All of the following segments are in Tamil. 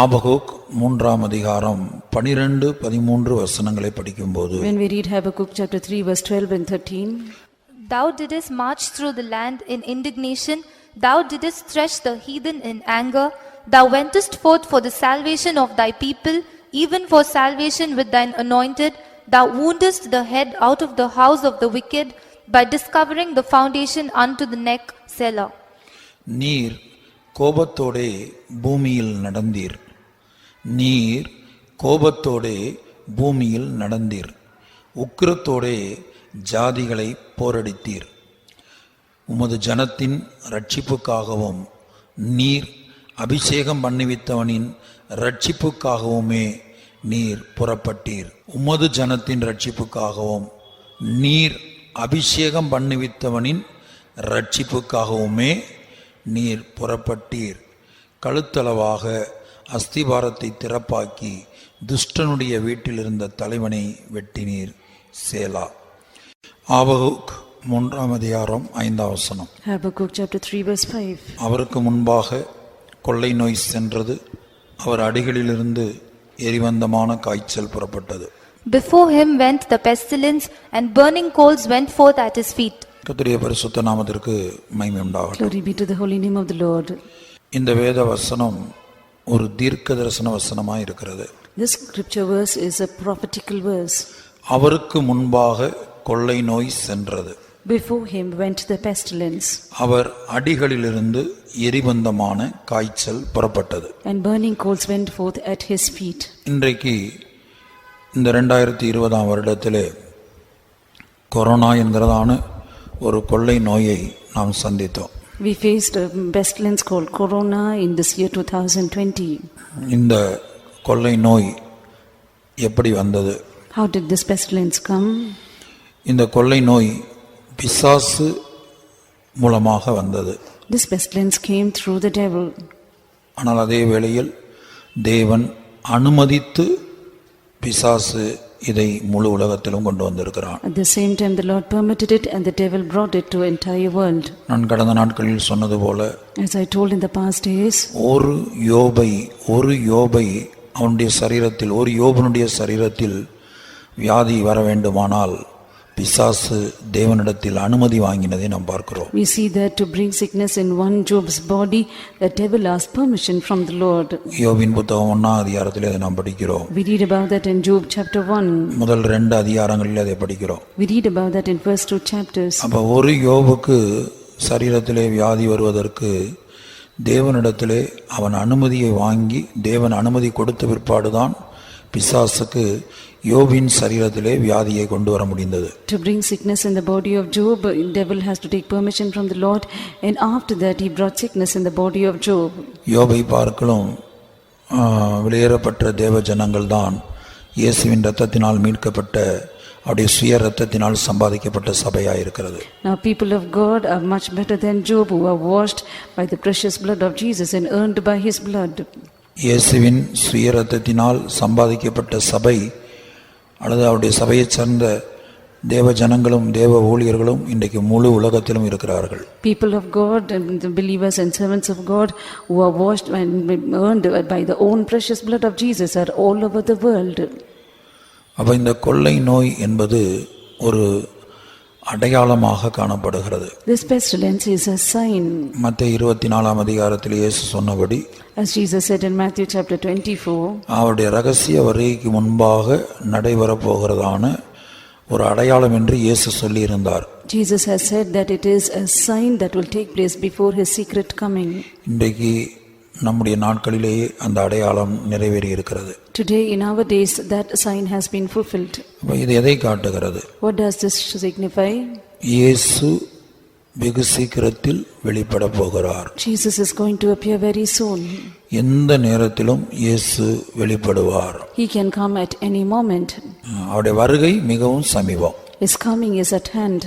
ஆபகுக் 3ஆம் அதிகாரம் 12-13 வசனங்களை படிக்கும்போது, When we read Habakkuk chapter 3 verse 12 and 13, Thou didst march through the land in indignation, thou didst thresh the heathen in anger, thou wentest forth for the salvation of thy people, even for salvation with thine anointed, thou woundest the head out of the house of the wicked, by discovering the foundation unto the neck. Selah. நீர் கோபத்தோடே பூமியில் நடந்தீர், நீர் கோபத்தோடே பூமியில் நடந்தீர், உக்கிரத்தோடே ஜாதிகளை போரடித்தீர். உமது ஜனத்தின் இரட்சிப்புக்காகவும் நீர் அபிஷேகம் பண்ணிவித்தவனின் இரட்சிப்புக்காகவுமே நீர் புறப்பட்டீர். உமது ஜனத்தின் இரட்சிப்புக்காகவும் நீர் அபிஷேகம் பண்ணிவித்தவனின் இரட்சிப்புக்காகவுமே நீர் புறப்பட்டீர். கழுத்தளவாக அஸ்திபாரத்தை திறப்பாக்கி துஷ்டனுடைய வீட்டில் இருந்த தலைவனை வெட்டினீர். சேலா. ஆபகுக் 3ஆம் அதிகாரம் 5ஆம் வசனம். Habakkuk chapter 3 verse 5. அவருக்கு முன்பாக கொள்ளை நோய் சென்றது, அவர் அடிகளிலிருந்து எரிவந்தமான காய்ச்சல் புறப்பட்டது. Before him went the pestilence, and burning coals went forth at his feet. கர்த்தருடைய பரிசுத்த நாமத்திற்கு மகிமை உண்டாகட்டும். Glory be to the holy name of the Lord. இந்த வேத வசனம் ஒரு தீர்க்க தரிசன வசனமாய் இருக்கிறது. This scripture verse is a prophetical verse. அவருக்கு முன்பாக கொள்ளை நோய் சென்றது. Before him went the pestilence. அவர் அடிகளிலிருந்து எரிபந்தமான காய்ச்சல் புறப்பட்டது. And burning coals went forth at his feet. இன்றைக்கு இந்த 2020ஆம் வருடத்திலே கொரோனா என்கிறதான ஒரு கொள்ளை நோயை நாம் சந்தித்தோம். We faced a pestilence called corona in this year 2020. இந்த கொள்ளை நோய் எப்படி வந்தது? How did this pestilence come? இந்த கொள்ளை நோய் பிசாசு மூலமாக வந்தது. This pestilence came through the devil. ஆனால் அதே வேளையில் தேவன் அனுமதித்து பிசாசு இதை முழு உலகத்திலும் கொண்டு வந்திருக்கிறான். At the same time the Lord permitted it and the devil brought it to entire world. நான் கடந்த நாட்களில் சொன்னது போல, As I told in the past days, ஒரு யோபை அவனுடைய சரீரத்தில், ஒரு யோபனுடைய சரீரத்தில் வியாதி வர வேண்டுமானால் பிசாசு தேவனிடத்தில் அனுமதி வாங்கினதை நாம் பார்க்கிறோம். we see that to bring sickness in one Job's body, the devil asked permission from the Lord. யோபின் புத்தகம் 1ஆம் அதிகாரத்தில் அதை நாம் படிக்கிறோம். We read about that in Job chapter 1. முதல் 2 அதிகாரங்களில் அதை படிக்கிறோம். We read about that in first 2 chapters. அப்ப ஒரு யோபுக்கு சரீரத்திலே வியாதி வருவதற்கு தேவனிடத்திலே அவன் அனுமதியை வாங்கி, தேவன் அனுமதி கொடுத்த பிற்பாடுதான் பிசாசுக்கு யோபின் சரீரத்திலே வியாதியை கொண்டு வர முடிந்தது. To bring sickness in the body of Job, the devil has to take permission from the Lord, and after that he brought sickness in the body of Job. யோபை பார்க்கலும் வெளியேறப்பட்ட தேவ ஜனங்கள் தான் இயேசுவின் இரத்தத்தினால் மீட்கப்பட்ட, அவருடைய சுய இரத்தத்தினால் சம்பாதிக்கப்பட்ட சபையாக இருக்கிறது. Now people of God are much better than Job, who are washed by the precious blood of Jesus and earned by his blood. இயேசுவின் சுய இரத்தத்தினால் சம்பாதிக்கப்பட்ட சபை அல்லது அவருடைய சபையைச் சேர்ந்த தேவ ஜனங்களும் தேவ ஊழியர்களும் இன்றைக்கு முழு உலகத்திலும் இருக்கிறார்கள். People of God and the believers and servants of God who are washed and earned by the own precious blood of Jesus are all over the world. அப்ப இந்த கொள்ளை நோய் என்பது ஒரு அடையாளமாக காணப்படுகிறது. This pestilence is a sign. மத்தேயு 24ஆம் அதிகாரத்தில் இயேசு சொன்னபடி, As Jesus said in Matthew chapter 24, அவருடைய ரகசிய வருகைக்கு முன்பாக நடைபெற போகிறதான ஒரு அடையாளம் என்று இயேசு சொல்லியிருந்தார். Jesus has said that it is a sign that will take place before his secret coming. இன்றைக்கு நம்முடைய நாட்களிலேயே அந்த அடையாளம் நிறைவேறி இருக்கிறது. Today in our days that sign has been fulfilled. இது எதை காட்டுகிறது? What does this signify? இயேசு வெகு சீக்கிரத்தில் வெளிப்பட போகிறார். Jesus is going to appear very soon. எந்த நேரத்திலும் இயேசு வெளிப்படுவார். He can come at any moment. அவருடைய வருகை மிகவும் சமீபம். His coming is at hand.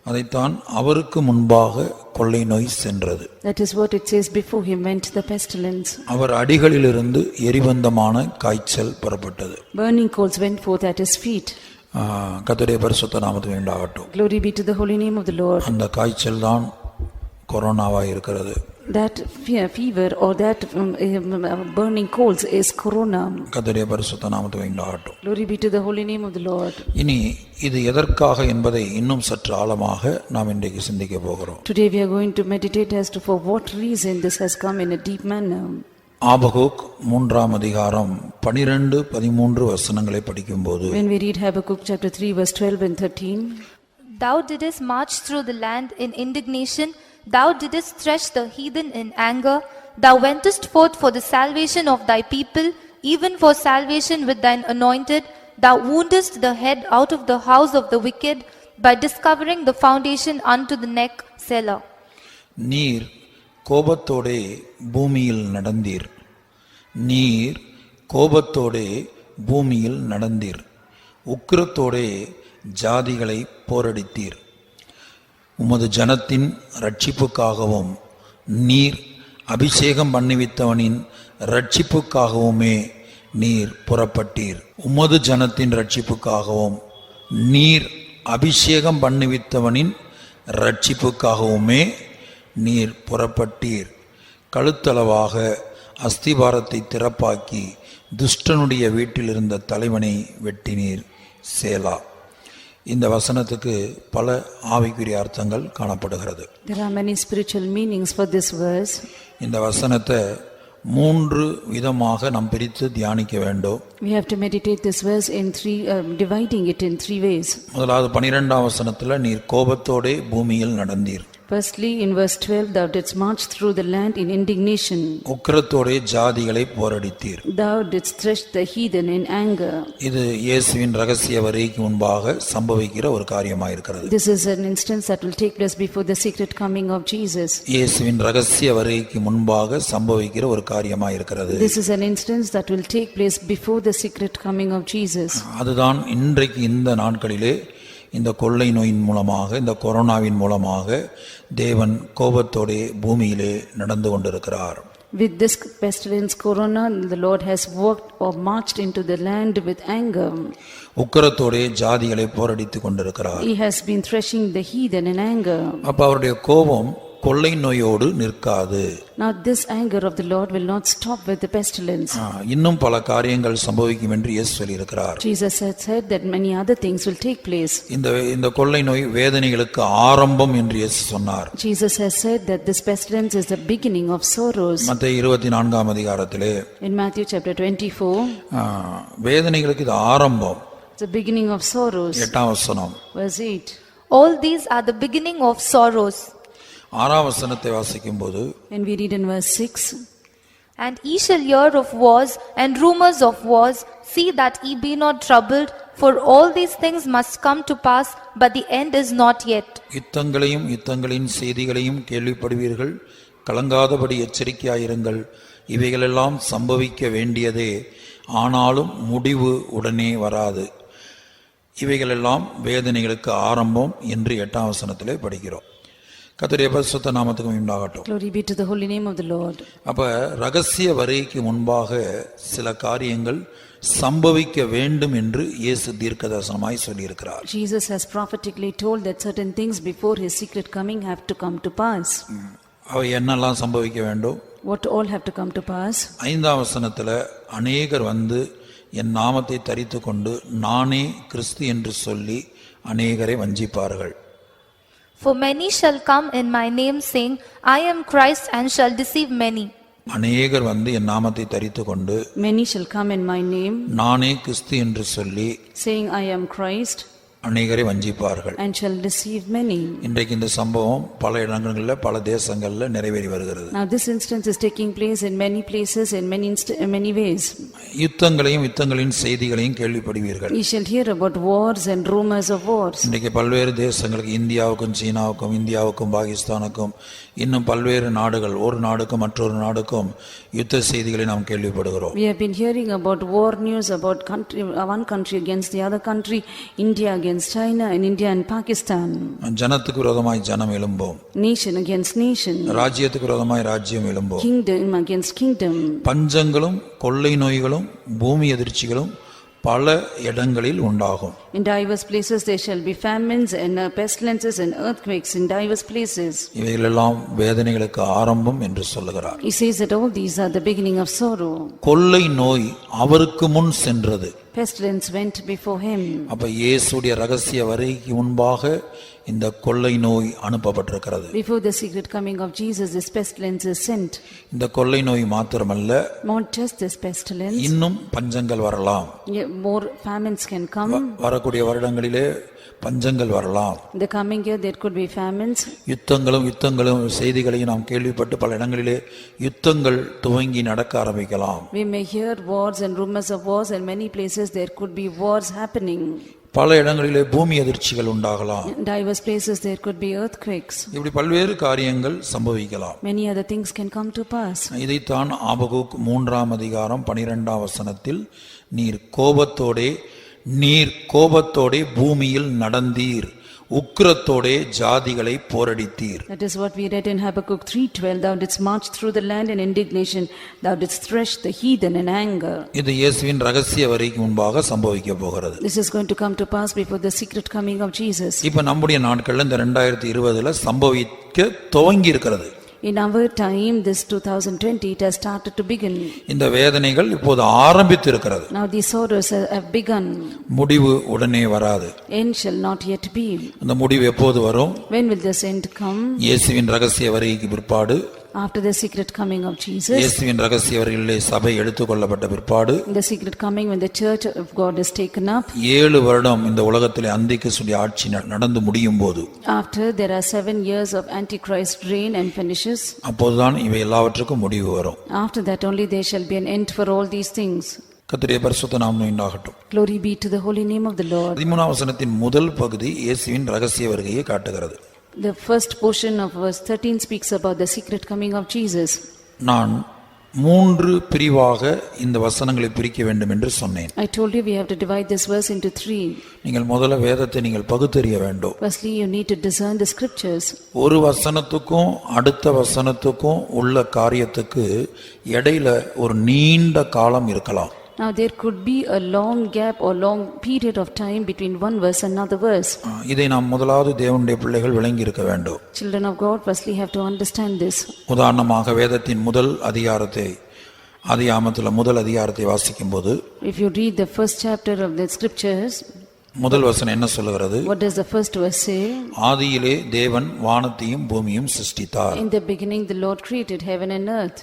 அதைத்தான் அவருக்கு முன்பாக கொள்ளை நோய் சென்றது. That is what it says, before him went the pestilence. அவர் அடிகளிலிருந்து எரிபந்தமான காய்ச்சல் புறப்பட்டது. Burning coals went forth at his feet. கர்த்தருடைய பரிசுத்த நாமத்துக்கு உண்டாகட்டும். Glory be to the holy name of the Lord. அந்த காய்ச்சல் தான் கொரோனாவாக இருக்கிறது. That fever or that burning coals is corona. கர்த்தருடைய பரிசுத்த நாமத்துக்கு உண்டாகட்டும். Glory be to the holy name of the Lord. இனி இது எதற்காக என்பதை இன்னும் சற்று ஆழமாக நாம் இன்றைக்கு சிந்திக்க போகிறோம். Today we are going to meditate as to for what reason this has come in a deep manner. Habakkuk 3ஆம் அதிகாரம் 12-13 வசனங்களை படிக்கும்போது When we read Habakkuk chapter 3 verse 12 and 13, Thou didst march through the land in indignation, thou didst thresh the heathen in anger, thou wentest forth for the salvation of thy people, even for salvation with thine anointed, thou woundest the head out of the house of the wicked, by discovering the foundation unto the neck. Selah. நீர் கோபத்தோடே பூமியில் நடந்தீர். நீர் கோபத்தோடே பூமியில் நடந்தீர். உக்கிரத்தோடே ஜாதிகளை போரடித்தீர். உமது ஜனத்தின் இரட்சிப்புக்காகவும் நீர் அபிஷேகம் பண்ணிவித்தவனின் இரட்சிப்புக்காகவுமே நீர் புறப்பட்டீர். உமது ஜனத்தின் இரட்சிப்புக்காகவும் நீர் அபிஷேகம் பண்ணிவித்தவனின் இரட்சிப்புக்காகவுமே நீர் புறப்பட்டீர். கழுத்தளவாக அஸ்திபாரத்தை திறப்பாக்கி துஷ்டனுடைய வீட்டில் இருந்த தலைவனை வெட்டினீர். சேலா. இந்த வசனத்துக்கு பல ஆவிக்குரிய அர்த்தங்கள் காணப்படுகிறது. there are many spiritual meanings for this verse. இந்த வசனத்தை 3 விதமாக நாம் பிரித்து தியானிக்க வேண்டும். We have to meditate this verse in dividing it in 3 ways. முதலாவது 12ஆம் வசனத்துல நீர் கோபத்தோடே பூமியில் நடந்தீர். Firstly, in verse 12, thou didst march through the land in indignation. உக்கிரத்தோடே ஜாதிகளை போரடித்தீர். Thou didst thresh the heathen in anger. இது இயேசுவின் ரகசிய வருகைக்கு முன்பாக சம்பவிக்கிற ஒரு காரியமாக இருக்கிறது. This is an instance that will take place before the secret coming of Jesus. இயேசுவின் ரகசிய வருகைக்கு முன்பாக சம்பவிக்கிற ஒரு காரியமாக இருக்கிறது. This is an instance that will take place before the secret coming of Jesus. அதுதான் இன்றைக்கு இந்த நாட்களிலே இந்த கொள்ளை நோயின் மூலமாக, இந்த கொரோனாவின் மூலமாக தேவன் கோபத்தோடே பூமியிலே நடந்து கொண்டிருக்கிறார். With this pestilence corona, the Lord has walked or marched into the land with anger. உக்கிரத்தோடே ஜாதிகளை போரடித்துக் கொண்டிருக்கிறார். He has been threshing the heathen in anger. அப்ப அவருடைய கோபம் கொள்ளை நோயோடு நிற்காது. Now this anger of the Lord will not stop with the pestilence. இன்னும் பல காரியங்கள் சம்பவிக்கும் என்று இயேசு சொல்லியிருக்கிறார். Jesus had said that many other things will take place. இந்த கொள்ளை நோய் வேதனைகளுக்கு ஆரம்பம் என்று இயேசு சொன்னார். Jesus has said that this pestilence is the beginning of sorrows. மத்தேயு 24ஆம் அதிகாரத்திலே In Matthew chapter 24, வேதனைகளுக்கு இது ஆரம்பம். the beginning of sorrows. 8ஆம் வசனம். Verse 8. All these are the beginning of sorrows. 6ஆம் வசனத்தை வாசிக்கும்போது When we read in verse 6, And ye shall hear of wars and rumors of wars. See that ye be not troubled, for all these things must come to pass, but the end is not yet. யுத்தங்களையும் யுத்தங்களின் செய்திகளையும் கேள்விப்படுவீர்கள். கலங்காதபடி எச்சரிக்கையாயிருங்கள். இவைகளெல்லாம் சம்பவிக்க வேண்டியதே, ஆனாலும் முடிவு உடனே வராது. இவைகளெல்லாம் வேதனைகளுக்கு ஆரம்பம் என்று 8ஆம் வசனத்திலே படிக்கிறோம். கர்த்தருடைய பரிசுத்த நாமத்துக்கு உண்டாகட்டும். Glory be to the holy name of the Lord. அப்ப ரகசிய வருகைக்கு முன்பாக சில காரியங்கள் சம்பவிக்க வேண்டும் என்று இயேசு தீர்க்கதரிசனமாய் சொல்லியிருக்கிறார். Jesus has prophetically told that certain things before his secret coming have to come to pass. அவை என்னெல்லாம் சம்பவிக்க வேண்டும்? What all have to come to pass? 5ஆம் வசனத்துல அநேகர் வந்து என் நாமத்தை தரித்து கொண்டு நானே கிறிஸ்து என்று சொல்லி அநேகரை வஞ்சிப்பார்கள். For many shall come in my name, saying, I am Christ, and shall deceive many. அநேகர் வந்து என் நாமத்தை தரித்து கொண்டு Many shall come in my name, நானே கிறிஸ்து என்று சொல்லி saying, I am Christ, அநேகரை வஞ்சிப்பார்கள். and shall deceive many. இன்றைக்கு இந்த சம்பவம் பல இடங்களில் பல தேசங்களில் நிறைவேறி வருகிறது. Now this instance is taking place in many places in many ways. யுத்தங்களையும் யுத்தங்களின் செய்திகளையும் கேள்விப்படுவீர்கள். You shall hear about wars and rumors of wars. இன்றைக்கு பல்வேறு தேசங்களுக்கு, இந்தியாவுக்கும் சீனாவுக்கும், இந்தியாவுக்கும் பாகிஸ்தானுக்கும், இன்னும் பல்வேறு நாடுகள், ஒரு நாடுக்கும் மற்றொரு நாடுக்கும் யுத்த செய்திகளை நாம் கேள்விப்படுகிறோம். We have been hearing about war news about one country against the other country, India against China, and India and Pakistan. ஜனத்துக்கு விரோதமாய் ஜனம் எழும்போம். Nation against nation. ராஜ்யத்துக்கு விரோதமாய் ராஜ்யம் எழும்போம். Kingdom against kingdom. பஞ்சங்களும் கொள்ளை நோய்களும் பூமி எதிர்ச்சிகளும் பல இடங்களில் உண்டாகும். In diverse places there shall be famines and pestilences and earthquakes in diverse places. இவைகளெல்லாம் வேதனைகளுக்கு ஆரம்பம் என்று சொல்லுகிறார். He says that all these are the beginning of sorrow. கொள்ளை நோய் அவருக்கு முன் சென்றது. Pestilence went before him. அப்ப இயேசுடைய ரகசிய வருகைக்கு முன்பாக இந்த கொள்ளை நோய் அனுப்பப்பட்டிருக்கிறது. Before the secret coming of Jesus, this pestilence is sent. இந்த கொள்ளை நோய் மாத்திரமல்ல, Not just this pestilence, இன்னும் பஞ்சங்கள் வரலாம். more famines can come. வரக்கூடிய வருடங்களிலே பஞ்சங்கள் வரலாம். In the coming year there could be famines. யுத்தங்களும் செய்திகளையும் நாம் கேள்விப்பட்டு பல இடங்களிலே யுத்தங்கள் துவங்கி நடக்க ஆரம்பிக்கலாம். We may hear wars and rumors of wars, and many places there could be wars happening. பல இடங்களிலே பூமி அதிர்ச்சிகள் உண்டாகலாம். In diverse places there could be earthquakes. இப்படி பல்வேறு காரியங்கள் சம்பவிக்கலாம். Many other things can come to pass. இதைத்தான் ஆபகுக் 3ஆம் அதிகாரம் 12ஆம் வசனத்தில் நீர் கோபத்தோடே பூமியில் நடந்தீர், உக்கிரத்தோடே ஜாதிகளை போரடித்தீர். That is what we read in Habakkuk 3:12. Thou didst march through the land in indignation, thou didst thresh the heathen in anger. இது இயேசுவின் ரகசிய வருகைக்கு முன்பாக சம்பவிக்க போகிறது. This is going to come to pass before the secret coming of Jesus. இப்ப நம்முடைய நாட்கள்ல இந்த 2020ல சம்பவிக்க துவங்கி இருக்கிறது. In our time, this 2020, it has started to begin. இந்த வேதனைகள் இப்போது ஆரம்பித்து இருக்கிறது. Now these sorrows have begun. முடிவு உடனே வராது. End shall not yet be. அந்த முடிவு எப்போது வரும்? When will this end come? இயேசுவின் ரகசிய வருகைக்கு பிற்பாடு, After the secret coming of Jesus. இயேசுவின் ரகசிய வருகையிலே சபை எடுத்துக்கொள்ளப்பட்ட பிற்பாடு, The secret coming when the church of God is taken up. 7 வருடம் இந்த உலகத்திலே அந்திக்கிறிஸ்துவின் ஆட்சி நடந்து முடியும் போது, After there are 7 years of Antichrist reign and finishes. அப்போதுதான் இவை எல்லாவற்றுக்கும் முடிவு வரும். After that only there shall be an end for all these things. கர்த்தருடைய பரிசுத்த நாமம் உண்டாகட்டும். Glory be to the holy name of the Lord. 13ஆம் வசனத்தின் முதல் பகுதி இயேசுவின் ரகசிய வருகையை காட்டுகிறது. The first portion of verse 13 speaks about the secret coming of Jesus. நான் 3 பிரிவாக இந்த வசனங்களை பிரிக்க வேண்டும் என்று சொன்னேன். I told you we have to divide this verse into 3. நீங்கள் முதல்ல வேதத்தை நீங்கள் பகுத்தறிய வேண்டும். Firstly, you need to discern the scriptures. ஒரு வசனத்துக்கும் அடுத்த வசனத்துக்கும் உள்ள காரியத்துக்கு இடையில ஒரு நீண்ட காலம் இருக்கலாம். Now there could be a long gap or long period of time between one verse and another verse. இதை நாம் முதலாவது தேவனுடைய பிள்ளைகள் விளங்கி இருக்க வேண்டும். Children of God firstly have to understand this. உதாரணமாக வேதத்தின் முதல் அதிகாரத்தை, ஆதியாகமத்தின் முதல் அதிகாரத்தை வாசிக்கும்போது, If you read the first chapter of the scriptures, முதல் வசனம் என்ன சொல்லுகிறது? what does the first verse say? ஆதியிலே தேவன் வானத்தையும் பூமியும் சிருஷ்டித்தார். In the beginning the Lord created heaven and earth.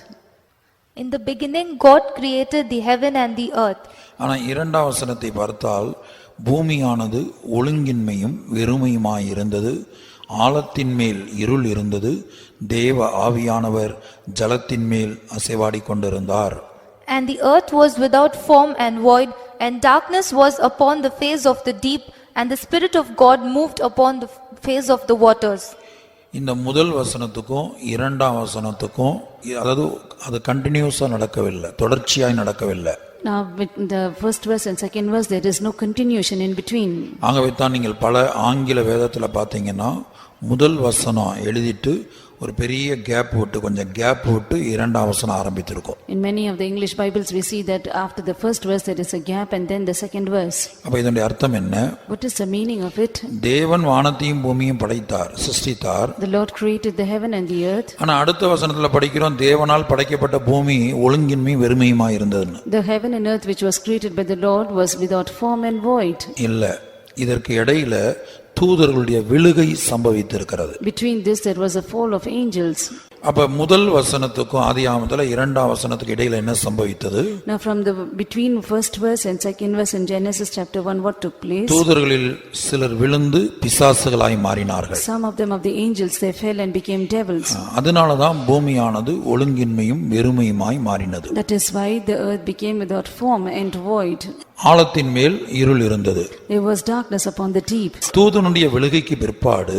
In the beginning, God created the heaven and the earth. ஆனால் 2ஆம் வசனத்தை பார்த்தால், பூமியானது ஒழுங்கின்மையும் வெறுமையுமாய் இருந்தது, ஆழத்தின் மேல் இருள் இருந்தது, தேவ ஆவியானவர் ஜலத்தின் மேல் அசைவாடிக் கொண்டிருந்தார். And the earth was without form and void, and darkness was upon the face of the deep, and the Spirit of God moved upon the face of the waters. இந்த முதல் வசனத்துக்கும் 2ஆம் வசனத்துக்கும் அதாவது அது கண்டினியூஸா நடக்கவில்லை, தொடர்ச்சியாய் நடக்கவில்லை. Now with the first verse and second verse there is no continuation in between. ஆகவே தான் நீங்கள் பல ஆங்கில வேதத்தில் பார்த்தீங்கன்னா முதல் வசனம் எழுதிட்டு ஒரு பெரிய கேப் விட்டு, கொஞ்சம் கேப் விட்டு 2ஆம் வசனம் ஆரம்பித்திருக்கும். In many of the English Bibles we see that after the first verse there is a gap and then the second verse. அப்ப இதனுடைய அர்த்தம் என்ன? What is the meaning of it? தேவன் வானத்தையும் பூமியையும் படைத்தார், சிருஷ்டித்தார். The Lord created the heaven and the earth. ஆனா அடுத்த வசனத்துல படிக்கிறோம், தேவனால் படைக்கப்பட்ட பூமி ஒழுங்கின்மை வெறுமையுமா இருந்ததுன்னு. The heaven and earth which was created by the Lord was without form and void. இல்ல, இதற்கு இடையில தூதர்களுடைய விழுகை சம்பவித்திருக்கிறது. Between this there was a fall of angels. அப்ப முதல் வசனத்துக்கும் ஆதியாகமத்துல 2ஆம் வசனத்துக்கு இடையில என்ன சம்பவித்தது? Now from the between first verse and second verse in Genesis chapter 1 what took place? தூதர்களில் சிலர் விழுந்து பிசாசுகளாய் மாறினார்கள். Some of them of the angels they fell and became devils. அதனால தான் பூமியானது ஒழுங்கின்மையும் வெறுமையுமாய் மாறினது. That is why the earth became without form and void. ஆழத்தின் மேல் இருள் இருந்தது. There was darkness upon the deep. தூதனுடைய விழுகைக்கு பிற்பாடு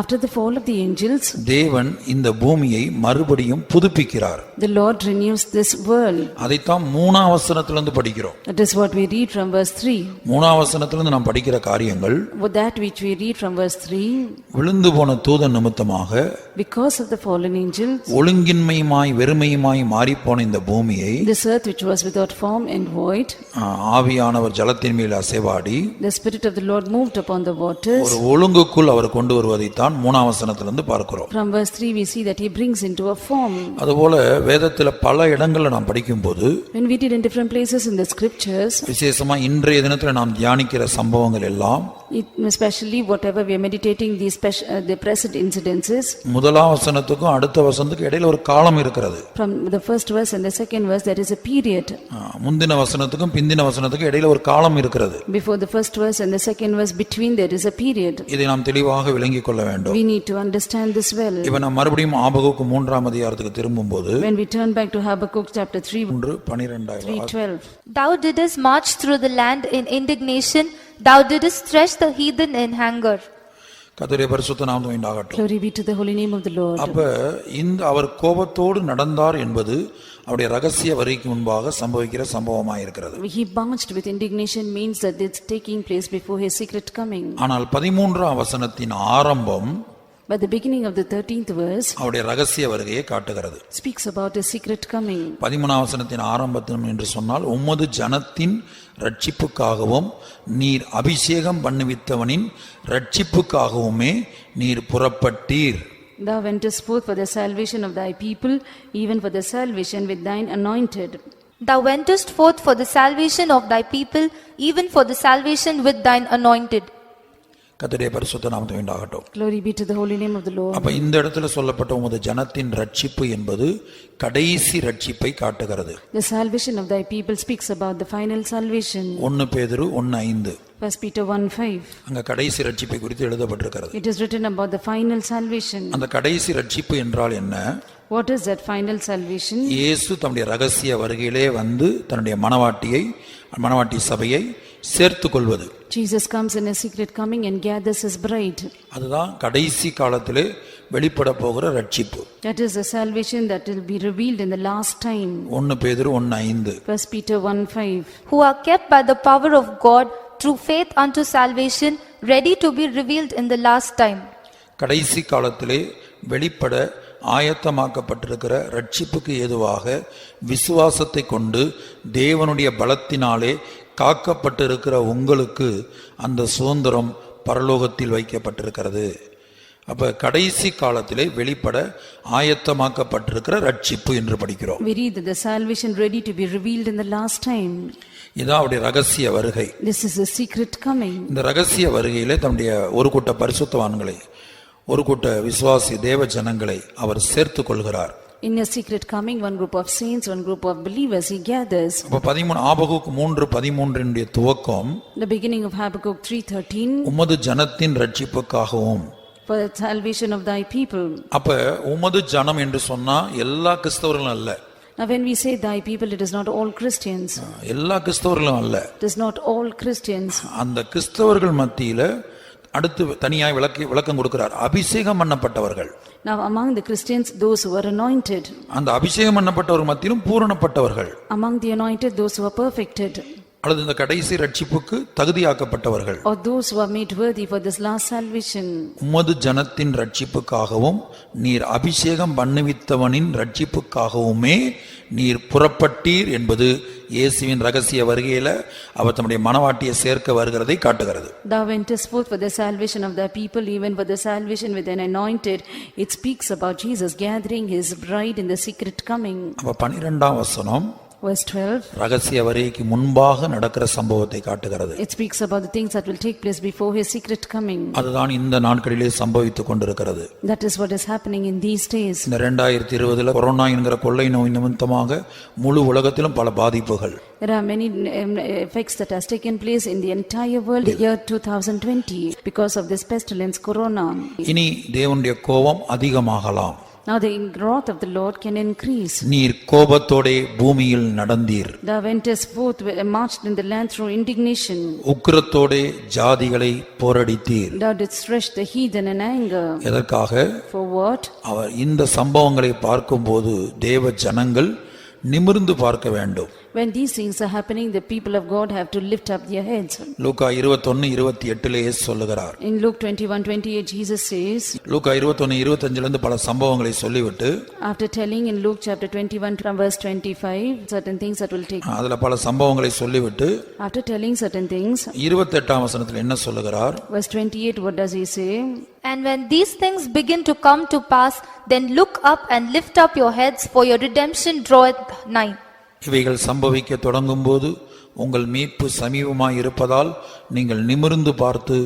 After the fall of the angels, தேவன் இந்த பூமியை மறுபடியும் புதுப்பிக்கிறார். the Lord renews this world. அதைத்தான் 3ஆம் வசனத்திலிருந்து படிக்கிறோம். That is what we read from verse 3. 3ஆம் வசனத்திலிருந்து நாம் படிக்கிற காரியங்கள், With that which we read from verse 3, விழுந்து போன தூதன் நிமித்தமாக because of the fallen angels, ஒழுங்கின்மையுமாய் வெறுமையுமாய் மாறிப்போன இந்த பூமியை this earth which was without form and void, ஆவியானவர் ஜலத்தின் மேல் அசைவாடி The Spirit of the Lord moved upon the waters. ஒரு ஒழுங்குக்குள் அவர் கொண்டு வருவதைத்தான் 3ஆம் வசனத்திலிருந்து பார்க்கிறோம். From verse 3 we see that he brings into a form. அதுபோல வேதத்தில் பல இடங்களில் நாம் படிக்கும்போது When we did in different places in the scriptures, விசேஷமா இன்றைய தினத்தில் நாம் தியானிக்கிற சம்பவங்கள் எல்லாம் especially whatever we are meditating the present incidences, முதலாம் வசனத்துக்கும் அடுத்த வசனத்துக்கும் இடையில ஒரு காலம் இருக்கிறது. from the first verse and the second verse there is a period. முந்தின வசனத்துக்கும் பிந்தின வசனத்துக்கும் இடையில ஒரு காலம் இருக்கிறது. Before the first verse and the second verse between there is a period. இதை நாம் தெளிவாக விளங்கிக் கொள்ள வேண்டும். We need to understand this well. இப்ப நாம் மறுபடியும் ஆபகுக்கு 3ஆம் அதிகாரத்துக்கு திரும்பும்போது When we turn back to Habakkuk chapter 3 3:12 Thou didst march through the land in indignation, thou didst thresh the heathen in anger. கர்த்தருடைய பரிசுத்த நாமம் உண்டாகட்டும். Glory be to the holy name of the Lord. அப்ப இந்த அவர் கோபத்தோடு நடந்தார் என்பது அவருடைய ரகசிய வருகைக்கு முன்பாக சம்பவிக்கிற சம்பவமாக இருக்கிறது. He marched with indignation means that it's taking place before his secret coming. ஆனால் 13ஆம் வசனத்தின் ஆரம்பம் But the beginning of the 13th verse அவருடைய ரகசிய வருகையை காட்டுகிறது. speaks about his secret coming. 13ஆம் வசனத்தின் ஆரம்பத்தில் என்று சொன்னால் உம்மது ஜனத்தின் ரட்சிப்புக்காகவும் நீர் அபிஷேகம் பண்ணுவித்தவனின் ரட்சிப்புக்காகவுமே நீர் புறப்பட்டீர். Thou wentest forth for the salvation of thy people, even for the salvation with thine anointed. Thou wentest forth for the salvation of thy people, even for the salvation with thine anointed. கர்த்தருடைய பரிசுத்த நாமத்துக்கு உண்டாகட்டும். Glory be to the holy name of the Lord. அப்ப இந்த இடத்துல சொல்லப்பட்ட உமது ஜனத்தின் ரட்சிப்பு என்பது கடைசி ரட்சிப்பை காட்டுகிறது. The salvation of thy people speaks about the final salvation. 1 பேதுரு 1:5 1 Peter 1:5 அங்க கடைசி ரட்சிப்பை குறித்து எழுதப்பட்டிருக்கிறது. It is written about the final salvation. அந்த கடைசி ரட்சிப்பு என்றால் என்ன? What is that final salvation? இயேசு தம்முடைய ரகசிய வருகையிலே வந்து தன்னுடைய மணவாட்டி சபையை சேர்த்துக் கொள்வது. Jesus comes in a secret coming and gathers his bride. அதுதான் கடைசி காலத்திலே வெளிப்பட போகிற ரட்சிப்பு. That is the salvation that will be revealed in the last time. 1 பேதுரு 1:5 1 Peter 1:5 Who are kept by the power of God through faith unto salvation, ready to be revealed in the last time. கடைசி காலத்திலே வெளிப்பட ஆயத்தமாக்கப்பட்டிருக்கிற ரட்சிப்புக்கு ஏதுவாக விசுவாசத்தை கொண்டு தேவனுடைய பலத்தினாலே காக்கப்பட்டிருக்கிற உங்களுக்கு அந்த சுதந்திரம் பரலோகத்தில் வைக்கப்பட்டிருக்கிறது. அப்ப கடைசி காலத்திலே வெளிப்பட ஆயத்தமாக்கப்பட்டிருக்கிற ரட்சிப்பு என்று படிக்கிறோம். We read that the salvation ready to be revealed in the last time. இதான் அவருடைய ரகசிய வருகை. This is a secret coming. இந்த ரகசிய வருகையிலே தம்முடைய ஒரு கூட்ட பரிசுத்தவான்களை, ஒரு கூட்ட விசுவாசி தேவ ஜனங்களை அவர் சேர்த்துக் கொள்கிறார். In a secret coming, one group of saints, one group of believers he gathers. அப்ப 13 ஆபகுக்கு 3:13 துவக்கம் The beginning of Habakkuk 3:13 உமது ஜனத்தின் ரட்சிப்புக்காகவும். for the salvation of thy people. அப்ப உமது ஜனம் என்று சொன்னா எல்லா கிறிஸ்தவர்களும் அல்ல. Now when we say thy people, it is not all Christians. எல்லா கிறிஸ்தவர்களும் அல்ல. It is not all Christians. அந்த கிறிஸ்தவர்கள் மத்தியில அடுத்து தனியாய் விளக்கம் கொடுக்கிறார். அபிஷேகம் பண்ணப்பட்டவர்கள். Now among the Christians, those who are anointed. அந்த அபிஷேகம் பண்ணப்பட்டவர் மத்தியிலும் பூரணப்பட்டவர்கள். Among the anointed, those who are perfected. அல்லது இந்த கடைசி ரட்சிப்புக்கு தகுதியாக்கப்பட்டவர்கள். Or those who are made worthy for this last salvation. உமது ஜனத்தின் ரட்சிப்புக்காகவும் நீர் அபிஷேகம் பண்ணுவித்தவனின் ரட்சிப்புக்காகவுமே நீர் புறப்பட்டீர் என்பது இயேசுவின் ரகசிய வருகையில அவர் தம்முடைய மணவாட்டியை சேர்க்க வருகிறதை காட்டுகிறது. Thou wentest forth for the salvation of thy people, even for the salvation with an anointed. It speaks about Jesus gathering his bride in the secret coming. அப்ப 12ஆம் வசனம் Verse 12 ரகசிய வருகைக்கு முன்பாக நடக்கிற சம்பவத்தை காட்டுகிறது. It speaks about the things that will take place before his secret coming. அதுதான் இந்த நாட்களிலே சம்பவித்துக் கொண்டிருக்கிறது. That is what is happening in these days. இந்த 2020 கொரோனா என்கிற கொள்ளை நோய் நிமித்தமாக முழு உலகத்திலும் பல பாதிப்புகள். There are many effects that has taken place in the entire world the year 2020 because of this pestilence corona. இனி தேவனுடைய கோபம் அதிகமாகலாம். Now the wrath of the Lord can increase. நீர் கோபத்தோடே பூமியில் நடந்தீர். Thou wentest forth and marched in the land through indignation. உக்கிரத்தோடே ஜாதிகளை போரடித்தீர். Thou didst thresh the heathen in anger. எதற்காக? For what? அவர் இந்த சம்பவங்களை பார்க்கும்போது தேவ ஜனங்கள் நிமிர்ந்து பார்க்க வேண்டும். When these things are happening, the people of God have to lift up their heads. லூக்கா 21:28 இயேசு சொல்லுகிறார். In Luke 21:28 Jesus says, லூக்கா 21:25 இருந்து பல சம்பவங்களை சொல்லிவிட்டு after telling in Luke chapter 21 from verse 25 certain things that will take, அதுல பல சம்பவங்களை சொல்லிவிட்டு after telling certain things, 28ஆம் வசனத்தில் என்ன சொல்லுகிறார்? verse 28 what does he say? And when these things begin to come to pass, then look up and lift up your heads, for your redemption draweth nigh. இவைகள் சம்பவிக்க தொடங்கும்போது உங்கள் மீட்பு சமீபமாய் இருப்பதால் நீங்கள் நிமிர்ந்து பார்த்து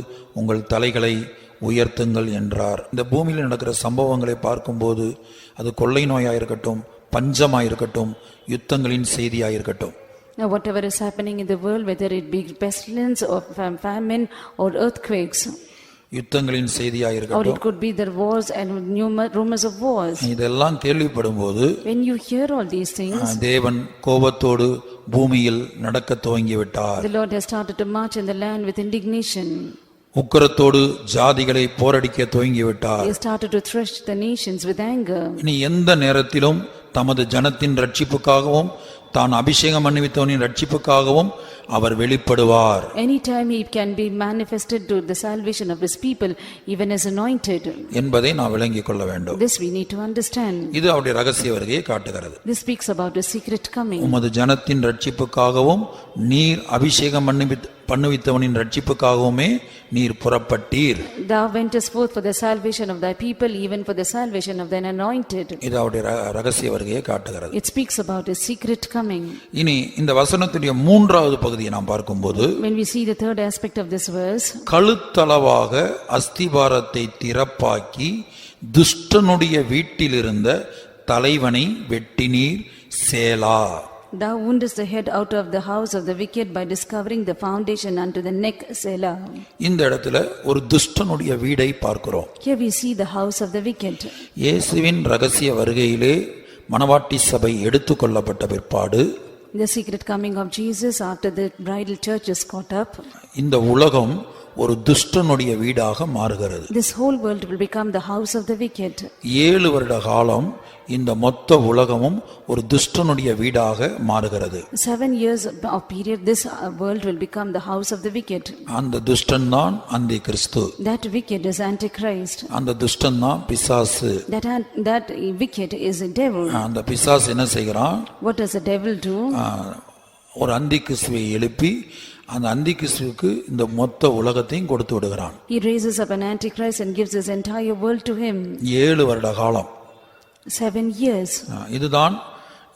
உங்கள் தலைகளை உயர்த்துங்கள் என்றார். இந்த பூமியில் நடக்கிற சம்பவங்களை பார்க்கும்போது அது கொள்ளை நோயாயிருக்கட்டும், பஞ்சமாயிருக்கட்டும், யுத்தங்களின் செய்தியாயிருக்கட்டும், Now whatever is happening in the world, whether it be pestilence or famine or earthquakes, யுத்தங்களின் or செய்தியாயிருக்கட்டும், it could be the wars and rumors of wars. இதெல்லாம் கேள்விப்படும்போது When you hear all these things, தேவன் கோபத்தோடு பூமியில் நடக்க துவங்கிவிட்டார். the Lord has started to march in the land with indignation. உக்கிரத்தோடு ஜாதிகளை போரடிக்க துவங்கிவிட்டார். He started to thresh the nations with anger. இனி எந்த நேரத்திலும் தமது ஜனத்தின் ரட்சிப்புக்காகவும் தான் அபிஷேகம் பண்ணிவித்தவனின் ரட்சிப்புக்காகவும் அவர் வெளிப்படுவார். Anytime he can be manifested to the salvation of his people, even as anointed. என்பதை நாம் விளங்கிக் கொள்ள வேண்டும். This we need to understand. இது அவருடைய ரகசிய வருகையை காட்டுகிறது. This speaks about the secret coming. உமது ஜனத்தின் ரட்சிப்புக்காகவும் நீர் அபிஷேகம் பண்ணுவித்தவனின் ரட்சிப்புக்காகவுமே நீர் புறப்பட்டீர். Thou wentest forth for the salvation of thy people, even for the salvation of thine anointed. இது அவருடைய ரகசிய வருகையை காட்டுகிறது. It speaks about a secret coming. இனி இந்த வசனத்துடைய மூன்றாவது பகுதியை நாம் பார்க்கும்போது, When we see the third aspect of this verse, கழுத்தளவாக அஸ்திபாரத்தை திறப்பாக்கி துஷ்டனுடைய வீட்டிலிருந்த தலைவனை வெட்டினீர் சேலா. thou woundest the head out of the house of the wicked by discovering the foundation unto the neck, Selah. இந்த இடத்துல ஒரு துஷ்டனுடைய வீடை பார்க்கிறோம். Here we see the house of the wicked. இயேசுவின் ரகசிய வருகையிலே மணவாட்டி சபை எடுத்துக்கொள்ளப்பட்ட பிற்பாடு, The secret coming of Jesus after the bridal church is caught up, இந்த உலகம் ஒரு துஷ்டனுடைய வீடாக மாறுகிறது. this whole world will become the house of the wicked. 7 வருட காலம் இந்த மொத்த உலகமும் ஒரு துஷ்டனுடைய வீடாக மாறுகிறது. 7 years of period, this world will become the house of the wicked. அந்த துஷ்டன் தான் அந்தி கிறிஸ்து. That wicked is Antichrist. அந்த துஷ்டன் தான் பிசாசு. That wicked is a devil. அந்த பிசாசு என்ன செய்கிறான்? What does the devil do? ஒரு அந்தி கிறிஸ்துவை எழுப்பி அந்த அந்தி கிறிஸ்துவுக்கு இந்த மொத்த உலகத்தையும் கொடுத்து விடுகிறான். He raises up an Antichrist and gives this entire world to him. 7 வருட காலம். 7 years.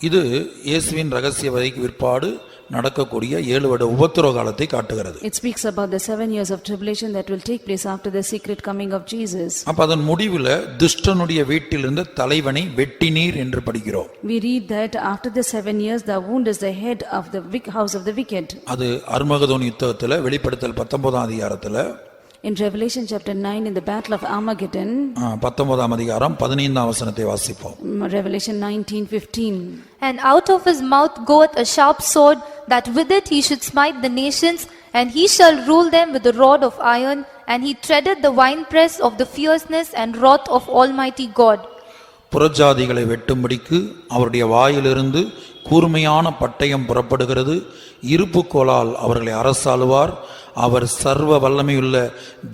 இது இயேசுவின் ரகசிய வருகைக்கு பிற்பாடு நடக்கக்கூடிய 7 வருட உபத்திரவ காலத்தை காட்டுகிறது. It speaks about the 7 years of tribulation that will take place after the secret coming of Jesus. அப்ப அதன் முடிவில் துஷ்டனுடைய வீட்டிலிருந்து தலைவனை வெட்டினீர் என்று படிக்கிறோம். We read that after the 7 years thou woundest the head of the house of the wicked. அது அர்மகதோன் யுத்தத்துல வெளிப்படுத்தல் 19ஆம் அதிகாரத்துல, In Revelation chapter 9 in the battle of Armageddon, 19ஆம் அதிகாரம் 15ஆம் வசனத்தை வாசிப்போம். Revelation 19:15. And out of his mouth goeth a sharp sword, that with it he should smite the nations, and he shall rule them with a rod of iron, and he treadeth the winepress of the fierceness and wrath of Almighty God. புறஜாதிகளை வெட்டும்படிக்கு அவருடைய வாயிலிருந்து கூர்மையான பட்டயம் புறப்படுகிறது. இருப்புக்கோலால் அவர்களை அரசாளுவார். அவர் சர்வ வல்லமையுள்ள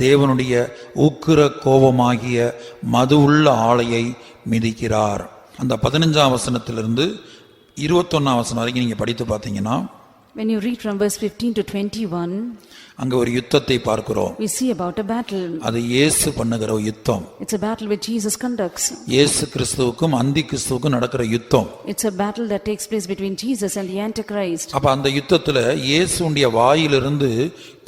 தேவனுடைய உக்கிர கோபமாகிய மது உள்ள ஆளையை மிதிக்கிறார். அந்த 15ஆம் வசனத்திலிருந்து 21ஆம் வசனம் வரைக்கும் நீங்க படித்து பார்த்தீங்கன்னா, When you read from verse 15 to 21, அங்க ஒரு யுத்தத்தை பார்க்கிறோம். we see about a battle. அது இயேசு பண்ணுகிற யுத்தம். It's a battle which Jesus conducts. இயேசு கிறிஸ்துவுக்கும் அந்தி கிறிஸ்துவுக்கும் நடக்கிற யுத்தம். It's a battle that takes place between Jesus and the Antichrist. அப்ப அந்த யுத்தத்துல இயேசுவுடைய வாயிலிருந்து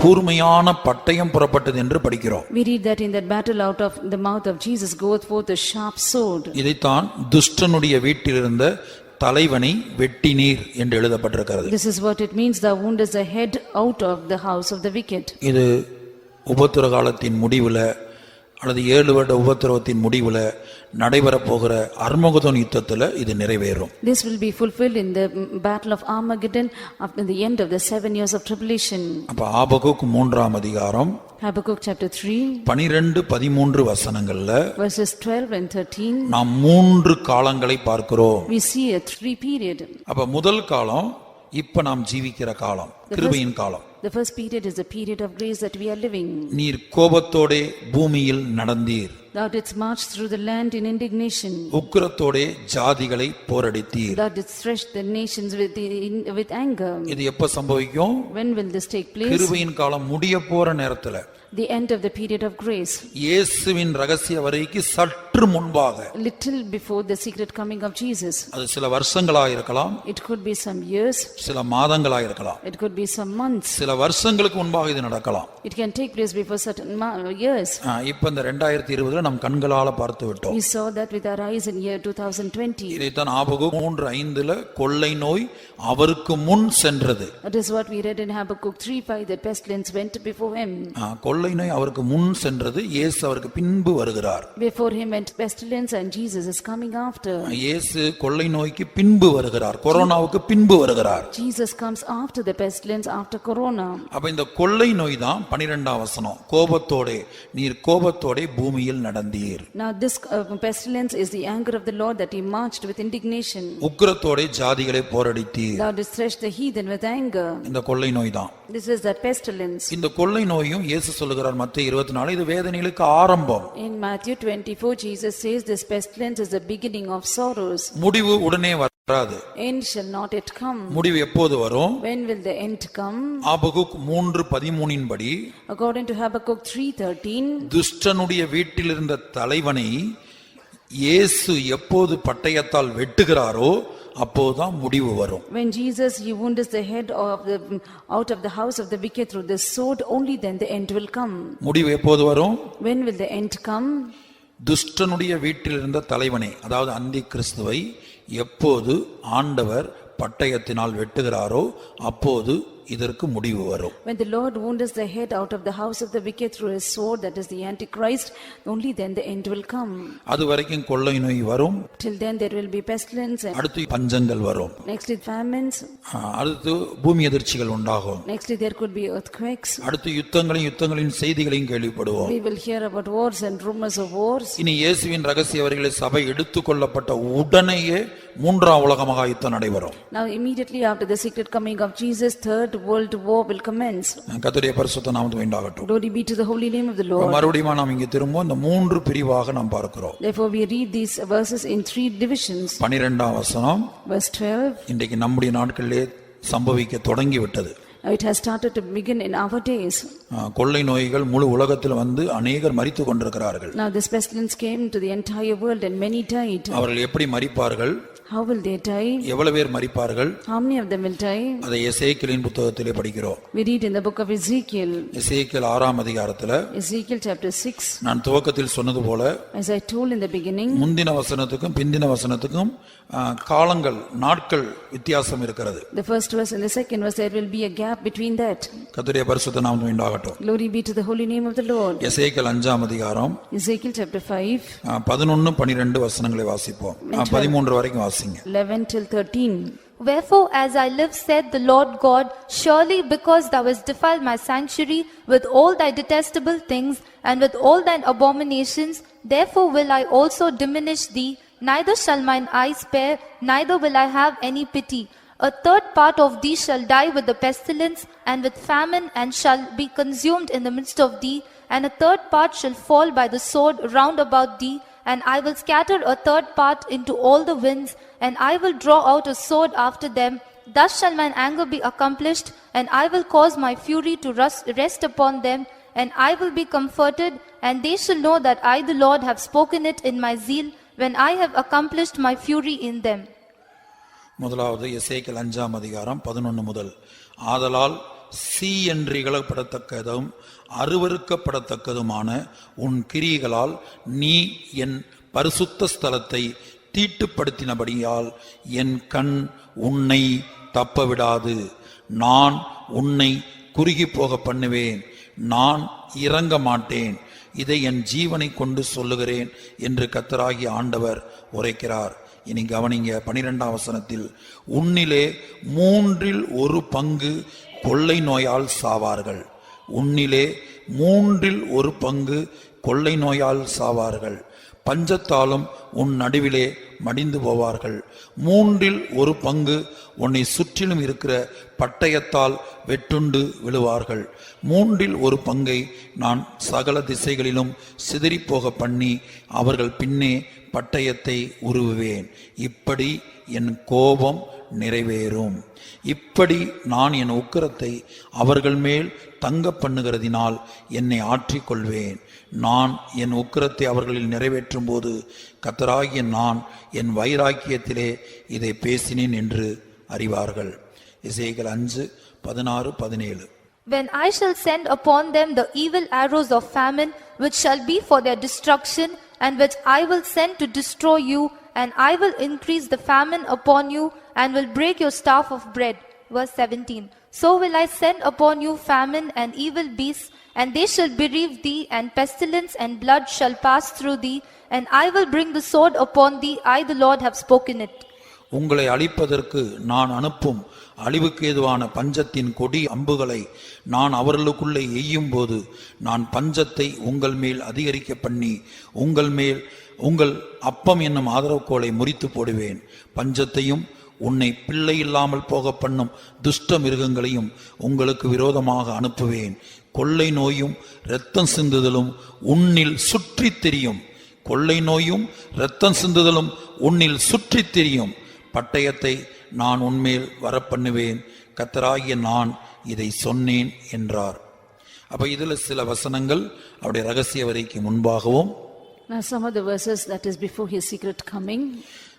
கூர்மையான பட்டயம் புறப்பட்டது என்று படிக்கிறோம். We read that in that battle out of the mouth of Jesus goeth forth a sharp sword. இதைத்தான் துஷ்டனுடைய வீட்டிலிருந்த தலைவனை வெட்டினீர் என்று எழுதப்பட்டிருக்கிறது. This is what it means, thou woundest the head out of the house of the wicked. இது உபத்திரவ காலத்தின் முடிவுல அல்லது 7 வருட உபத்திரவத்தின் முடிவுல நடைபெற போகிற அர்மகதோன் யுத்தத்துல இது நிறைவேறும். This will be fulfilled in the battle of Armageddon after the end of the 7 years of tribulation. அப்ப ஆபகுக் 3ஆம் அதிகாரம் Habakkuk chapter 3 12-13 வசனங்கள்ல verses 12 and 13, நாம் 3 காலங்களை பார்க்கிறோம். we see a 3 period. அப்ப முதல் காலம் இப்ப நாம் ஜீவிக்கிற காலம் கிருபையின் காலம். The first period is the period of grace that we are living. நீர் கோபத்தோடே பூமியில் நடந்தீர். Thou didst march through the land in indignation. உக்கிரத்தோடே ஜாதிகளை போரடித்தீர். Thou didst thresh the nations with anger. இது எப்ப சம்பவிக்கும்? When will this take place? கிருபையின் காலம் முடிய போற நேரத்துல, The end of the period of grace. இயேசுவின் ரகசிய வருகைக்கு சற்று முன்பாக, Little before the secret coming of Jesus. அது சில வருஷங்களா இருக்கலாம், It could be some years. சில மாதங்களா இருக்கலாம், It could be some months. சில வருஷங்களுக்கு முன்பாக இது நடக்கலாம். It can take place before certain years. இப்ப இந்த 2020 நம் கண்களால பார்த்து விட்டோம். We saw that with our eyes in year 2020. இதைத்தான் ஆபகுக் 3:5 கொள்ளை நோய் அவருக்கு முன் சென்றது. That is what we read in Habakkuk 3:5, that pestilence went before him. கொள்ளை நோய் அவருக்கு முன் சென்றது, இயேசு அவருக்கு பின்பு வருகிறார். Before him went pestilence and Jesus is coming after. இயேசு கொள்ளை நோய்க்கு பின்பு வருகிறார், கொரோனாவுக்கு பின்பு வருகிறார். Jesus comes after the pestilence, after corona. அப்ப இந்த கொள்ளை நோய் தான் 12ஆம் வசனம், கோபத்தோடே நீர் கோபத்தோடே பூமியில் நடந்தீர். Now this pestilence is the anger of the Lord, that he marched with indignation. உக்கிரத்தோடே ஜாதிகளை போரடித்தீர். Thou didst thresh the heathen with anger. இந்த கொள்ளை நோய் தான். This is that pestilence. இந்த கொள்ளை நோயும் இயேசு சொல்லுகிறார் மத்தேயு 24, இது வேதனைகளுக்கு ஆரம்பம். In Matthew 24, Jesus says this pestilence is the beginning of sorrows. முடிவு உடனே வராது. End shall not yet come. முடிவு எப்போது வரும்? When will the end come? Habakkuk 3:13 படி, According to Habakkuk 3:13, துஷ்டனுடைய வீட்டில் இருந்த தலைவனை இயேசு எப்போது பட்டயத்தால் வெட்டுகிறாரோ அப்போதான் முடிவு வரும். when Jesus he wounds the head of the out of the house of the wicked through the sword, only then the end will come. முடிவு எப்போது வரும்? When will the end come? துஷ்டனுடைய வீட்டில் இருந்த தலைவனை, அதாவது அந்தி கிறிஸ்துவை எப்போது ஆண்டவர் பட்டயத்தினால் வெட்டுகிறாரோ அப்போது இதற்கு முடிவு வரும். When the Lord wounds the head out of the house of the wicked through his sword, that is the Antichrist, only then the end will come. அது வரைக்கும் கொள்ளை நோய் வரும். Till then there will be pestilence. அடுத்து பஞ்சங்கள் வரும். Nextly famines. அடுத்து பூமி எதிர்ச்சிகள் உண்டாகும். Nextly there could be earthquakes. அடுத்து யுத்தங்களின் செய்திகளையும் கேள்விப்படுவோம். We will hear about wars and rumors of wars. இனி இயேசுவின் ரகசிய வருகையிலே சபை எடுத்துக்கொள்ளப்பட்ட உடனேயே 3ஆம் உலக மகா யுத்தம் நடைபெறும். Now immediately after the secret coming of Jesus, third world war will commence. கர்த்தருடைய பரிசுத்த நாமத்துக்கு உண்டாகட்டும். Glory be to the holy name of the Lord. மறுபடியும் நாம் இங்கே திரும்பவும் இந்த 3 பிரிவாக நாம் பார்க்கிறோம். Therefore we read these verses in 3 divisions. 12ஆம் வசனம் Verse 12. இன்றைக்கு நம்முடைய நாட்களிலே சம்பவிக்க தொடங்கி விட்டது. It has started to begin in our days. கொள்ளை நோய்கள் முழு உலகத்தில் வந்து அநேகர் மரித்து கொண்டிருக்கிறார்கள். Now this pestilence came to the entire world and many died. அவர்கள் எப்படி மரிப்பார்கள்? How will they die? எவ்வளவு பேர் மரிப்பார்கள்? How many of them will die? அதை எசேக்கியேலின் புத்தகத்திலே படிக்கிறோம். We read in the book of Ezekiel. எசேக்கியேல் 6ஆம் அதிகாரத்துல, Ezekiel chapter 6. நான் துவக்கத்தில் சொன்னது போல, As I told in the beginning, முந்தின வசனத்துக்கும் பிந்தின வசனத்துக்கும் காலங்கள் நாட்கள் வித்தியாசம் இருக்கிறது. the first verse and the second verse, there will be a gap between that. கர்த்தருடைய பரிசுத்த நாமம் உண்டாகட்டும். Glory be to the holy name of the Lord. எசேக்கியேல் 5ஆம் அதிகாரம் Ezekiel chapter 5. 11-12 வசனங்களை வாசிப்போம். 13 வரைக்கும் வாசிங்க. 11 till 13. Wherefore, as I live, said the Lord God, surely because thou hast defiled my sanctuary with all thy detestable things and with all thine abominations, therefore will I also diminish thee, neither shall mine eye spare, neither will I have any pity. A third part of thee shall die with the pestilence and with famine, and shall be consumed in the midst of thee, and a third part shall fall by the sword round about thee, and I will scatter a third part into all the winds, and I will draw out a sword after them. Thus shall mine anger be accomplished, and I will cause my fury to rest upon them, and I will be comforted, and they shall know that I the Lord have spoken it in my zeal, when I have accomplished my fury in them. முதலாவது எசேக்கியேல் 5ஆம் அதிகாரம் 11 முதல். ஆதலால் சீ என்று இகழப்படத்தக்கதும் அருவருக்கப்படத்தக்கதுமான உன் கிரியைகளால் நீ என் பரிசுத்த ஸ்தலத்தை தீட்டுப்படுத்தினபடியால் என் கண் உன்னை தப்பவிடாது. நான் உன்னை குறுகி போக பண்ணுவேன், நான் இறங்க மாட்டேன். இதை என் ஜீவனை கொண்டு சொல்லுகிறேன் என்று கர்த்தராகிய ஆண்டவர் உரைக்கிறார். இனி கவனிங்க 12ஆம் வசனத்தில், உன்னிலே 1/3 கொள்ளை நோயால் சாவார்கள், உன்னிலே 1/3 கொள்ளை நோயால் சாவார்கள், பஞ்சத்தாலும் உன் நடுவிலே மடிந்து போவார்கள். 1/3 உன்னை சுற்றிலும் இருக்கிற பட்டயத்தால் வெட்டுண்டு விழுவார்கள். 1/3 நான் சகல திசைகளிலும் சிதறிப்போக பண்ணி அவர்கள் பின்னே பட்டயத்தை உருவுவேன். இப்படி என் கோபம் நிறைவேறும். இப்படி நான் என் உக்கிரத்தை அவர்கள் மேல் தங்க பண்ணுகிறதினால் என்னை ஆற்றிக்கொள்வேன். நான் என் உக்கிரத்தை அவர்களில் நிறைவேற்றும் போது கர்த்தராகிய நான் என் வைராக்கியத்திலே இதை பேசினேன் என்று அறிவார்கள். எசேக்கியேல் 5:16-17. When I shall send upon them the evil arrows of famine, which shall be for their destruction, and which I will send to destroy you, and I will increase the famine upon you, and will break your staff of bread. Verse 17. So will I send upon you famine and evil beasts, and they shall bereave thee, and pestilence and blood shall pass through thee, and I will bring the sword upon thee. I the Lord have spoken it. உங்களை அழிப்பதற்கு நான் அனுப்பும் அழிவுக்கு ஏதுவான பஞ்சத்தின் கொடி அம்புகளை நான் அவர்களுக்குள்ளே எய்யும் போது நான் பஞ்சத்தை உங்கள் மேல் அதிகரிக்க பண்ணி உங்கள் மேல் உங்கள் அப்பம் என்னும் ஆதரவுக்கோலை முறித்து போடுவேன். பஞ்சத்தையும் உன்னை பிள்ளை இல்லாமல் போக பண்ணும் துஷ்ட மிருகங்களையும் உங்களுக்கு விரோதமாக அனுப்புவேன். கொள்ளை நோயும் இரத்தம் சிந்துதலும் உன்னில் சுற்றி திரியும். கொள்ளை நோயும் இரத்தம் சிந்துதலும் உன்னில் சுற்றி திரியும். பட்டயத்தை நான் உன்மேல் வரப்பண்ணுவேன். கர்த்தராகிய நான் இதை சொன்னேன் என்றார். அப்ப இதுல சில வசனங்கள் அவருடைய ரகசிய வரிக்கு முன்பாகவும், Now some of the verses that is before his secret coming.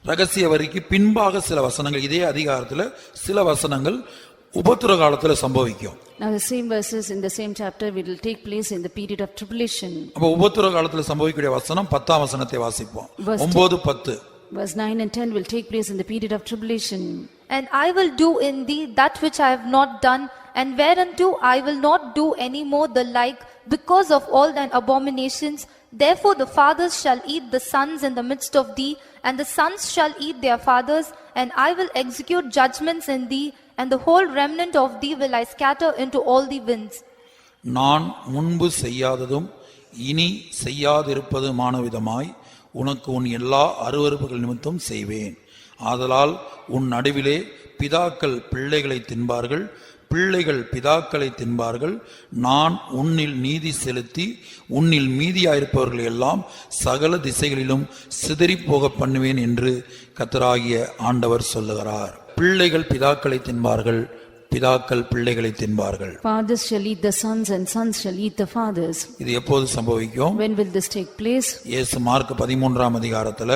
ரகசிய வரிக்கு பின்பாக சில வசனங்கள், இதே அதிகாரத்துல சில வசனங்கள் உபத்திர காலத்துல சம்பவிக்கும். Now the same verses in the same chapter will take place in the period of tribulation. அப்ப உபத்திர காலத்துல சம்பவிக்கக்கூடிய வசனம் 10ஆம் வசனத்தை வாசிப்போம். Verse 9-10. Verse 9 and 10 will take place in the period of tribulation. And I will do in thee that which I have not done, and whereunto I will not do any more the like, because of all thine abominations. Therefore the fathers shall eat the sons in the midst of thee, and the sons shall eat their fathers, and I will execute judgments in thee, and the whole remnant of thee will I scatter into all the winds. நான் முன்பு செய்யாததும் இனி செய்யாதிருப்பதுமான விதமாய் உனக்கு உன் எல்லா அருவருப்புகள் நிமித்தம் செய்வேன். ஆதலால் உன் நடுவிலே பிதாக்கள் பிள்ளைகளை தின்பார்கள், பிள்ளைகள் பிதாக்களை தின்பார்கள். நான் உன்னில் நீதி செலுத்தி உன்னில் மீதியாயிருப்பவர்களை எல்லாம் சகல திசைகளிலும் சிதறிப் போக பண்ணுவேன் என்று கர்த்தராகிய ஆண்டவர் சொல்லுகிறார். பிள்ளைகள் பிதாக்களை தின்பார்கள், பிதாக்கள் பிள்ளைகளை தின்பார்கள். Fathers shall eat the sons, and sons shall eat the fathers. இது எப்போது சம்பவிக்கும்? When will this take place? இயேசு மார்க் 13ஆம் அதிகாரத்துல,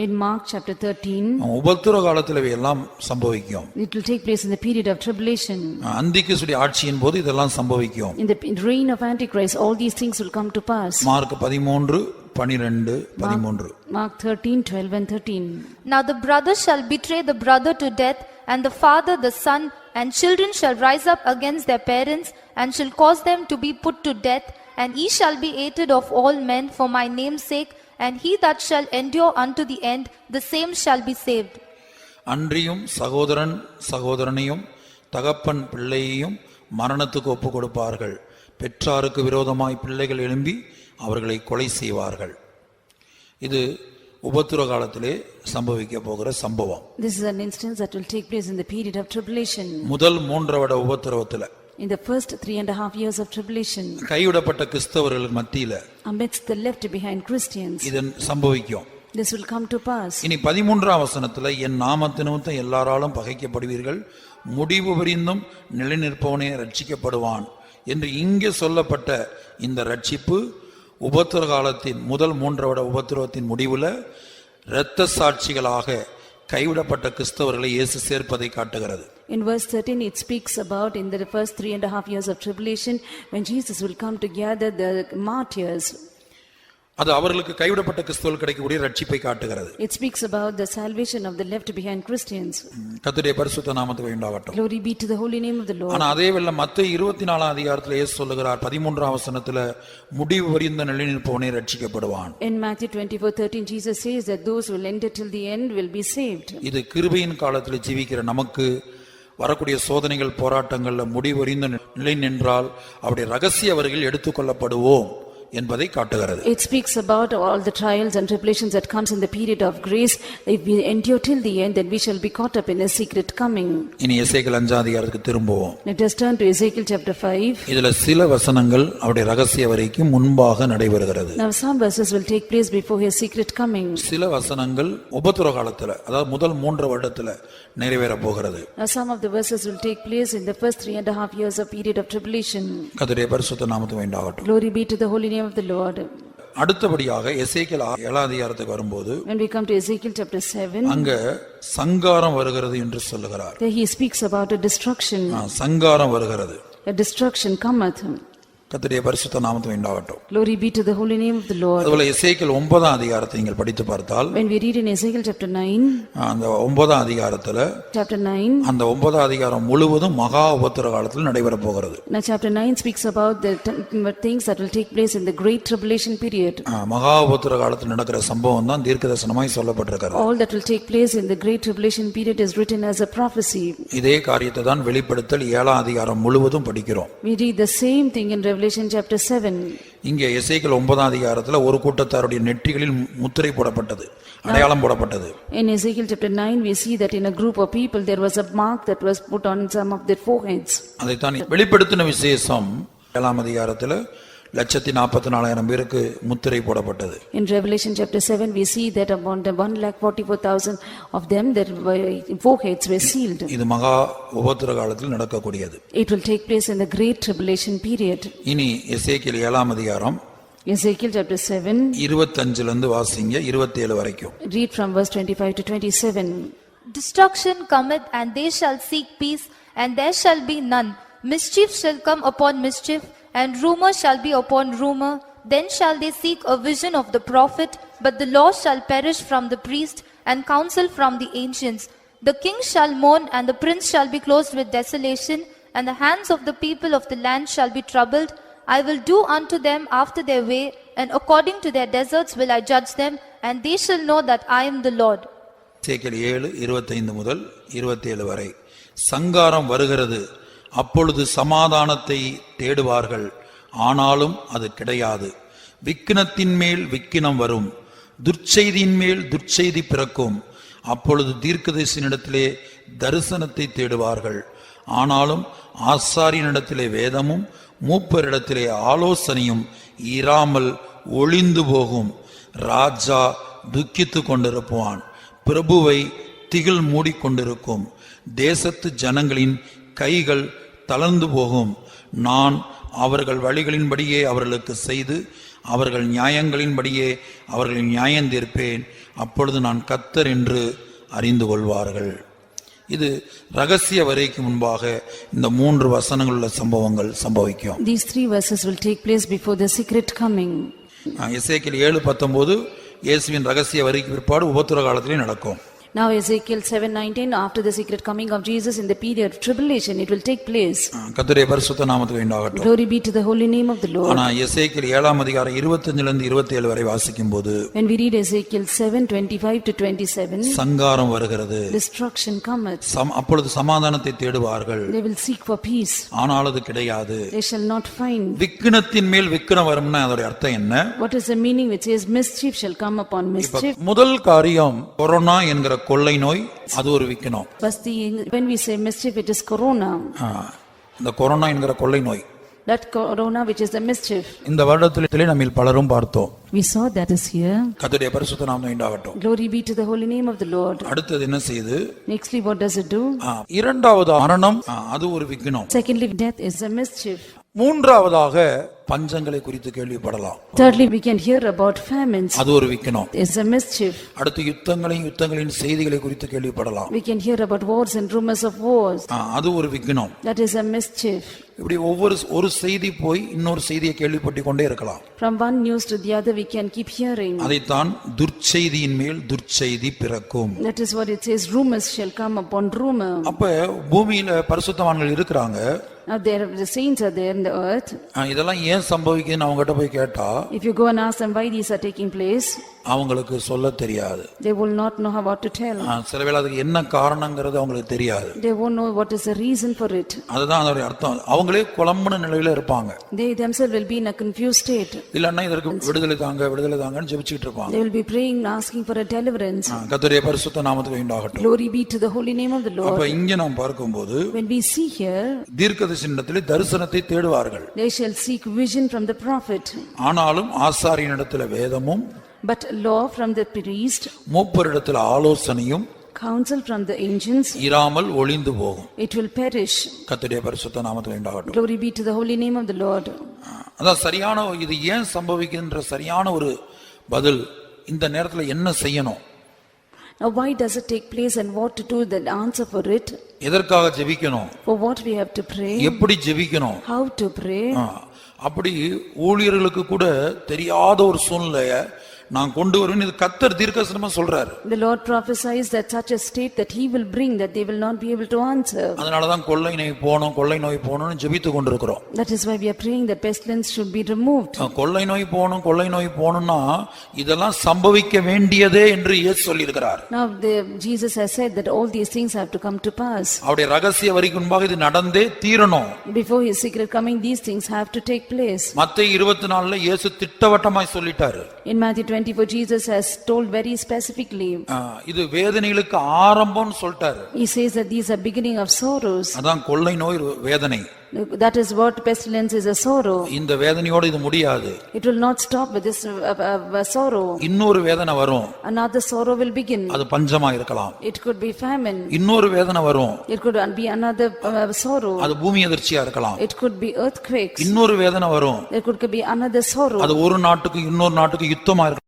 In Mark chapter 13. உபத்திர காலத்துல எல்லாம் சம்பவிக்கும். It will take place in the period of tribulation. அந்திகிறிஸ்துவின் ஆட்சியின் போது இதெல்லாம் சம்பவிக்கும். In the reign of Antichrist, all these things will come to pass. Mark 13:12-13. Mark 13, 12 and 13. Now the brother shall betray the brother to death, and the father the son, and children shall rise up against their parents, and shall cause them to be put to death. And he shall be hated of all men for my name's sake, and he that shall endure unto the end, the same shall be saved. அன்றியும் சகோதரன் சகோதரனையும் தகப்பன் பிள்ளையையும் மரணத்துக்கு ஒப்பு கொடுப்பார்கள். பெற்றாருக்கு விரோதமாய் பிள்ளைகள் எழும்பி அவர்களை கொலை செய்வார்கள். இது உபத்திர காலத்திலே சம்பவிக்க போகிற சம்பவம். This is an instance that will take place in the period of tribulation. முதல் 3 வருட உபத்திரவத்துல, In the first 3.5 years of tribulation, கைவிடப்பட்ட கிறிஸ்தவர்கள் மத்தியில amidst the left behind Christians, இது சம்பவிக்கும். this will come to pass. இனி 13ஆம் வசனத்துல, என் நாமத்தினிமித்தம் எல்லாராலும் பகைக்கப்படுவீர்கள், முடிவு பரியந்தம் நிலைநிற்பவனே ரட்சிக்கப்படுவான் என்று இங்கே சொல்லப்பட்ட இந்த ரட்சிப்பு உபத்திர காலத்தின் முதல் 3 வருட உபத்திரவத்தின் முடிவுல இரத்த சாட்சிகளாக கைவிடப்பட்ட கிறிஸ்தவர்களை இயேசு சேர்ப்பதை காட்டுகிறது. In verse 13 it speaks about in the first 3.5 years of tribulation when Jesus will come to gather the martyrs. அது அவர்களுக்கு கைவிடப்பட்ட கிறிஸ்தவர்கள் கிடைக்கக்கூடிய ரட்சிப்பை காட்டுகிறது. It speaks about the salvation of the left behind Christians. கர்த்தருடைய பரிசுத்த நாமத்துக்கு உண்டாகட்டும். Glory be to the holy name of the Lord. ஆனா அதே வேளை மத்தேயு 24ஆம் அதிகாரத்துல இயேசு சொல்லுகிறார், 13ஆம் வசனத்துல, முடிவு பரியந்த நிலைநிற்பவனே ரட்சிக்கப்படுவான். In Matthew 24:13 Jesus says that those who will enter till the end will be saved. இது கிருபையின் காலத்துல ஜீவிக்கிற நமக்கு வரக்கூடிய சோதனைகள் போராட்டங்கள்ல முடிவறிந்த நிலை நின்றால் அவருடைய ரகசிய வருகையில் எடுத்துக்கொள்ளப்படுவோம் என்பதை காட்டுகிறது. It speaks about all the trials and tribulations that comes in the period of grace. If we endure till the end, then we shall be caught up in a secret coming. இனி எசேக்கியேல் 5 அதிகாரத்துக்கு திரும்புவோம். Let us turn to Ezekiel chapter 5. இதுல சில வசனங்கள் அவருடைய ரகசிய வரைக்கும் முன்பாக நடைபெறுகிறது. Now some verses will take place before his secret coming. சில வசனங்கள் உபத்திரவ காலத்துல, அதாவது முதல் 3 வருடத்துல நிறைவேற போகிறது. Now some of the verses will take place in the first 3.5 years of period of tribulation. கர்த்தருடைய பரிசுத்த நாமத்துக்கு வேண்டாகட்டும். Glory be to the holy name of the Lord. அடுத்தபடியாக எசேக்கியேல் 7 அதிகாரத்துக்கு வரும்போது When we come to Ezekiel chapter 7, அங்க சங்காரம் வருகிறது என்று சொல்லுகிறார். there he speaks about a destruction. சங்காரம் வருகிறது. A destruction cometh. கர்த்தருடைய பரிசுத்த நாமத்துக்கு வேண்டாகட்டும். Glory be to the holy name of the Lord. அதுபோல எசேக்கியேல் 9 அதிகாரத்தை நீங்கள் படித்து பார்த்தால், When we read in Ezekiel chapter 9, அந்த 9 அதிகாரத்துல chapter 9, அந்த 9 அதிகாரம் முழுவதும் மகா உபத்திரவ காலத்தில் நடைபெற போகிறது. now chapter 9 speaks about the things that will take place in the great tribulation period. மகா உபத்திரவ காலத்தில் நடக்கிற சம்பவம் தான் தீர்க்கதரிசனமாய் சொல்லப்பட்டிருக்கிறது. All that will take place in the great tribulation period is written as a prophecy. இதே காரியத்தை தான் வெளிப்படுத்தல் 7 அதிகாரம் முழுவதும் படிக்கிறோம். We read the same thing in Revelation chapter 7. இங்கே எசேக்கியேல் 9 அதிகாரத்துல ஒரு கூட்டத்தாருடைய நெற்றிகளில் முத்திரை போடப்பட்டது, அடையாளம் போடப்பட்டது. In Ezekiel chapter 9 we see that in a group of people there was a mark that was put on some of their foreheads. அதைத்தான் வெளிப்படுத்தின விசேஷம் 7 அதிகாரத்துல 144,000 பேருக்கு முத்திரை போடப்பட்டது. In Revelation chapter 7 we see that about 144,000 of them their foreheads were sealed. இது மகா உபத்திரவ காலத்தில் நடக்கக்கூடியது. It will take place in the great tribulation period. இனி எசேக்கியேல் 7 அதிகாரம் Ezekiel chapter 7, 25 இருந்து வாசிங்க 27 வரைக்கும். read from verse 25 to 27. Destruction cometh, and they shall seek peace, and there shall be none. Mischief shall come upon mischief, and rumor shall be upon rumor. Then shall they seek a vision of the prophet, but the law shall perish from the priest, and counsel from the ancients. The king shall mourn, and the prince shall be closed with desolation, and the hands of the people of the land shall be troubled. I will do unto them after their way, and according to their deserts will I judge them, and they shall know that I am the Lord. எசேக்கியேல் 7:25 முதல் 27 வரை. சங்காரம் வருகிறது, அப்பொழுது சமாதானத்தை தேடுவார்கள், ஆனாலும் அது கிடையாது. விக்கினத்தின் மேல் விக்கினம் வரும், துர்ச்செய்தியின் மேல் துர்ச்செய்தி பிறக்கும். அப்பொழுது தீர்க்கதரிசியினிடத்திலே தரிசனத்தை தேடுவார்கள், ஆனாலும் ஆசாரியனிடத்திலே வேதமும் மூப்பரிடத்திலே ஆலோசனையும் இராமல் ஒளிந்து போகும். ராஜா துக்கித்து கொண்டிருப்பான், பிரபுவை திகில் மூடிக்கொண்டிருக்கும். தேசத்து ஜனங்களின் கைகள் தளர்ந்து போகும். நான் அவர்கள் வழிகளின்படியே அவர்களுக்கு செய்து அவர்கள் நியாயங்களின்படியே அவர்களை நியாயம் தீர்ப்பேன். அப்பொழுது நான் கர்த்தர் என்று அறிந்து கொள்வார்கள். இது ரகசிய வரைக்கு முன்பாக இந்த 3 வசனங்கள் உள்ள சம்பவங்கள் சம்பவிக்கும். These 3 verses will take place before the secret coming. எசேக்கியேல் 7:19 இயேசுவின் ரகசிய வரைக்கு பிற்பாடு உபத்திரவ காலத்திலே நடக்கும். Now Ezekiel 7:19, after the secret coming of Jesus in the period of tribulation, it will take place. கர்த்தருடைய பரிசுத்த நாமத்துக்கு வேண்டாகட்டும். Glory be to the holy name of the Lord. ஆனா எசேக்கியேல் 7 அதிகாரம் 25 இருந்து 27 வரை வாசிக்கும்போது, When we read Ezekiel 7:25 to 27, சங்காரம் வருகிறது, destruction cometh. அப்பொழுது சமாதானத்தை தேடுவார்கள், They will seek for peace, ஆனால் அது கிடையாது. they shall not find. விக்கினத்தின் மேல் விக்கினம் வரும்னா அதோட அர்த்தம் என்ன? What is the meaning which says mischief shall come upon mischief? முதல் காரியம் கொரோனா என்கிற கொள்ளை நோய், அது ஒரு விக்கினம். First when we say mischief, it is corona. இந்த கொரோனா என்கிற கொள்ளை நோய், That corona which is the mischief. இந்த வருடத்திலே நம்ம பலரும் பார்த்தோம். We saw that is here. கர்த்தருடைய பரிசுத்த நாமம் உண்டாகட்டும். Glory be to the holy name of the Lord. அடுத்தது என்ன செய்யுது? Nextly, what does it do? இரண்டாவது மரணம், அது ஒரு விக்கினம். Secondly, death is a mischief. மூன்றாவதாக பஞ்சங்களை குறித்து கேள்விப்படலாம். Thirdly, we can hear about famines. அது ஒரு விக்கினம். It's a mischief. அடுத்து யுத்தங்களின் செய்திகளை குறித்து கேள்விப்படலாம். We can hear about wars and rumors of wars. அது ஒரு விக்கினம். That is a mischief. இப்படி ஒரு செய்தி போய் இன்னொரு செய்தியை கேள்விப்பட்டு கொண்டே இருக்கலாம். From one news to the other we can keep hearing. அதைத்தான் துர்ச்செய்தியின் மேல் துர்ச்செய்தி பிறக்கும். That is what it says, rumors shall come upon rumor. அப்ப பூமியில பரிசுத்தவான்கள் இருக்கிறாங்க. Now the saints are there in the earth. இதெல்லாம் ஏன் சம்பவிக்குதுன்னு அவங்ககிட்ட போய் கேட்டா, If you go and ask them why these are taking place, அவங்களுக்கு சொல்ல தெரியாது. They will not know how to tell. சில வேளை அதுக்கு என்ன காரணங்கிறது அவங்களுக்கு தெரியாது. They won't know what is the reason for it. அதுதான் அதோட அர்த்தம். அவங்களே குழம்புன நிலையில இருப்பாங்க. They themselves will be in a confused state. இல்லன்னா இதற்கு விடுதலை தாங்கன்னு ஜெபிச்சிட்டு இருப்பாங்க. They will be praying, asking for a deliverance. கர்த்தருடைய பரிசுத்த நாமத்துக்கு உண்டாகட்டும். Glory be to the holy name of the Lord. அப்ப இங்க நாம் பார்க்கும்போது when we see here, தீர்க்கதரிசனத்திலே தரிசனத்தை தேடுவார்கள். They shall seek vision from the prophet. ஆனாலும் ஆசாரியனிடத்தில் வேதமும், But law from the priest, மூப்பரிடத்தில் ஆலோசனையும், counsel from the ancients, இராமல் ஒளிந்து போகும். it will perish. கர்த்தருடைய பரிசுத்த நாமத்துக்கு உண்டாகட்டும். Glory be to the holy name of the Lord. அதான் சரியான இது ஏன் சம்பவிக்கின்ற சரியான ஒரு பதில். இந்த நேரத்தில் என்ன செய்யணும்? Now why does it take place and what to do, the answer for it? எதற்காக ஜெபிக்கணும்? For what we have to pray? எப்படி ஜெபிக்கணும்? How to pray? அப்படி ஊழியர்களுக்கு கூட தெரியாத ஒரு சூழ்நிலையை நான் கொண்டு வருவேன். இது கர்த்தர் தீர்க்கதரிசனமா சொல்றாரு. The Lord prophesies that such a state that he will bring that they will not be able to answer. அதனால தான் கொள்ளை நோய் போணும்னு ஜெபித்து கொண்டிருக்கிறோம். That is why we are praying that pestilence should be removed. கொள்ளை நோய் போணும்னா இதெல்லாம் சம்பவிக்க வேண்டியதே என்று இயேசு சொல்லியிருக்கிறார். Now Jesus has said that all these things have to come to pass. அவருடைய ரகசிய வரிக்கு முன்பாக இது நடந்தே தீரணும். Before his secret coming, these things have to take place. மத்தேயு 24ல இயேசு திட்டவட்டமாய் சொல்லிட்டாரு. In Matthew 24, Jesus has told very specifically. இது வேதனைகளுக்கு ஆரம்பம்னு சொல்லிட்டாரு. He says that these are beginning of sorrows. அதான் கொள்ளை நோய் வேதனை. That is what pestilence is, a sorrow. இந்த வேதனையோட இது முடியாது. It will not stop with this sorrow. இன்னொரு வேதனை வரும். Another sorrow will begin. அது பஞ்சமா இருக்கலாம். It could be famine. இன்னொரு வேதனை வரும். It could be another sorrow. அது பூமி எதிர்ச்சியா இருக்கலாம். It could be earthquakes. இன்னொரு வேதனை வரும். There could be another sorrow. அது ஒரு நாட்டுக்கு இன்னொரு நாட்டுக்கு யுத்தமா இருக்கலாம்.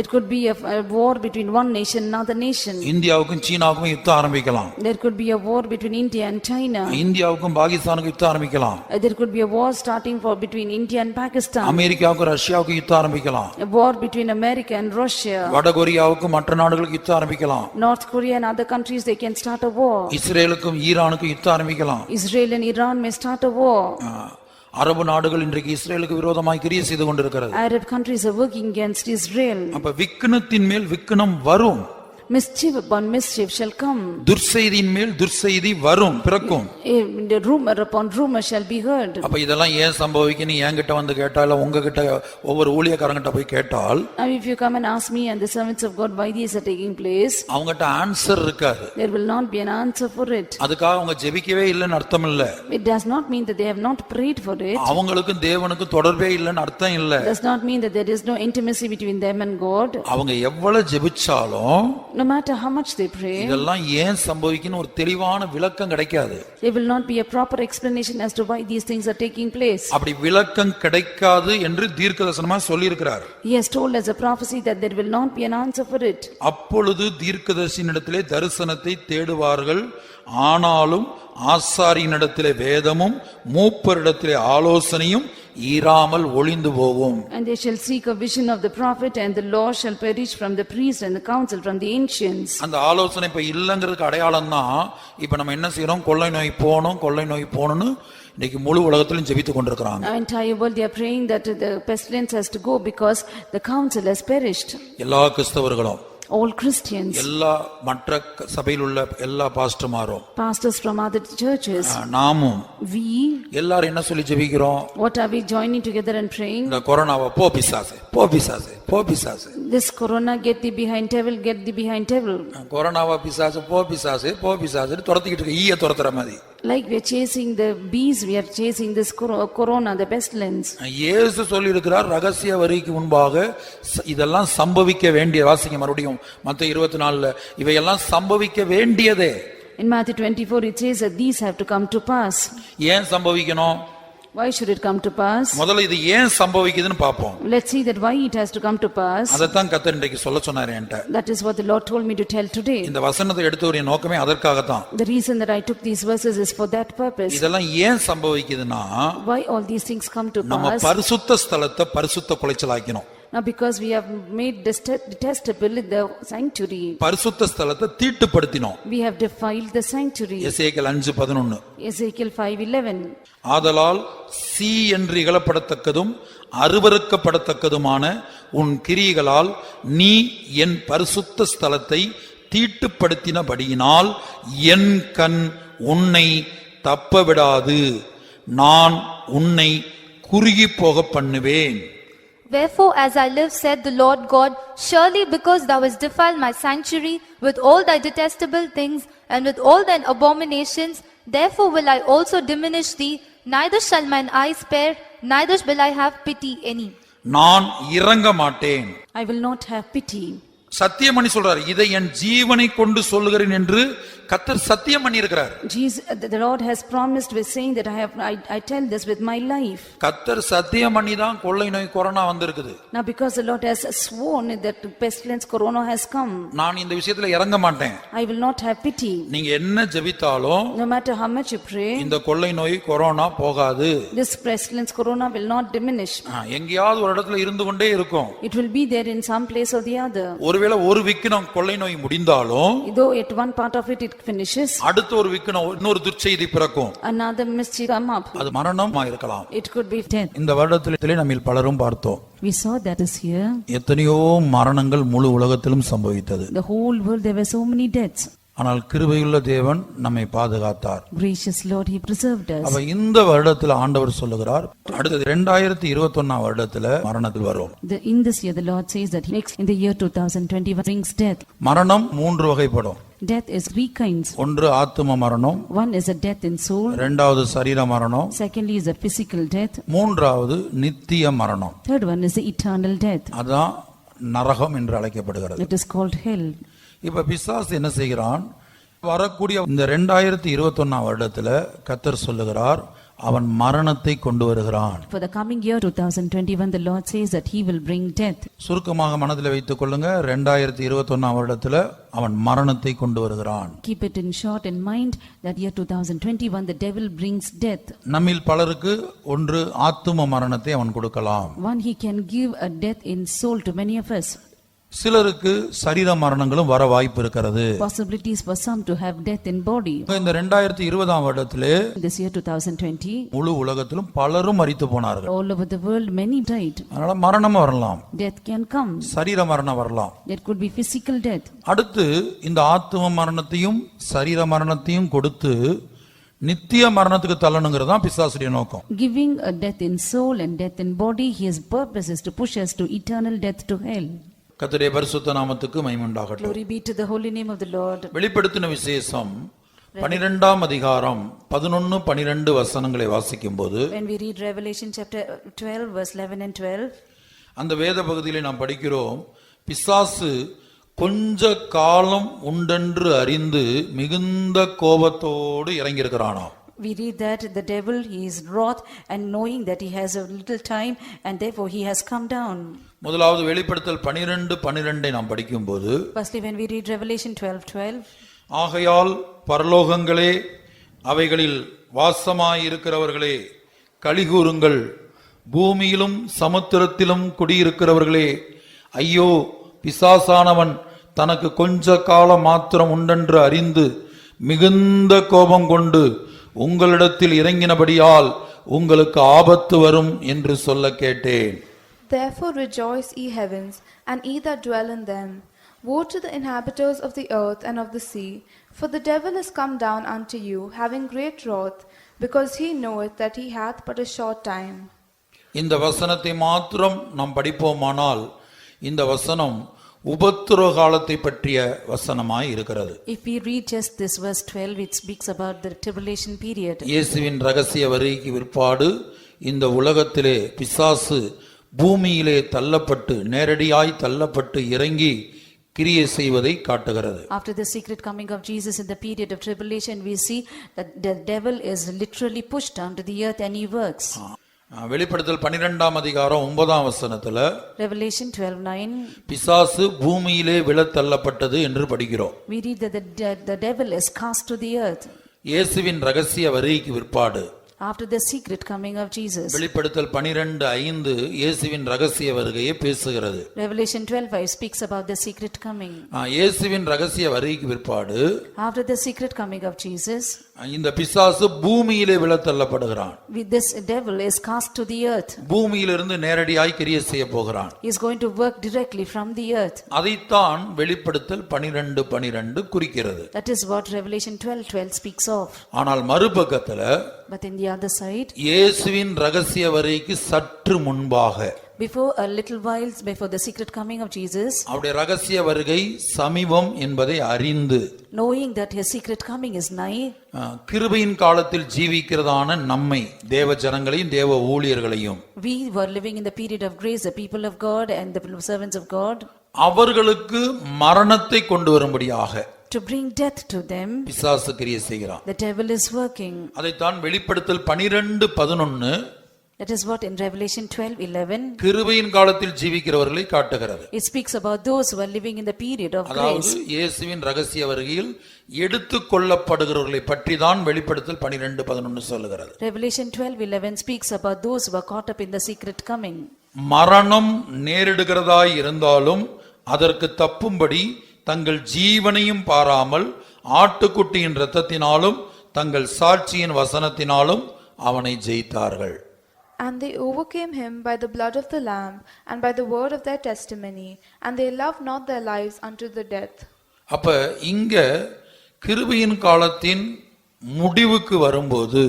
It could be a war between one nation and another nation. இந்தியாவுக்கும் சீனாவுக்கும் யுத்தம் ஆரம்பிக்கலாம். There could be a war between India and China. இந்தியாவுக்கும் பாகிஸ்தானுக்கும் யுத்தம் ஆரம்பிக்கலாம். There could be a war starting between India and Pakistan. அமெரிக்காவுக்கும் ரஷ்யாவுக்கும் யுத்தம் ஆரம்பிக்கலாம். A war between America and Russia. வட கொரியாவுக்கும் மற்ற நாடுகளுக்கு யுத்தம் ஆரம்பிக்கலாம். North Korea and other countries, they can start a war. இஸ்ரேலுக்கும் ஈரானுக்கும் யுத்தம் ஆரம்பிக்கலாம். Israel and Iran may start a war. அரபு நாடுகள் இன்றைக்கு இஸ்ரேலுக்கு விரோதமாய் கிரியை செய்து கொண்டிருக்கிறது. Arab countries are working against Israel. அப்ப விக்கினத்தின் மேல் விக்கினம் வரும். Mischief upon mischief shall come. துர்செய்தியின் மேல் துர்செய்தி வரும், பிறக்கும். The rumor upon rumor shall be heard. அப்ப இதெல்லாம் ஏன் சம்பவிக்குன்னு என்கிட்ட வந்து கேட்டா இல்ல உங்ககிட்ட ஒவ்வொரு ஊழியக்காரங்கிட்ட போய் கேட்டால், Now if you come and ask me and the servants of God why these are taking place, அவங்ககிட்ட ஆன்சர் இருக்காது. there will not be an answer for it. அதுக்காக அவங்க ஜெபிக்கவே இல்லைன்னு அர்த்தம் இல்ல. It does not mean that they have not prayed for it. அவங்களுக்கும் தேவனுக்கும் தொடர்பே இல்லைன்னு அர்த்தம் இல்ல. Does not mean that there is no intimacy between them and God. அவங்க எவ்வளவு ஜெபிச்சாலும், no matter how much they pray, இதெல்லாம் ஏன் சம்பவிக்குன்னு ஒரு தெளிவான விளக்கம் கிடைக்காது. there will not be a proper explanation as to why these things are taking place. அப்படி விளக்கம் கிடைக்காது என்று தீர்க்கதரிசனமா சொல்லி இருக்கிறார். He has told as a prophecy that there will not be an answer for it. அப்பொழுது தீர்க்கதரிசியினிடத்திலே தரிசனத்தை தேடுவார்கள். ஆனாலும் ஆசாரியனிடத்திலே வேதமும் மூப்பரிடத்திலே ஆலோசனையும் ஈராமல் ஒளிந்து போகும். And they shall seek a vision of the prophet, and the law shall perish from the priest and the counsel from the ancients. அந்த ஆலோசனை இப்ப இல்லங்கிறதுக்கு அடையாளம் தான் இப்ப நம்ம என்ன செய்யறோம், கொள்ளை நோய் போகணும்னு இன்னைக்கு முழு உலகத்திலும் ஜெபித்துக் கொண்டிருக்கிறாங்க. The entire world they are praying that the pestilence has to go because the counsel has perished. எல்லா கிறிஸ்தவர்களும், all Christians, எல்லா மற்ற சபையில் உள்ள எல்லா பாஸ்டர்மாரும், pastors from other churches, நாமும் we எல்லாரும் என்ன சொல்லி ஜெபிக்கிறோம்? what are we joining together and praying? இந்த கொரோனாவை போ பிசாசே. This corona, get thee behind devil, get thee behind devil. கொரோனாவை போ பிசாசு துரத்திக்கிட்டு இருக்க, ஈய துரத்துற மாதிரி. Like we are chasing the bees, we are chasing this corona, the pestilence. இயேசு சொல்லி இருக்கிறார், ரகசிய வரிக்கு முன்பாக இதெல்லாம் சம்பவிக்க வேண்டிய. வாசிங்க மறுபடியும் மத்தேயு 24ல, இவையெல்லாம் சம்பவிக்க வேண்டியதே. In Matthew 24 it says that these have to come to pass. ஏன் சம்பவிக்கணும்? Why should it come to pass? முதல்ல இது ஏன் சம்பவிக்குதுன்னு பாப்போம். Let's see that why it has to come to pass. அதத்தான் கர்த்தர் இன்றைக்கு சொல்ல சொன்னார் என்கிட்ட. That is what the Lord told me to tell today. இந்த வசனத்தை எடுத்தவரின் நோக்கமே அதற்காக தான். The reason that I took these verses is for that purpose. இதெல்லாம் ஏன் சம்பவிக்குதுன்னா, why all these things come to நம்ம pass? பரிசுத்த ஸ்தலத்தை பரிசுத்த குலைச்சலாக்கினோம். Now because we have made detestable the sanctuary, பரிசுத்த ஸ்தலத்தை தீட்டுப்படுத்தினோம். we have defiled the sanctuary. Ezekiel 5:11. Ezekiel 5:11. ஆதலால் சீ என்று இகழப்படத்தக்கதும் அருவருக்கப்படத்தக்கதுமான உன் கிரியைகளால் நீ என் பரிசுத்த ஸ்தலத்தை தீட்டுப்படுத்தினபடியினால் என் கண் உன்னை தப்பவிடாது, நான் உன்னை குறுகி போக பண்ணுவேன். Wherefore, as I live, said the Lord God, surely because thou hast defiled my sanctuary with all thy detestable things and with all thine abominations, therefore will I also diminish thee, neither shall mine eye spare, neither will I have pity any. நான் இறங்க மாட்டேன். I will not have pity. சத்தியம் பண்ணி சொல்றார், இதை என் ஜீவனை கொண்டு சொல்லுகிறேன் என்று கர்த்தர் சத்தியம் பண்ணி இருக்கிறார். Jesus, the Lord has promised with saying that I tell this with my life. கர்த்தர் சத்தியம் பண்ணி தான் கொள்ளை நோய் கொரோனா வந்திருக்குது. Now because the Lord has sworn that pestilence corona has come, நான் இந்த விஷயத்துல இறங்க மாட்டேன். I will not have pity. நீங்க என்ன ஜெபித்தாலும் No matter how much you pray, இந்த கொள்ளை நோய் கொரோனா போகாது. this pestilence corona will not diminish. எங்கேயாவது ஒரு இடத்துல இருந்து கொண்டே இருக்கும். It will be there in some place or the other. ஒருவேளை ஒரு விக்கினம் கொள்ளை நோய் முடிந்தாலும், Though at one part of it finishes, அடுத்த ஒரு விக்கினம் இன்னொரு துர்ச்செய்தி பிறக்கும். another mischief come up. அது மரணமா இருக்கலாம். It could be death. இந்த வருடத்திலே நம்மில் பலரும் பார்த்தோம். We saw that is here. எத்தனையோ மரணங்கள் முழு உலகத்திலும் சம்பவித்தது. The whole world there were so many deaths. ஆனால் கிருபையுள்ள தேவன் நம்மை பாதுகாத்தார். Gracious Lord, He preserved us. அப்ப இந்த வருடத்துல ஆண்டவர் சொல்லுகிறார், அடுத்தது 2021 வருடத்துல மரணத்தில் வரும். In this year the Lord says that next in the year 2021 brings death. மரணம் 3 வகைப்படும். Death is 3 kinds. ஒன்று ஆத்தும மரணம், One is a death in soul. இரண்டாவது சரீர மரணம், Secondly is a physical death. மூன்றாவது நித்திய மரணம். Third one is the eternal death. அதான் நரகம் என்று அழைக்கப்படுகிறது. It is called hell. இப்ப பிசாசு என்ன செய்கிறான், வரக்கூடிய இந்த 2021 வருடத்துல கர்த்தர் சொல்லுகிறார், அவன் மரணத்தை கொண்டு வருகிறான். For the coming year 2021 the Lord says that He will bring death. சுருக்கமாக மனதில் வைத்துக் கொள்ளுங்க, 2021 வருடத்துல அவன் மரணத்தை கொண்டு வருகிறான். Keep it in short in mind that year 2021 the devil brings death. நம்மில் பலருக்கு ஒன்று ஆத்தும மரணத்தை அவன் கொடுக்கலாம். One, he can give a death in soul to many of us. சிலருக்கு சரீர மரணங்களும் வர வாய்ப்பு இருக்கிறது. Possibilities for some to have death in body. இந்த 2020 வருடத்திலே This year 2020 முழு உலகத்திலும் பலரும் மரித்து போனார்கள். all over the world many died. அதனால மரணம் வரலாம், Death can come. சரீர மரணம் வரலாம். There could be physical death. அடுத்து இந்த ஆத்தும மரணத்தையும் சரீர மரணத்தையும் கொடுத்து நித்திய மரணத்துக்கு தள்ளணுங்கிறதான் பிசாசுடைய நோக்கம். Giving a death in soul and death in body, his purpose is to push us to eternal death to hell. கர்த்தருடைய பரிசுத்த நாமத்துக்கு மகிமை உண்டாகட்டும். Glory be to the holy name of the Lord. வெளிப்படுத்தின விசேஷம் 12ஆம் அதிகாரம் 11-12 வசனங்களை வாசிக்கும்போது, When we read Revelation chapter 12 verse 11 and 12, அந்த வேத பகுதியிலே நாம் படிக்கிறோம், பிசாசு கொஞ்ச காலம் உண்டென்று அறிந்து மிகுந்த கோபத்தோடு இறங்கியிருக்கிறானாம். we read that the devil, he is wroth and knowing that he has a little time and therefore he has come down. முதலாவது வெளிப்படுத்தல் 12:12 நாம் படிக்கும்போது, Firstly, when we read Revelation 12:12, ஆகையால் பரலோகங்களே, அவைகளில் வாசமாயிருக்கிறவர்களே, களிகூருங்கள், பூமியிலும் சமுத்திரத்திலும் குடியிருக்கிறவர்களே, ஐயோ, பிசாசானவன் தனக்கு கொஞ்ச காலம் மாத்திரம் உண்டென்று அறிந்து மிகுந்த கோபம் கொண்டு உங்களிடத்தில் இறங்கினபடியால் உங்களுக்கு ஆபத்து வரும் என்று சொல்ல கேட்டேன். Therefore rejoice, ye heavens, and ye that dwell in them. Woe to the inhabitants of the earth and of the sea, for the devil is come down unto you, having great wrath, because he knoweth that he hath but a short time. இந்த வசனத்தை மாத்திரம் நாம் படிப்போமானால், இந்த வசனம் உபத்திரவ காலத்தை பற்றிய வசனமாய் இருக்கிறது. if we read just this verse 12, it speaks about the tribulation period. இயேசுவின் ரகசிய வருகைக்கு பிற்பாடு இந்த உலகத்திலே பிசாசு பூமியிலே தள்ளப்பட்டு, நேரடியாய் தள்ளப்பட்டு இறங்கி கிரியை செய்வதை காட்டுகிறது. After the secret coming of Jesus in the period of tribulation, we see that the devil is literally pushed down to the earth and he works. வெளிப்படுத்தல் 12ஆம் அதிகாரம் 9ஆம் வசனத்துல Revelation 12:9, பிசாசு பூமியிலே விழத்தள்ளப்பட்டது என்று படிக்கிறோம். we read that the devil is cast to the earth. இயேசுவின் ரகசிய வருகைக்கு பிற்பாடு After the secret coming of Jesus. வெளிப்படுத்தல் 12:5 இயேசுவின் ரகசிய வருகையை பேசுகிறது. Revelation 12:5 speaks about the secret coming. இயேசுவின் ரகசிய வருகைக்கு பிற்பாடு After the secret coming of Jesus, இந்த பிசாசு பூமியிலே விழத்தள்ளப்படுகிறான். this devil is cast to the earth. பூமியிலிருந்து நேரடியாய் கிரியை செய்ய போகிறான். He is going to work directly from the earth. அதைத்தான் வெளிப்படுத்தல் 12:12 குறிக்கிறது. That is what Revelation 12:12 speaks of. ஆனால் மறுபக்கத்துல But in the other side, இயேசுவின் ரகசிய வருகைக்கு சற்று முன்பாக, before a little while before the secret coming of Jesus, அவருடைய ரகசிய வருகை சமீபம் என்பதை அறிந்து, knowing that his secret coming is nigh, கிருபையின் காலத்தில் ஜீவிக்கிறதான நம்மை, தேவ ஜனங்களையும் தேவ ஊழியர்களையும், we were living in the period of grace, the people of God and the servants of God, அவர்களுக்கு மரணத்தை கொண்டு வரும்படியாக to bring death to them, பிசாசு கிரியை செய்கிறான். the devil is working. அதைத்தான் வெளிப்படுத்தல் 12:11 That is what in Revelation 12:11 கிருபையின் காலத்தில் ஜீவிக்கிறவர்களை காட்டுகிறது. it speaks about those who are living in the period of அதாவது grace. இயேசுவின் ரகசிய வருகையில் எடுத்துக் கொள்ளப்படுகிறவர்களை பற்றி தான் வெளிப்படுத்தல் 12:11 சொல்லுகிறது. Revelation 12:11 speaks about those who are caught up in the secret coming. மரணம் நேரிடுகிறதாய் இருந்தாலும் அதற்கு தப்பும்படி தங்கள் ஜீவனையும் பாராமல் ஆட்டுக்குட்டியின் இரத்தத்தினாலும் தங்கள் சாட்சியின் வசனத்தினாலும் அவனை ஜெயித்தார்கள். And they overcame him by the blood of the Lamb and by the word of their testimony, and they loved not their lives unto the death. அப்ப இங்க கிருபையின் காலத்தின் முடிவுக்கு வரும்போது,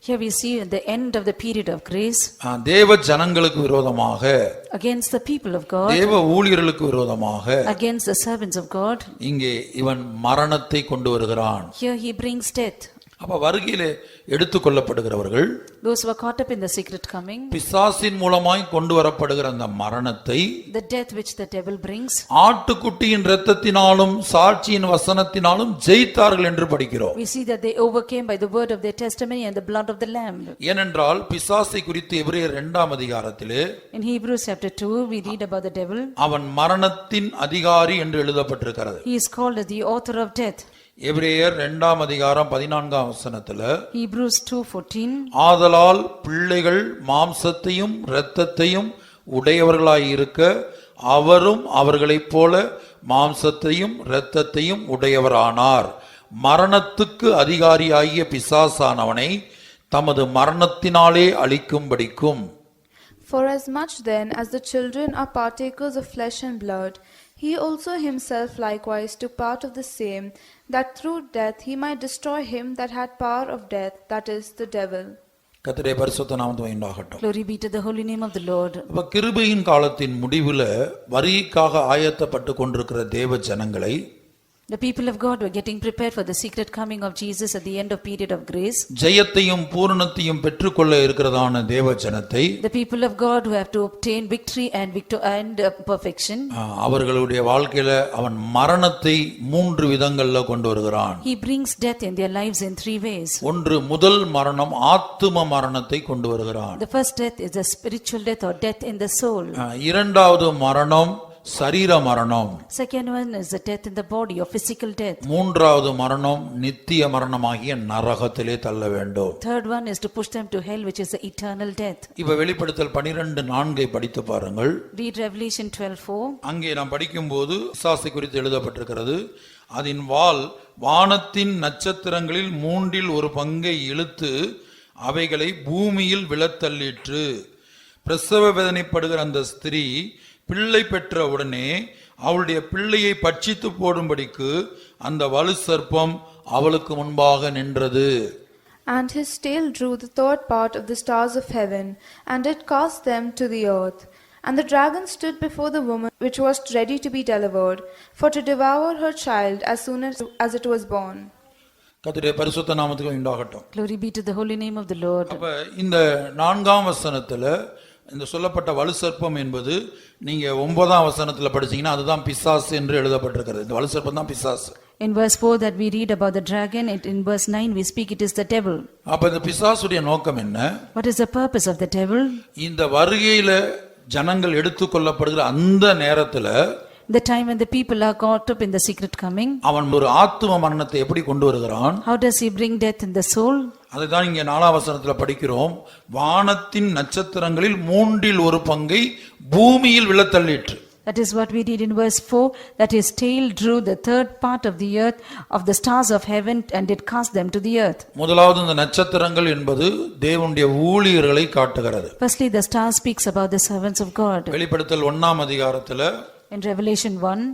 Here we see at the end of the period of grace, தேவ ஜனங்களுக்கு விரோதமாக, against the people of God, தேவ ஊழியர்களுக்கு விரோதமாக against the servants of God, இங்கே இவன் மரணத்தை கொண்டு வருகிறான். here he brings death. அப்ப வருகையிலே எடுத்துக்கொள்ளப்படுகிறவர்கள், Those who are caught up in the secret coming, பிசாசின் மூலமாய் கொண்டு வரப்படுகிற அந்த மரணத்தை the death which the devil brings, ஆட்டுக்குட்டியின் இரத்தத்தினாலும் சாட்சியின் வசனத்தினாலும் ஜெயித்தார்கள் என்று படிக்கிறோம். we see that they overcame by the word of their testimony and the blood of the Lamb. ஏனென்றால் பிசாசை குறித்து எபிரேயர் 2 அதிகாரத்திலே In Hebrews chapter 2 we read about the devil. அவன் மரணத்தின் அதிகாரி என்று எழுதப்பட்டிருக்கிறது. He is called as the author of death. எபிரேயர் 2 அதிகாரம் 14 வசனத்துல, Hebrews 2:14, ஆதலால் பிள்ளைகள் மாம்சத்தையும் இரத்தத்தையும் உடையவர்களாய் இருக்க அவரும் அவர்களைப் போல மாம்சத்தையும் இரத்தத்தையும் உடையவரானார். மரணத்துக்கு அதிகாரியாகிய பிசாசானவனை தமது மரணத்தினாலே அழிக்கும்படிக்கும். For as much then as the children are partakers of flesh and blood, he also himself likewise took part of the same, that through death he might destroy him that had power of death, that is, the devil. கர்த்தருடைய பரிசுத்த நாமத்துக்கு உண்டாகட்டும். glory be to the holy name of the Lord. அப்ப கிருபையின் காலத்தின் முடிவுல வருகைக்காக ஆயத்தப்பட்டு கொண்டிருக்கிற தேவ ஜனங்களை, The people of God were getting prepared for the secret coming of Jesus at the end of period of grace. ஜெயத்தையும் பூரணத்தையும் பெற்றுக்கொள்ள இருக்கிறதான தேவ ஜனத்தை, The people of God who have to obtain victory and perfection. அவர்களுடைய வாழ்க்கையில அவன் மரணத்தை 3 விதங்கள்ல கொண்டு வருகிறான். He brings death in their lives in 3 ways. ஒன்று, முதல் மரணம் ஆத்தும மரணத்தை கொண்டு வருகிறான். The first death is a spiritual death or death in the soul. இரண்டாவது மரணம் சரீர மரணம். Second one is the death in the body or physical death. மூன்றாவது மரணம் நித்திய மரணமாகிய நரகத்திலே தள்ள வேண்டும். Third one is to push them to hell, which is the eternal death. இப்ப வெளிப்படுத்தல் 12:4 படித்து பாருங்கள். Read Revelation 12:4. அங்கே நாம் படிக்கும்போது பிசாசை குறித்து எழுதப்பட்டிருக்கிறது. அதன் வால் வானத்தின் நட்சத்திரங்களில் 1/3 இழுத்து அவைகளை பூமியில் விழத்தள்ளிற்று. பிரசவ வேதனைப்படுகிற அந்த ஸ்திரீ பிள்ளை பெற்ற உடனே அவளுடைய பிள்ளையை பட்சித்து போடும்படிக்கு அந்த வலு சர்ப்பம் அவளுக்கு முன்பாக நின்றது. And his tail drew the third part of the stars of heaven, and did cast them to the earth. And the dragon stood before the woman which was ready to be delivered, for to devour her child as soon as it was born. கர்த்தருடைய பரிசுத்த நாமத்துக்கு உண்டாகட்டும். Glory be to the holy name of the Lord. அப்ப இந்த 4ஆம் வசனத்துல இந்த சொல்லப்பட்ட வலு சர்ப்பம் என்பது நீங்க 9ஆம் வசனத்துல படிச்சீங்கன்னா அதுதான் பிசாசு என்று எழுதப்பட்டிருக்கிறது. இந்த வலு சர்ப்பம் தான் பிசாசு. In verse 4 that we read about the dragon, in verse 9 we speak it is the devil. அப்ப இந்த பிசாசுடைய நோக்கம் என்ன? What is the purpose of the devil? இந்த வருகையில ஜனங்கள் எடுத்துக்கொள்ளப்படுகிற அந்த நேரத்துல The time when the people are caught up in the secret coming, அவன் ஒரு ஆத்தும மரணத்தை எப்படி கொண்டு வருகிறான்? how does he bring death in the soul? அதுதான் இங்கே 4ஆம் வசனத்துல படிக்கிறோம். வானத்தின் நட்சத்திரங்களில் 1/3 பூமியில் விழத்தள்ளிற்று. That is what we did in verse 4, that his tail drew the third part of the earth of the stars of heaven and did cast them to the earth. முதலாவது இந்த நட்சத்திரங்கள் என்பது தேவனுடைய ஊழியர்களை காட்டுகிறது. Firstly, the star speaks about the servants of God. வெளிப்படுத்தல் 1ஆம் அதிகாரத்துல In Revelation 1,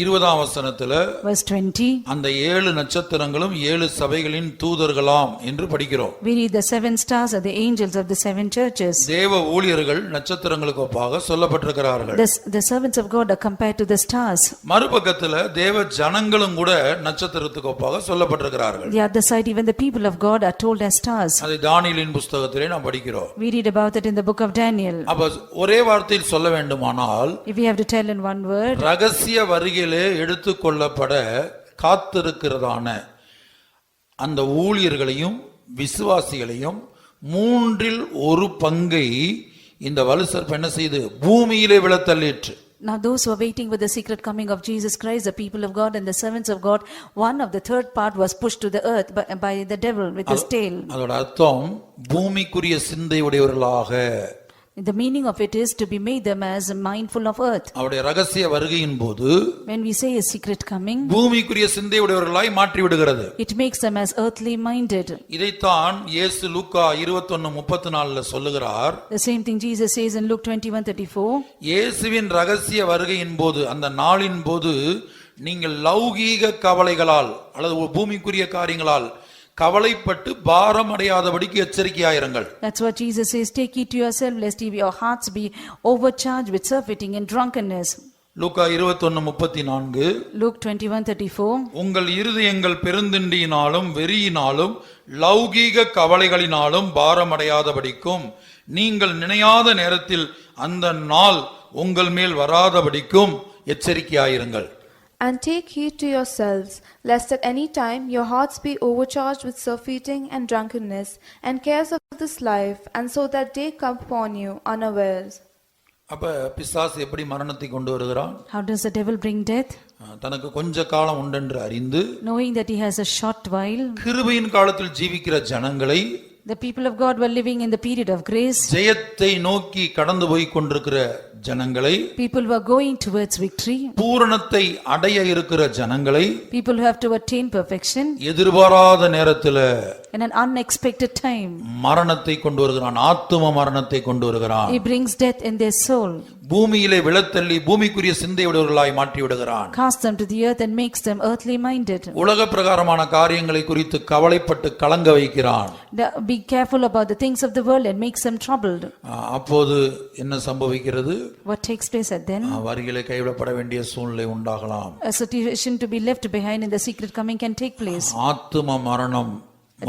20ஆம் வசனத்துல verse 20, அந்த 7 நட்சத்திரங்களும் 7 சபைகளின் தூதர்களாம் என்று படிக்கிறோம். we read the 7 stars are the angels of the 7 churches. தேவ ஊழியர்கள் நட்சத்திரங்களுக்கு ஒப்பாக சொல்லப்பட்டிருக்கிறார்கள். The servants of God are compared to the stars. மறுபக்கத்துல தேவ ஜனங்களும் கூட நட்சத்திரத்துக்கு ஒப்பாக சொல்லப்பட்டிருக்கிறார்கள். The other side, even the people of God are told as stars. அதை தானியேலின் புத்தகத்திலே நாம் படிக்கிறோம். We read about it in the book of Daniel. அப்ப ஒரே வார்த்தையில் சொல்ல வேண்டுமானால், If we have to tell in one word, ரகசிய வருகையிலே எடுத்துக்கொள்ளப்பட காத்திருக்கிறதான அந்த ஊழியர்களையும் விசுவாசிகளையும் 1/3 இந்த வலுசற்பம் என்ன செய்து பூமியிலே விழத்தள்ளிற்று. now those who are waiting for the secret coming of Jesus Christ, the people of God and the servants of God, one of the third part was pushed to the earth by the devil with his tail. அதோட அர்த்தம் பூமிக்குரிய சிந்தை உடையவர்களாக. The meaning of it is to be made them as mindful of earth. அவருடைய ரகசிய வருகையின் போது When we say a secret coming, பூமிக்குரிய சிந்தை உடையவர்களாய் மாற்றி விடுகிறது. it makes them as earthly minded. இதைத்தான் இயேசு லூக்கா 21:34 சொல்லுகிறார். The same thing Jesus says in Luke 21:34. இயேசுவின் ரகசிய வருகையின் போது, அந்த நாளின் போது நீங்கள் லௌகீக கவலைகளால் அல்லது பூமிக்குரிய காரியங்களால் கவலைப்பட்டு பாரம் அடையாதபடிக்கு எச்சரிக்கையாயிருங்கள். That's what Jesus says, take heed to yourself lest your hearts be overcharged with surfeiting and drunkenness. Luca 21:34. Luke 21:34. உங்கள் இருதயங்கள் பெருந்திண்டியினாலும் வெறியினாலும் லௌகீக கவலைகளினாலும் பாரம் அடையாதபடிக்கும் நீங்கள் நினையாத நேரத்தில் அந்த நாள் உங்கள் மேல் வராதபடிக்கும் எச்சரிக்கையாயிருங்கள். And take heed to yourselves, lest at any time your hearts be overcharged with surfeiting and drunkenness, and cares of this life, and so that day come upon you unawares. அப்ப பிசாசு எப்படி மரணத்தை கொண்டு வருகிறான்? How does the devil bring death? தனக்கு கொஞ்ச காலம் உண்டென்று அறிந்து, knowing that he has a short while, கிருபையின் காலத்தில் ஜீவிக்கிற ஜனங்களை, the people of God were living in the period of grace, ஜெயத்தை நோக்கி கடந்து போய் கொண்டிருக்கிற ஜனங்களை, people were going towards victory, பூரணத்தை அடைய இருக்கிற ஜனங்களை, people who have to attain perfection, எதிர்பாராத நேரத்தில் in an unexpected time, மரணத்தை கொண்டு வருகிறான். ஆத்தும மரணத்தை கொண்டு வருகிறான். he brings death in their soul, பூமியிலே விழத்தள்ளி பூமிக்குரிய சிந்தையுடையவர்களாய் மாற்றி விடுகிறான். casts them to the earth and makes them earthly minded. உலக பிரகாரமான காரியங்களை குறித்து கவலைப்பட்டு கலங்க வைக்கிறான். Be careful about the things of the world and makes them troubled. அப்போது என்ன சம்பவிக்கிறது? What takes place at then? வருகையிலே கைவிடப்பட வேண்டிய சூழ்நிலை உண்டாகலாம். A situation to be left behind in the secret coming can take place. ஆத்தும மரணம்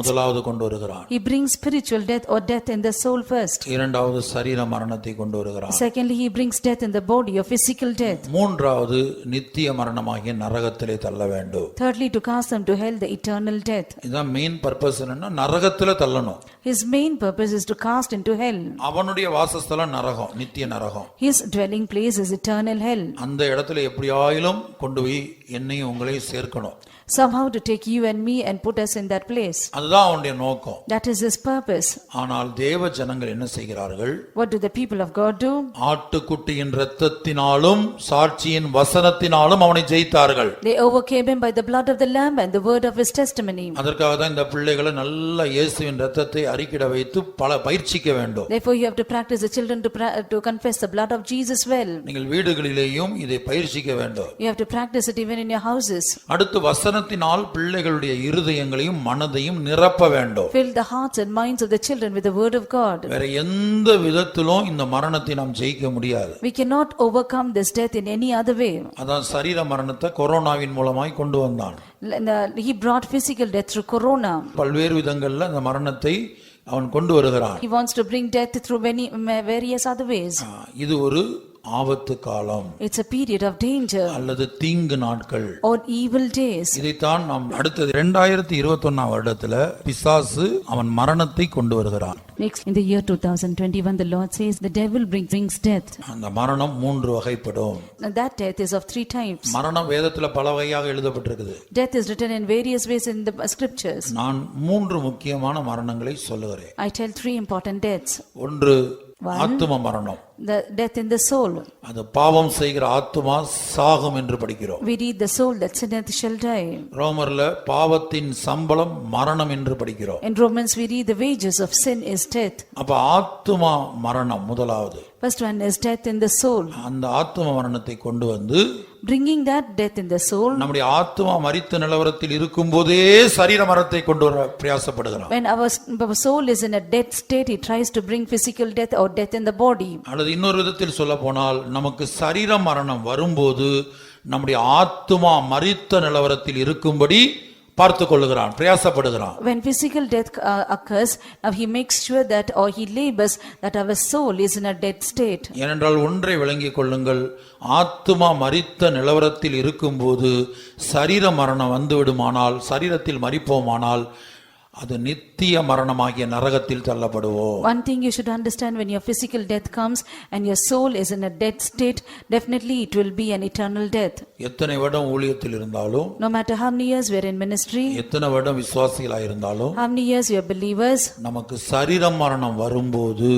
முதலாவது கொண்டு வருகிறான். He brings spiritual death or death in the soul first. இரண்டாவது சரீர மரணத்தை கொண்டு வருகிறான். Secondly, he brings death in the body or physical death. மூன்றாவது நித்திய மரணமாகிய நரகத்திலே தள்ள வேண்டும். Thirdly, to cast them to hell, the eternal death. இதான் மெயின் பர்பஸ். என்னன்னா நரகத்திலே தள்ளணும். His main purpose is to cast into hell. அவனுடைய வாசஸ்தலம் நரகம், நித்திய நரகம். His dwelling place is eternal hell. அந்த இடத்துல எப்படியாயிலும் கொண்டு போய் என்னையும் உங்களையும் சேர்க்கணும். Somehow to take you and me and put us in that place. அதுதான் அவனுடைய நோக்கம். That is his purpose. ஆனால் தேவ ஜனங்கள் என்ன செய்கிறார்கள்? What do the people of God do? ஆட்டுக்குட்டியின் இரத்தத்தினாலும் சாட்சியின் வசனத்தினாலும் அவனை ஜெயித்தார்கள். They overcame him by the blood of the lamb and the word of his testimony. அதற்காக தான் இந்த பிள்ளைகளை நல்ல இயேசுவின் இரத்தத்தை அறிக்கையிட வைத்து பல பயிற்சிக்க வேண்டும். Therefore you have to practice the children to confess the blood of Jesus well. நீங்கள் வீடுகளிலேயும் இதை பயிற்சிக்க வேண்டும். You have to practice it even in your houses. அடுத்து வசனத்தினால் பிள்ளைகளுடைய இருதயங்களையும் மனதையும் நிரப்ப வேண்டும். Fill the hearts and minds of the children with the word of God. வேற எந்த விதத்திலும் இந்த மரணத்தை நாம் ஜெயிக்க முடியாது. We cannot overcome this death in any other way. அதான் சரீர மரணத்தை கொரோனாவின் மூலமாய் கொண்டு வந்தான். He brought physical death through corona. பல்வேறு விதங்கள்ல இந்த மரணத்தை அவன் கொண்டு வருகிறான். He wants to bring death through various other ways. இது ஒரு ஆபத்து காலம் It's a period of danger அல்லது தீங்கு நாட்கள். or evil days. இதைத்தான் நாம் அடுத்தது 2021 வருடத்துல பிசாசு அவன் மரணத்தை கொண்டு வருகிறான். Next, in the year 2021, the Lord says the devil brings death. அந்த மரணம் 3 வகைப்படும். And that death is of 3 types. மரணம் வேதத்துல பல வகையாக எழுதப்பட்டிருக்குது. Death is written in various ways in the scriptures. நான் 3 முக்கியமான மரணங்களை சொல்லுகிறேன். I tell 3 important deaths. ஒன்று ஆத்தும மரணம். The death in the soul. அது பாவம் செய்கிற ஆத்துமா சாகும் என்று படிக்கிறோம். We read the soul that sinneth shall die. ரோமர்ல பாவத்தின் சம்பளம் மரணம் என்று படிக்கிறோம். In Romans we read the wages of sin is death. அப்ப ஆத்துமா மரணம் முதலாவது. First one is death in the soul. அந்த ஆத்தும மரணத்தை கொண்டு வந்து Bringing that death in the soul. நம்முடைய ஆத்துமா மரித்த நிலவரத்தில் இருக்கும்போதே சரீர மரணத்தை கொண்டு வர பிரயாசப்படுகிறான். When our soul is in a dead state, he tries to bring physical death or death in the body. அல்லது இன்னொரு விதத்தில் சொல்ல போனால் நமக்கு சரீர மரணம் வரும்போது நம்முடைய ஆத்துமா மரித்த நிலவரத்தில் இருக்கும்படி பார்த்து கொள்ளுகிறான், பிரயாசப்படுகிறான். When physical death occurs, now he makes sure that or he labors that our soul is in a dead state. ஏனென்றால் ஒன்றை விளங்கிக் கொள்ளுங்கள், ஆத்துமா மரித்த நிலவரத்தில் இருக்கும்போது சரீர மரணம் வந்து விடுமானால், சரீரத்தில் மரிப்போமானால் அது நித்திய மரணமாகிய நரகத்தில் தள்ளப்படுவோம். One thing you should understand, when your physical death comes and your soul is in a dead state, definitely it will be an eternal death. எத்தனை வருடம் ஊழியத்தில் இருந்தாலும், No matter how many years we are in ministry, எத்தனை வருடம் விசுவாசிகளாக இருந்தாலும், how many years we are believers, நமக்கு சரீர மரணம் வரும்போது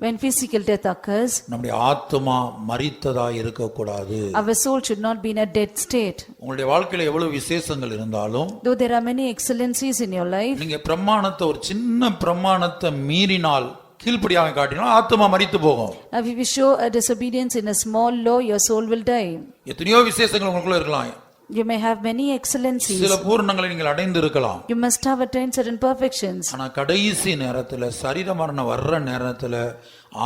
when physical death occurs, நம்முடைய ஆத்துமா மரித்ததா இருக்கக்கூடாது. our soul should not be in a dead state. உங்களுடைய வாழ்க்கையில எவ்வளவு விசேஷங்கள் இருந்தாலும், Though there are many excellencies in your life, நீங்க பிரமாணத்தை ஒரு சின்ன பிரமாணத்தை மீறினால், கீழ்ப்படியாக காட்டினால் ஆத்துமா மரித்து போகும். if you show a disobedience in a small law, your soul will die. எத்தனையோ விசேஷங்கள் உங்களுக்குள்ள இருக்கலாம். You may have many excellencies. சில பூரணங்களை நீங்கள் அடைந்து இருக்கலாம். You must have attained certain perfections. ஆனா கடைசி நேரத்துல சரீர மரணம் வர்ற நேரத்துல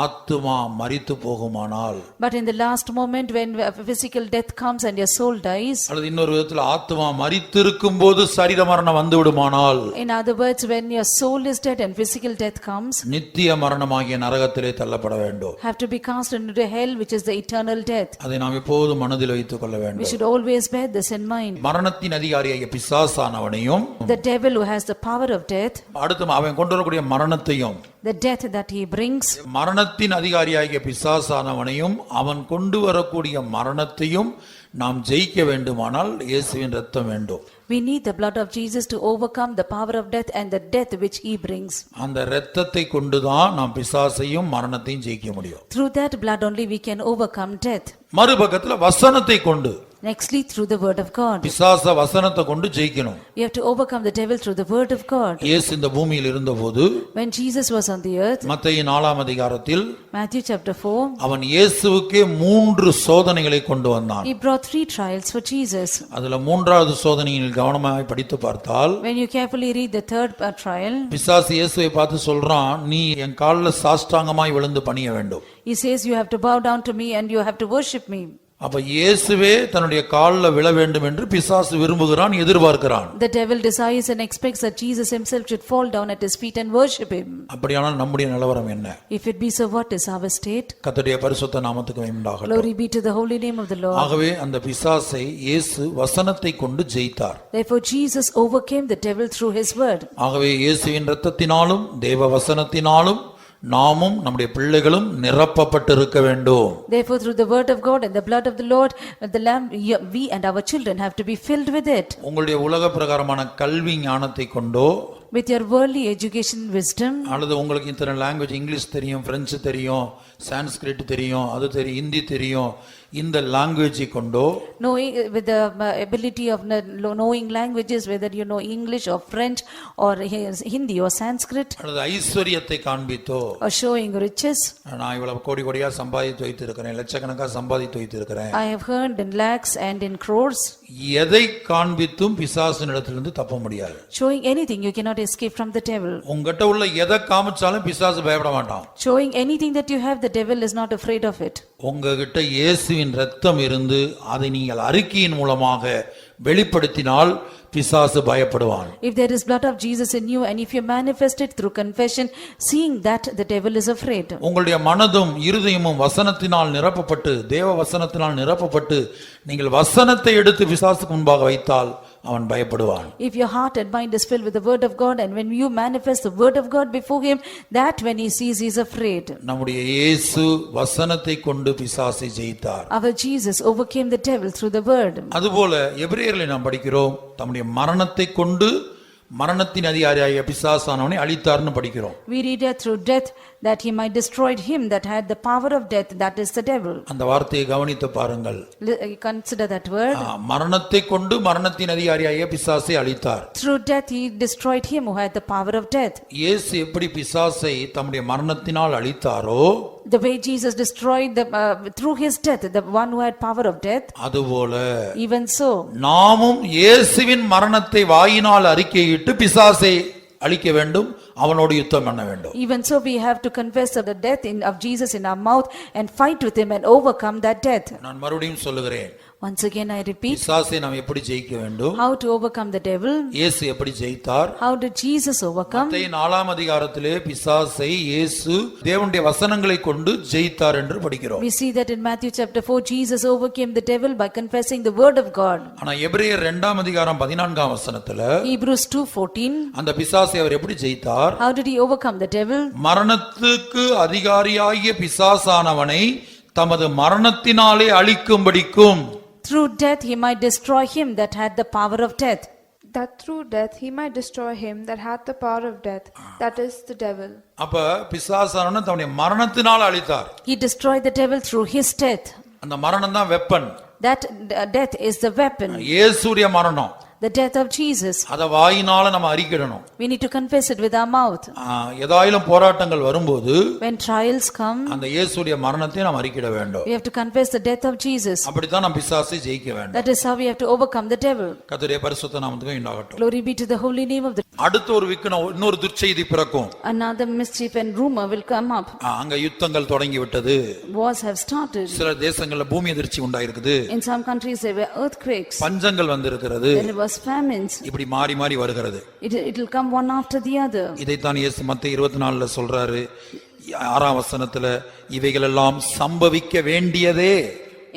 ஆத்துமா மரித்து போகுமானால், But in the last moment when physical death comes and your soul dies, அல்லது இன்னொரு விதத்துல ஆத்துமா மரித்திருக்கும் போது சரீர மரணம் வந்து விடுமானால், in other words, when your soul is dead and physical death comes, நித்திய மரணமாகிய நரகத்திலே தள்ளப்பட வேண்டும். have to be cast into hell, which is the eternal death. அதை நாம் எப்போதும் மனதில் வைத்துக் கொள்ள We வேண்டும். should always bear this in mind. மரணத்தின் அதிகாரியாகிய பிசாசானவனையும், The devil who has the power of death, அடுத்து அவன் கொண்டு வரக்கூடிய மரணத்தையும், the death that he brings, மரணத்தின் அதிகாரியாகிய பிசாசானவனையும் அவன் கொண்டு வரக்கூடிய மரணத்தையும் நாம் ஜெயிக்க வேண்டுமானால் இயேசுவின் இரத்தம் வேண்டும். we need the blood of Jesus to overcome the power of death and the death which he brings. அந்த இரத்தத்தை கொண்டுதான் நாம் பிசாசையும் மரணத்தையும் ஜெயிக்க முடியும். Through that blood only we can overcome death. மறுபக்கத்துல வசனத்தை கொண்டு, Nextly, through the word of God. பிசாச வசனத்தை கொண்டு ஜெயிக்கணும். You have to overcome the devil through the word of God. இயேசு இந்த பூமியில் இருந்தபோது, When Jesus was on the earth, மத்தேயு 4ஆம் அதிகாரத்தில் Matthew chapter 4, அவன் இயேசுவுக்கே 3 சோதனைகளை கொண்டு வந்தான். he brought 3 trials for Jesus. அதுல 3வது சோதனையில் கவனமாக படித்து பார்த்தால், When you carefully read the third trial, பிசாசு இயேசுவை பார்த்து சொல்றான், நீ என் காலில் சாஷ்டாங்கமாய் விழுந்து பணிய வேண்டும். he says, you have to bow down to me and you have to worship me. அப்ப இயேசுவே தன்னுடைய காலில் விழ வேண்டும் என்று பிசாசு விரும்புகிறான், எதிர்பார்க்கிறான். The devil desires and expects that Jesus himself should fall down at his feet and worship him. அப்படியானால் நம்முடைய நிலவரம் என்ன? If it be so, what is our state? கர்த்தருடைய பரிசுத்த நாமத்துக்கு உண்டாகட்டும். Glory be to the holy name of the Lord. ஆகவே அந்த பிசாசை இயேசு வசனத்தை கொண்டு ஜெயித்தார். Therefore Jesus overcame the devil through his word. ஆகவே இயேசுவின் இரத்தத்தினாலும் தேவ வசனத்தினாலும் நாமும் நம்முடைய பிள்ளைகளும் நிரப்பப்பட்டிருக்க வேண்டும். Therefore through the word of God and the blood of the Lord, the lamb, we and our children have to be filled with it. உங்களுடைய உலக பிரகாரமான கல்வி ஞானத்தை கொண்டோ, With your worldly education wisdom, அல்லது உங்களுக்கு இத்தனை லாங்குவேஜ், இங்கிலீஷ் தெரியும், பிரெஞ்சு தெரியும், சான்ஸ்கிரிட் தெரியும், அது தெரியும், ஹிந்தி தெரியும், இந்த லாங்குவேஜை கொண்டோ, knowing with the ability of knowing languages, whether you know English or French or Hindi or Sanskrit, அல்லது ஐஸ்வர்யத்தை காண்பித்தோ, or showing riches, நான் இவ்வளவு கோடி கோடியா சம்பாதித்து வைத்திருக்கிறேன், லட்சக்கணக்காக சம்பாதித்து வைத்திருக்கிறேன், I have earned in lakhs and in crores, எதை காண்பித்தும் பிசாசினிடத்திலிருந்து தப்ப முடியாது. showing anything you cannot escape from the devil. உங்ககிட்ட உள்ள எதை காமிச்சாலும் பிசாசு பயப்பட மாட்டான். Showing anything that you have, the devil is not afraid of it. உங்ககிட்ட இயேசுவின் இரத்தம் இருந்து அதை நீங்கள் அறிக்கையின் மூலமாக வெளிப்படுத்தினால் பிசாசு பயப்படுவான். If there is blood of Jesus in you and if you manifest it through confession, seeing that, the devil is afraid. உங்களுடைய மனதும் இருதயமும் வசனத்தினால் நிரப்பப்பட்டு தேவ வசனத்தினால் நிரப்பப்பட்டு நீங்கள் வசனத்தை எடுத்து பிசாசுக்கு முன்பாக வைத்தால் அவன் பயப்படுவான். If your heart and mind is filled with the word of God and when you manifest the word of God before him, that when he sees he is afraid. நம்முடைய இயேசு வசனத்தை கொண்டு பிசாசை ஜெயித்தார். Our Jesus overcame the devil through the word. அதுபோல எபிரேயரில் நாம் படிக்கிறோம் தம்முடைய மரணத்தை கொண்டு மரணத்தின் அதிகாரியாகிய பிசாசானவனை அழித்தார்னு படிக்கிறோம். We read that through death that he might destroy him that had the power of death, that is the devil. அந்த வார்த்தையை கவனித்து பாருங்கள். Consider that word. மரணத்தை கொண்டு மரணத்தின் அதிகாரியாகிய பிசாசை அழித்தார். Through death he destroyed him who had the power of death. இயேசு எப்படி பிசாசை தம்முடைய மரணத்தினால் அழித்தாரோ, the way Jesus destroyed through his death the one who had power of death, அதுபோல even so நாமும் இயேசுவின் மரணத்தை வாயினால் அறிக்கையிட்டு பிசாசை அழிக்க வேண்டும், அவனோடு யுத்தம் பண்ண வேண்டும். even so we have to confess of the death of Jesus in our mouth and fight with him and overcome that death. நான் மறுபடியும் சொல்லுகிறேன், once again I repeat, பிசாசை நாம் எப்படி ஜெயிக்க வேண்டும், how to overcome the devil, இயேசு எப்படி ஜெயித்தார், how did Jesus overcome. மத்தேயு 4ஆம் அதிகாரத்திலே பிசாசை இயேசு தேவனுடைய வசனங்களை கொண்டு ஜெயித்தார் என்று படிக்கிறோம். we see that in Matthew chapter 4 Jesus overcame the devil by confessing the word of God. ஆனா எபிரேயர் 2ஆம் அதிகாரம் 14ஆம் வசனத்துல Hebrews 2:14, அந்த பிசாசை அவர் எப்படி ஜெயித்தார், how did he overcome the devil. மரணத்துக்கு அதிகாரியாகிய பிசாசானவனை தமது மரணத்தினாலே அழிக்கும்படிக்கும், through death he might destroy him that had the power of death. That through death he might destroy him that had the power of death, that is the devil. அப்ப பிசாசானவனை தன்னுடைய மரணத்தினால் அழித்தார். He destroyed the devil through his death. அந்த மரணம் தான் weapon. That death is the weapon. இயேசுடைய மரணம், the death of Jesus. அத வாயினால நம்ம அறிக்கையிடணும். We need to confess it with our mouth. ஏதாயிலும் போராட்டங்கள் வரும்போது when trials come, அந்த இயேசுடைய மரணத்தை நாம் அறிக்கையிட வேண்டும். we have to confess the death of Jesus. அப்படிதான் நாம் பிசாசை ஜெயிக்க வேண்டும். that is how we have to overcome the devil. கர்த்தருடைய பரிசுத்த நாமத்துக்கு உண்டாகட்டும். Glory be to the holy name of the. அடுத்த ஒரு இன்னொரு துர்ச்செய்தி பிறக்கும். another mischief and rumor will come up. அங்க யுத்தங்கள் தொடங்கி விட்டது. wars have started. சில தேசங்கள்ல பூமி அதிர்ச்சி உண்டாயிருக்குது. in some countries there were earthquakes. பஞ்சங்கள் வந்திருக்கிறது. there was famines. இப்படி மாறி மாறி வருகிறது. it will come one after the other. இதைத்தான் இயேசு மத்தேயு 24ல சொல்றாரு. 6ஆம் வசனத்துல இவைகள் எல்லாம் சம்பவிக்க வேண்டியதே.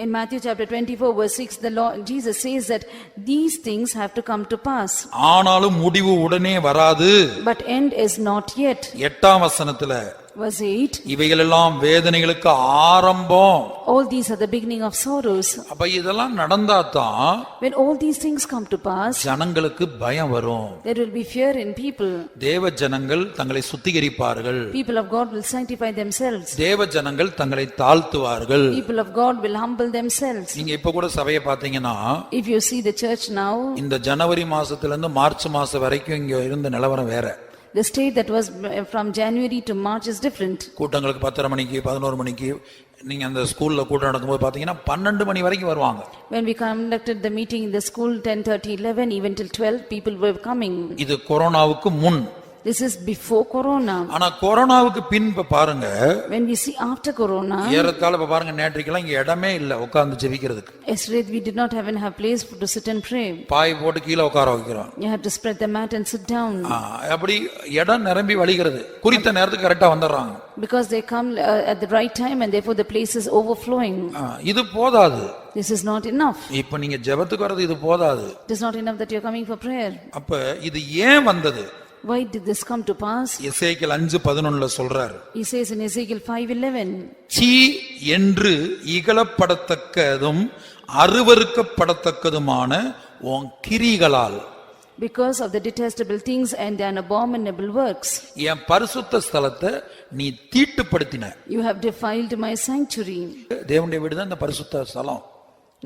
In Matthew chapter 24 verse 6 the Lord Jesus says that these things have to come to pass. ஆனாலும் முடிவு உடனே வராது. But end is not yet. 8ஆம் வசனத்துல verse 8 இவைகள் எல்லாம் வேதனைகளுக்கு ஆரம்பம். all these are the beginning of sorrows. அப்ப இதெல்லாம் நடந்தாதான் when all these things come to pass, ஜனங்களுக்கு பயம் வரும். there will be fear in people. தேவ ஜனங்கள் தங்களை சுத்திகரிப்பார்கள். people of God will sanctify themselves. தேவ ஜனங்கள் தங்களை தாழ்த்துவார்கள். people of God will humble themselves. நீங்க இப்ப கூட சபையை பாத்தீங்கன்னா, if you see the church now, இந்த ஜனவரி மாசத்துல இருந்து மார்ச் மாசம் வரைக்கும் இங்க இருந்த நிலவரம் வேற. the state that was from January to March is different. கூட்டங்களுக்கு 10:30 மணிக்கு 11 மணிக்கு நீங்க அந்த ஸ்கூல்ல கூட்டம் நடக்கும்போது பாத்தீங்கன்னா 12 மணி வரைக்கும் வருவாங்க. when we conducted the meeting in the school 10:30 11 even till 12 people were coming. இது கொரோனாவுக்கு முன். this is before corona. ஆனா கொரோனாவுக்கு பின் பாருங்க, when we see after corona, ஏறத்தாழ பாருங்க நேற்றுக்கெல்லாம் இங்க இடமே இல்ல உட்கார்ந்து ஜெபிக்கிறதுக்கு. yesterday we did not even have place to sit and pray. பாய் போட்டு கீழ உட்கார வைக்கிறோம். you have to spread the mat and sit down. அப்படி இடம் நிரம்பி வழிகிறது. குறித்த நேரத்துக்கு கரெக்ட்டா வந்துறாங்க. because they come at the right time and therefore the place is overflowing. இது போதாது. this is not enough. இப்போ நீங்க ஜெபத்துக்கு வரது இது போதாது. it is not enough that you are coming for prayer. அப்ப இது ஏன் வந்தது? why did this come to pass? எசேக்கியேல் 5:11ல சொல்றாரு. he says in Ezekiel 5:11, சீ என்று இகழப்படத்தக்கதும் அருவருக்கப்படத்தக்கதுமான உன் கிரிகளால், because of the detestable things and the abominable works, என் பரிசுத்த ஸ்தலத்தை நீ தீட்டுப்படுத்தின. you have defiled my sanctuary. தேவனுடைய வீடு தான் இந்த பரிசுத்த ஸ்தலம்.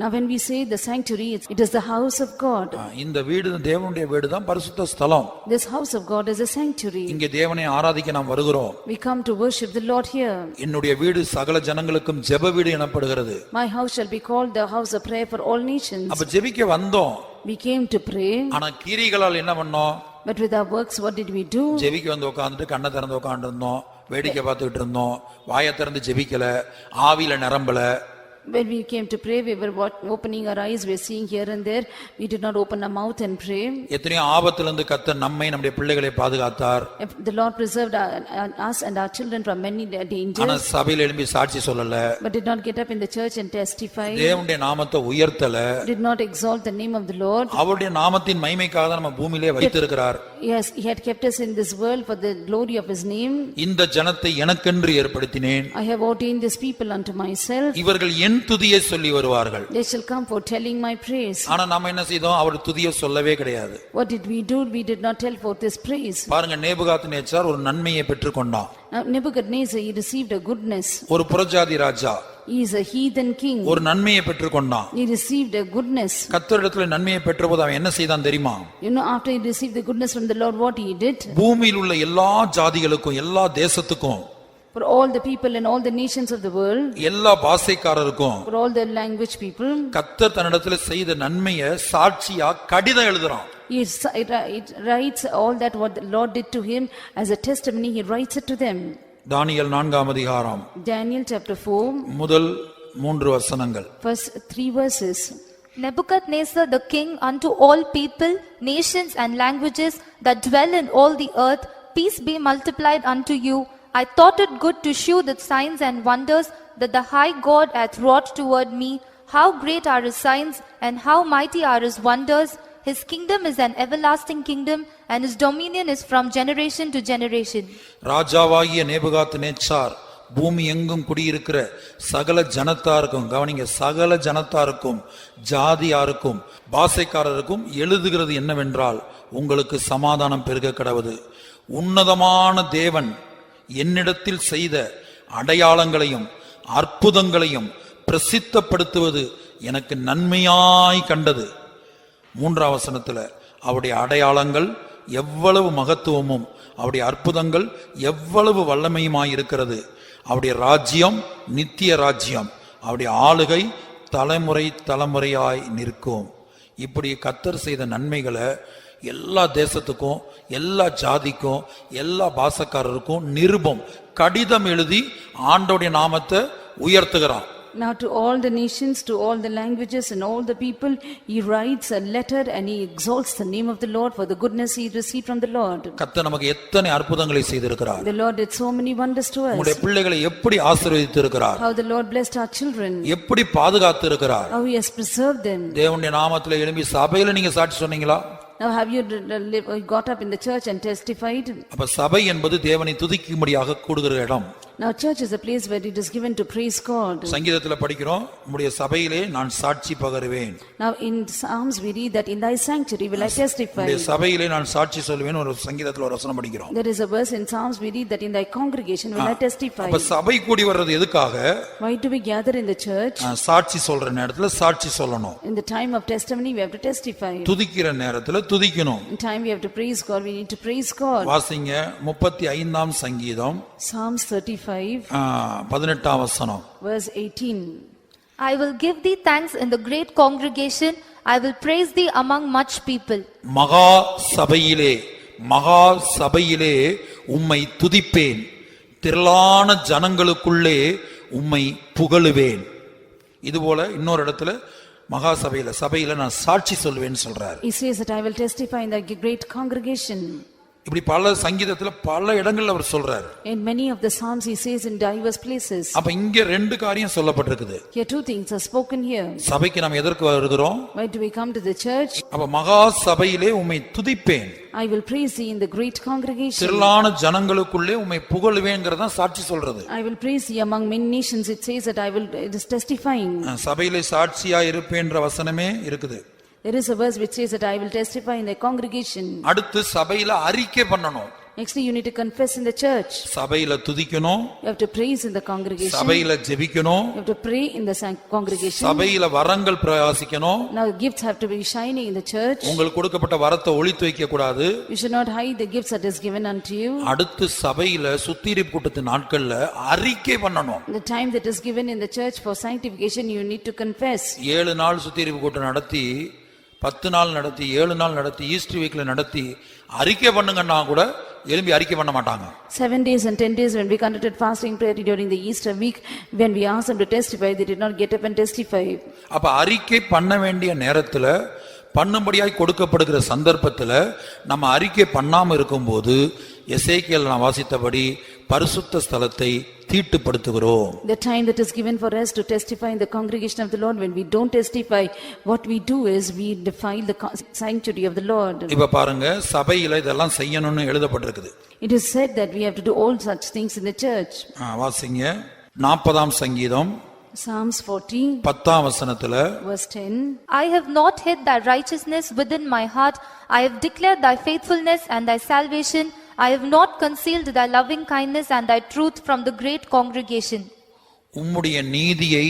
now when we say the sanctuary, it is the house of God. இந்த வீடு தேவனுடைய வீடு தான் பரிசுத்த ஸ்தலம். this house of God is a sanctuary. இங்கே தேவனை ஆராதிக்க நாம் வருகிறோம். we come to worship the Lord here. என்னுடைய வீடு சகல ஜனங்களுக்கும் ஜெப வீடு எனப்படுகிறது. my house shall be called the house of prayer for all nations. அப்ப ஜெபிக்க வந்தோம். we came to pray. ஆனா கிரிகளால் என்ன பண்ணோம்? but with our works what did we do? ஜெபிக்க வந்து உட்கார்ந்துட்டு கண்ணை திறந்து உட்கார்ந்து இருந்தோம், வேடிக்கை பார்த்துக்கிட்டு இருந்தோம், வாயை திறந்து ஜெபிக்கல, ஆவியில நிரம்பல. When we came to pray, we were opening our eyes, we were seeing here and there. We did not open our mouth and pray. எத்தனையோ ஆபத்திலிருந்து கர்த்தர் நம்மை நம்முடைய பிள்ளைகளை பாதுகாத்தார். The Lord preserved us and our children from many dangers. ஆனா சபையில எழும்பி சாட்சி சொல்லல. But did not get up in the church and testify. தேவனுடைய நாமத்தை உயர்த்தல. Did not exalt the name of the Lord. அவருடைய நாமத்தின் மகிமைக்காக தான் நம்ம பூமியிலே வைத்திருக்கிறார். Yes, he had kept us in this world for the glory of his name. இந்த ஜனத்தை எனக்கென்று ஏற்படுத்தினேன். I have ordained this people unto myself. இவர்கள் என் துதியை சொல்லி வருவார்கள். They shall come for telling my praise. ஆனா நாம என்ன செய்தோம்? அவர் துதியை சொல்லவே கிடையாது. What did we do? We did not tell forth this praise. பாருங்க, நேபுகாத்நேச்சார் ஒரு நன்மையை பெற்றுக்கொண்டான். Now Nebuchadnezzar, he received a goodness. ஒரு புறஜாதி ராஜா. He is a heathen king. ஒரு நன்மையை பெற்றுக்கொண்டான். He received a goodness. கர்த்தரிடத்துல நன்மையை பெற்றபோது அவன் என்ன செய்தான் தெரியுமா? You know, after he received the goodness from the Lord, what he did? பூமியில் உள்ள எல்லா ஜாதிகளுக்கும் எல்லா தேசத்துக்கும், For all the people and all the nations of the world, எல்லா பாஷைக்காரருக்கும், for all the language people, கர்த்தர் தன்னிடத்துல செய்த நன்மையை சாட்சியா கடிதம் எழுதுறான். he writes all that what the Lord did to him as a testimony. He writes it to them. தானியேல் 4ஆம் அதிகாரம் Daniel chapter 4, முதல் 3 வசனங்கள். first 3 verses. Nebuchadnezzar the king unto all people, nations and languages that dwell in all the earth, peace be multiplied unto you. I thought it good to shew the signs and wonders that the high God hath wrought toward me. How great are his signs, and how mighty are his wonders. His kingdom is an everlasting kingdom, and his dominion is from generation to generation. ராஜாவாகிய நேபுகாத்நேச்சார் பூமி எங்கும் குடியிருக்கிற சகல ஜனத்தாருக்கும், கவனிங்க, சகல ஜனத்தாருக்கும், ஜாதியாருக்கும், பாஷைக்காரருக்கும் எழுதுகிறது என்னவென்றால், உங்களுக்கு சமாதானம் பெருக கடவது. உன்னதமான தேவன் என்னிடத்தில் செய்த அடையாளங்களையும் அற்புதங்களையும் பிரசித்தப்படுத்துவது எனக்கு நன்மையாய் கண்டது. 3ஆம் வசனத்துல அவருடைய அடையாளங்கள் எவ்வளவு மகத்துவமும் அவருடைய அற்புதங்கள் எவ்வளவு வல்லமையுமாய் இருக்கிறது. அவருடைய ராஜ்யம் நித்திய ராஜ்யம், அவருடைய ஆளுகை தலைமுறை தலைமுறையாய் நிற்கும். இப்படி கர்த்தர் செய்த நன்மைகளை எல்லா தேசத்துக்கும், எல்லா ஜாதிக்கும், எல்லா பாஷைக்காரருக்கும் நிருபம் கடிதம் எழுதி ஆண்டவருடைய நாமத்தை உயர்த்துகிறான். Now to all the nations, to all the languages and all the people, he writes a letter and he exalts the name of the Lord for the goodness he received from the Lord. கர்த்தர் நமக்கு எத்தனை அற்புதங்களை செய்திருக்கிறார். The Lord did so many wonders to us. உங்களுடைய பிள்ளைகளை எப்படி ஆசீர்வதித்து இருக்கிறார். How the Lord blessed our children. எப்படி பாதுகாத்து இருக்கிறார். How he has preserved them. தேவனுடைய நாமத்திலே எழும்பி சபையில நீங்க சாட்சி சொன்னீங்களா? Now have you got up in the church and testified? அப்ப சபை என்பது தேவனை துதிக்கும்படியாக கூடுகிற இடம். Now church is a place where it is given to praise God. சங்கீதத்துல படிக்கிறோம், உம்முடைய சபையிலே நான் சாட்சி பகருவேன். Now in Psalms we read that in thy sanctuary will I testify. உம்முடைய சபையிலே நான் சாட்சி சொல்வேன். ஒரு சங்கீதத்துல ஒரு வசனம் படிக்கிறோம். There is a verse in Psalms we read that in thy congregation will I testify. அப்ப சபை கூடி வர்றது எதுக்காக? Why do we gather in the church? சாட்சி சொல்ற நேரத்துல சாட்சி சொல்லணும். In the time of testimony we have to testify. துதிக்கிற நேரத்துல துதிக்கணும். In time we have to praise God, we need to praise God. வாசிங்க 35ஆம் சங்கீதம் Psalms 35 18ஆம் வசனம். verse 18. I will give thee thanks in the great congregation, I will praise thee among much people. மகா சபையிலே உம்மை துதிப்பேன், திரளான ஜனங்களுக்குள்ளே உம்மை புகழுவேன். இதுபோல இன்னொரு இடத்துல மகா சபையில நான் சாட்சி சொல்வேன்னு சொல்றாரு. He says that I will testify in the great congregation. இப்படி பல சங்கீதத்துல பல இடங்கள்ல அவர் சொல்றாரு. In many of the psalms he says in diverse places. அப்ப இங்க ரெண்டு காரியம் சொல்லப்பட்டிருக்குது. Here two things are spoken here. சபைக்கு நாம் எதற்கு வருகிறோம்? Why do we come to the church? அப்ப மகா சபையிலே உம்மை துதிப்பேன், I will praise thee in the great congregation. திரளான ஜனங்களுக்குள்ளே உம்மை புகழுவேங்கிறத சாட்சி சொல்றது. I will praise thee among many nations. It says that it is testifying. சபையிலே சாட்சியா இருப்பேன்ற வசனமே இருக்குது. There is a verse which says that I will testify in the congregation. அடுத்து சபையில அறிக்கை பண்ணணும். Nextly you need to confess in the church. சபையில துதிக்கணும். You have to praise in the congregation. சபையில ஜெபிக்கணும். You have to pray in the congregation. சபையில வரங்கள் பிரகாசிக்கணும். Now gifts have to be shining in the church. உங்களுக்கு கொடுக்கப்பட்ட வரத்தை ஒளித்து வைக்க கூடாது. You should not hide the gifts that is given unto you. அடுத்து சபையில சுத்திகரிப்பு கூட்டத்து நாட்கள்ல அறிக்கை பண்ணணும். The time that is given in the church for sanctification you need to confess. 7 நாள் சுத்திகரிப்பு கூட்டம் நடத்தி 10 நாள் நடத்தி 7 நாள் நடத்தி ஈஸ்டர் வீக்ல நடத்தி அறிக்கை பண்ணுங்கன்னா கூட எழும்பி அறிக்கை பண்ண மாட்டாங்க. 7 days and 10 days when we conducted fasting prayer during the Easter week, when we asked them to testify, they did not get up and testify. அப்ப அறிக்கை பண்ண வேண்டிய நேரத்துல பண்ணும்படியாய் கொடுக்கப்படுகிற சந்தர்ப்பத்துல நம்ம அறிக்கை பண்ணாம இருக்கும்போது எசேக்கியேல் நான் வாசித்தபடி பரிசுத்த ஸ்தலத்தை தீட்டுப்படுத்துகிறோம். The time that is given for us to testify in the congregation of the Lord, when we don't testify, what we do is we defile the sanctuary of the Lord. இப்ப பாருங்க, சபையில இதெல்லாம் செய்யணும்னு எழுதப்பட்டிருக்குது. It is said that we have to do all such things in the church. வாசிங்க 40ஆம் சங்கீதம் Psalms 40 10ஆம் வசனத்துல verse 10. I have not hid thy righteousness within my heart. I have declared thy faithfulness and thy salvation. I have not concealed thy loving kindness and thy truth from the great congregation. உம்முடைய நீதியை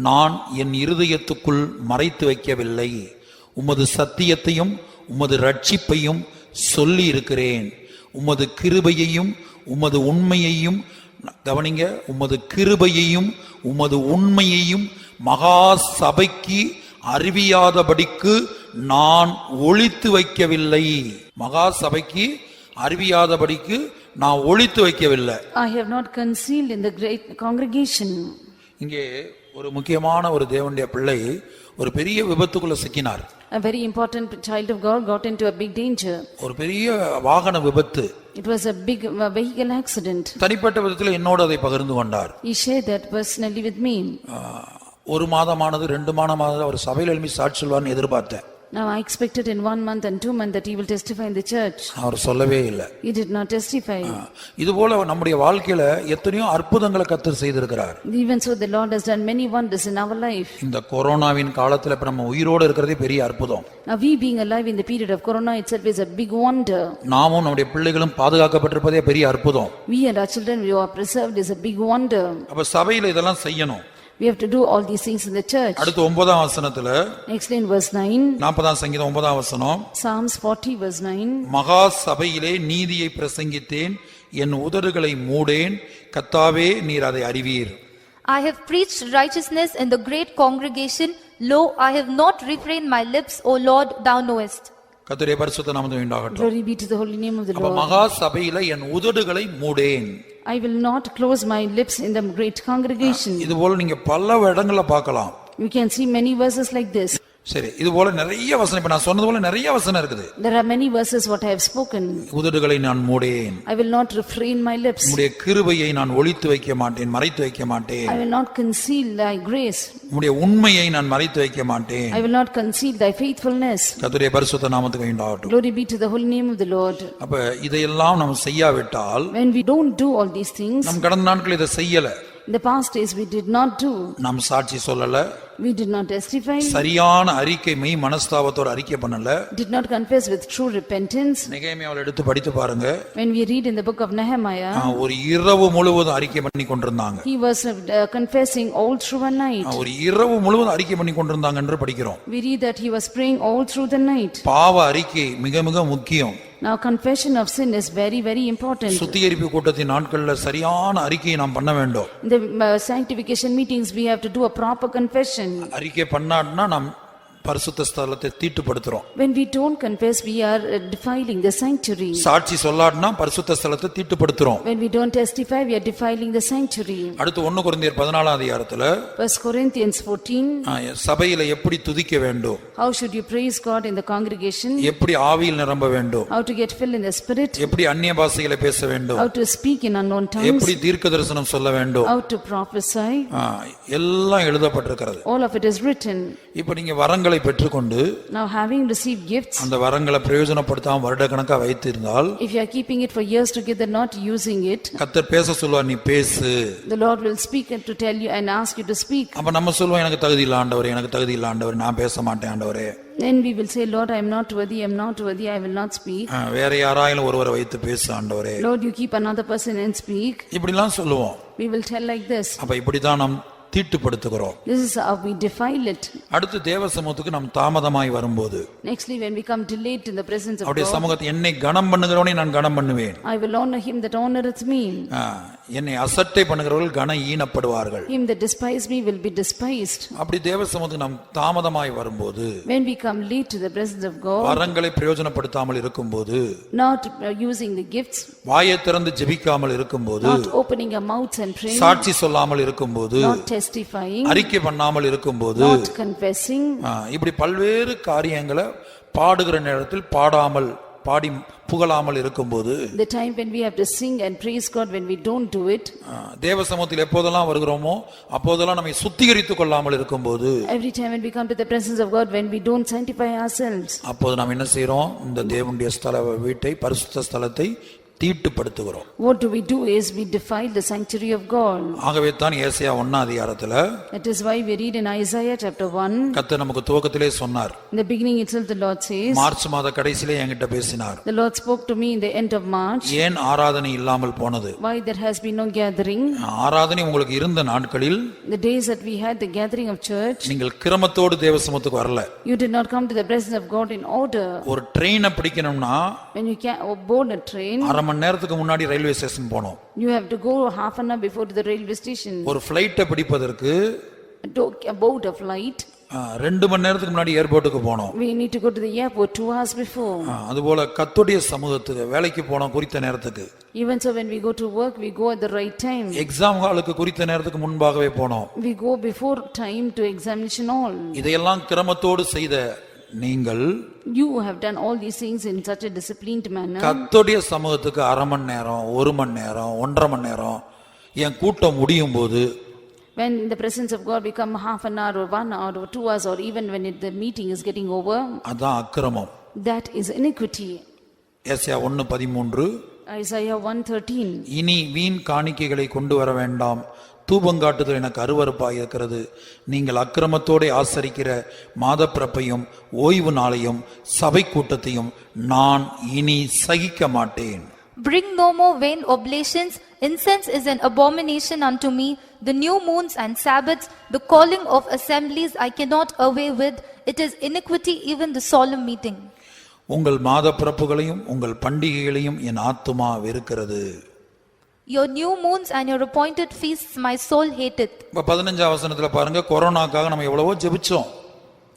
நான் என் இருதயத்துக்குள் மறைத்து வைக்கவில்லை. உமது சத்தியத்தையும் உமது ரட்சிப்பையும் சொல்லி இருக்கிறேன். உமது கிருபையையும் உமது உண்மையையும், கவனிங்க, உமது கிருபையையும் உமது உண்மையையும் மகா சபைக்கு அறிவியாதபடிக்கு நான் ஒளித்து வைக்கவில்லை. மகா சபைக்கு அறிவியாதபடிக்கு நான் ஒளித்து வைக்கவில்லை. I have not concealed in the great congregation. இங்கே ஒரு முக்கியமான ஒரு தேவனுடைய பிள்ளை ஒரு பெரிய விபத்துக்குள்ள சிக்கினார். A very important child of God got into a big danger. ஒரு பெரிய வாகன விபத்து. It was a big vehicle accident. தனிப்பட்ட விதத்தில் என்னோடு அதை பகிர்ந்து கொண்டார். He shared that personally with me. ஒரு மாதமானது 2 மாதமானது அவர் சபையில் எழுப்பி சாட்சி சொல்வார்னு எதிர்பார்த்தேன். Now I expected in 1 month and 2 months that he will testify in the church. அவர் சொல்லவே இல்லை. He did not testify. இதுபோல நம்முடைய வாழ்க்கையில எத்தனையோ அற்புதங்களை கர்த்தர் செய்திருக்கிறார். Even so the Lord has done many wonders in our life. இந்த கொரோனாவின் காலத்துல இப்ப நம்ம உயிரோடு இருக்கிறதே பெரிய அற்புதம். Now we being alive in the period of corona itself is a big wonder. நாமும் நம்முடைய பிள்ளைகளும் பாதுகாக்கப்பட்டிருப்பதே பெரிய அற்புதம். We and our children, we are preserved is a big wonder. அப்ப சபையில இதெல்லாம் செய்யணும். We have to do all these things in the church. அடுத்து 9ஆம் வசனத்துல Next in verse 9. 40ஆம் சங்கீதம் 9ஆம் வசனம். Psalms 40 verse 9. மகா சபையிலே நீதியை பிரசங்கித்தேன், என் உதடுகளை மூடேன், கர்த்தாவே நீர் அதை அறிவீர். I have preached righteousness in the great congregation. Lo, I have not refrained my lips, O Lord, thou knowest. கர்த்தருடைய பரிசுத்த நாமம் உண்டாகட்டும். Glory be to the holy name of the அப்ப Lord. மகா சபையில என் உதடுகளை மூடேன். I will not close my lips in the great congregation. இது போல நீங்க பல இடங்கள்ல பார்க்கலாம். You can see many verses like this. சரி, இது போல நிறைய வசனம், இப்ப நான் சொன்னது போல நிறைய வசனம் இருக்குது. There are many verses what I have spoken. உதடுகளை நான் மூடேன். I will not refrain my lips. உம்முடைய கிருபையை நான் ஒளித்து வைக்க மாட்டேன், மறைத்து வைக்க மாட்டேன். I will not conceal thy grace. உம்முடைய உண்மையை நான் மறைத்து வைக்க மாட்டேன். I will not conceal thy faithfulness. கர்த்தருடைய பரிசுத்த நாமத்துக்கு உண்டாகட்டும். Glory be to the holy name of the Lord. அப்ப இதையெல்லாம் நாம் செய்யாவிட்டால், When we don't do all these things, நம் கடந்த நாட்கள் இதை செய்யல, in the past days we did not do. நாம் சாட்சி சொல்லல, We did not testify. சரியான அறிக்கை, மெய் மனஸ்தாபத்தோட அறிக்கை பண்ணல. Did not confess with true repentance. நெகேமியாவை எடுத்து படித்து பாருங்க. When we read in the book of Nehemiah, ஒரு இரவு முழுவதும் அறிக்கை பண்ணி கொண்டிருந்தாங்க. he was confessing all through a night. ஒரு இரவு முழுவதும் அறிக்கை பண்ணி கொண்டிருந்தாங்க என்று படிக்கிறோம். We read that he was praying all through the night. பாவ அறிக்கை மிக மிக முக்கியம். Now confession of sin is very very important. சுத்திகரிப்பு கூட்டத்தின் நாட்கள்ல சரியான அறிக்கையை நாம் பண்ண வேண்டும். In the sanctification meetings we have to do a proper confession. அறிக்கை பண்ணாட்னா நாம் பரிசுத்த ஸ்தலத்தை தீட்டுப்படுத்துறோம். When we don't confess, we are defiling the sanctuary. சாட்சி சொல்லாட்னா பரிசுத்த ஸ்தலத்தை தீட்டுப்படுத்துறோம். When we don't testify, we are defiling the sanctuary. அடுத்து 1 கொரிந்தியர் 14ஆம் அதிகாரத்துல 1 Corinthians 14. சபையில எப்படி துதிக்க வேண்டும், How should you praise God in the congregation? எப்படி ஆவியில் நிரம்ப வேண்டும், How to get filled in the spirit? எப்படி அந்நிய பாஷைகளை பேச வேண்டும், How to speak in unknown tongues? எப்படி தீர்க்க தரிசனம் சொல்ல வேண்டும், How to prophesy? எல்லாம் எழுதப்பட்டிருக்கிறது. All of it is written. இப்ப நீங்க வரங்களை பெற்றுக்கொண்டு, Now having received gifts, அந்த வரங்களை பிரயோஜனப்படுத்தாம வருடக்கணக்கா வைத்திருந்தால், if you are keeping it for years together not using it, கர்த்தர் பேச சொல்லுவார், நீ பேசு. the Lord will speak and to tell you and ask you to speak. அப்ப நம்ம சொல்லுவோம், எனக்கு தகுதி இல்ல ஆண்டவரே, எனக்கு தகுதி இல்ல ஆண்டவரே, நான் பேச மாட்டேன் ஆண்டவரே. Then we will say, Lord, I am not worthy, I am not worthy, I will not speak. வேற யாராயிலும் ஒருவரை வைத்து பேசு ஆண்டவரே. Lord, you keep another person and speak. இப்படிலாம் சொல்லுவோம். We will tell like this. அப்ப இப்படிதான் நாம் தீட்டுப்படுத்துகிறோம். This is how we defile it. அடுத்து தேவ சமூகத்துக்கு நாம் தாமதமாய் வரும்போது, Nextly, when we come delayed in the presence of அவருடைய God, சமூகத்தை என்னை கனம் பண்ணுகிறவனை நான் கனம் பண்ணுவேன். I will honor him that honoreth me. என்னை அசட்டை பண்ணுகிறவர்கள் கன ஈனப்படுவார்கள். Him that despise me will be despised. அப்படி தேவ சமூகத்துக்கு நாம் தாமதமாய் வரும்போது, When we come late to the presence of God, வரங்களை பிரயோஜனப்படுத்தாமல் இருக்கும்போது, not using the gifts, வாயை திறந்து ஜெபிக்காமல் இருக்கும்போது, not opening our mouths and praying, சாட்சி சொல்லாமல் இருக்கும்போது, not testifying, அறிக்கை பண்ணாமல் இருக்கும்போது, not confessing, இப்படி பல்வேறு காரியங்களை பாடுகிற நேரத்தில் பாடாமல் பாடி புகழாமல் இருக்கும்போது, the time when we have to sing and praise God, when we don't do it, தேவ சமூகத்தில் எப்போதெல்லாம் வருகிறோமோ அப்போதெல்லாம் நம்மை சுத்திகரித்துக் கொள்ளாமல் இருக்கும்போது, every time when we come to the presence of God, when we don't sanctify ourselves, அப்போது நாம் என்ன செய்றோம்? இந்த தேவனுடைய ஸ்தல வீட்டை, பரிசுத்த ஸ்தலத்தை தீட்டுப்படுத்துகிறோம். what do? Is we defile the sanctuary of God. ஆகவே தான் ஏசாயா 1 அதிகாரத்துல, That is why we read in Isaiah chapter 1, கர்த்தர் நமக்கு துவக்கத்திலே சொன்னார். in the beginning itself the Lord says, March மாத கடைசியிலே என்கிட்ட பேசினார். the Lord spoke to me in the end of March. ஏன் ஆராதனை இல்லாமல் போனது? Why there has been no gathering? ஆராதனை உங்களுக்கு இருந்த நாட்களில் The days that we had the gathering of church, நீங்கள் கிரமத்தோடு தேவ சமூகத்துக்கு வரல. you did not come to the presence of God in order. ஒரு ட்ரெயினை பிடிக்கணும்னா When you board a train, அரை மணி நேரத்துக்கு முன்னாடி ரயில்வே ஸ்டேஷன் போனோம். you have to go half an hour before to the railway station. ஒரு ஃளைட்டை பிடிப்பதற்கு To board a flight, 2 மணி நேரத்துக்கு முன்னாடி ஏர்போர்ட்டுக்கு போனோம். we need to go to the airport 2 hours before. அதுபோல கர்த்தருடைய சமூகத்துக்கு வேலைக்கு போனோம் குறித்த நேரத்துக்கு. Even so, when we go to work, we go at the right time. Exam ஹாலுக்கு குறித்த நேரத்துக்கு முன்பாகவே போனோம். We go before time to examination hall. இதையெல்லாம் கிரமத்தோடு செய்த நீங்கள், You have done all these things in such a disciplined manner. கர்த்தருடைய சமூகத்துக்கு அரை மணி நேரம், 1 மணி நேரம், 1.5 மணி நேரம் என் கூட்டம் முடியும் போது, When in the presence of God we come half an hour or 1 hour or 2 hours, or even when the meeting is getting over, அதான் அக்கிரமம். that is iniquity. ஏசாயா 1:13, Isaiah 1:13. இனி வீண் காணிக்கைகளை கொண்டு வர வேண்டாம், தூபங்காட்டுதல் எனக்கு அருவருப்பாய் இருக்கிறது. நீங்கள் அக்கிரமத்தோடு ஆசரிக்கிற மாதப்பிறப்பையும் ஓய்வு நாளையும் சபை கூட்டத்தையும் நான் இனி சகிக்க மாட்டேன். Bring no more vain oblations. Incense is an abomination unto me. The new moons and Sabbaths, the calling of assemblies I cannot away with. It is iniquity, even the solemn meeting. உங்கள் மாதப்பிறப்புகளையும் உங்கள் பண்டிகைகளையும் என் ஆத்துமா வெறுக்கிறது. Your new moons and your appointed feasts my soul hateth. 15 வசனத்துல பாருங்க, கொரோனாக்காக நம்ம எவ்வளவோ ஜெபிச்சோம்.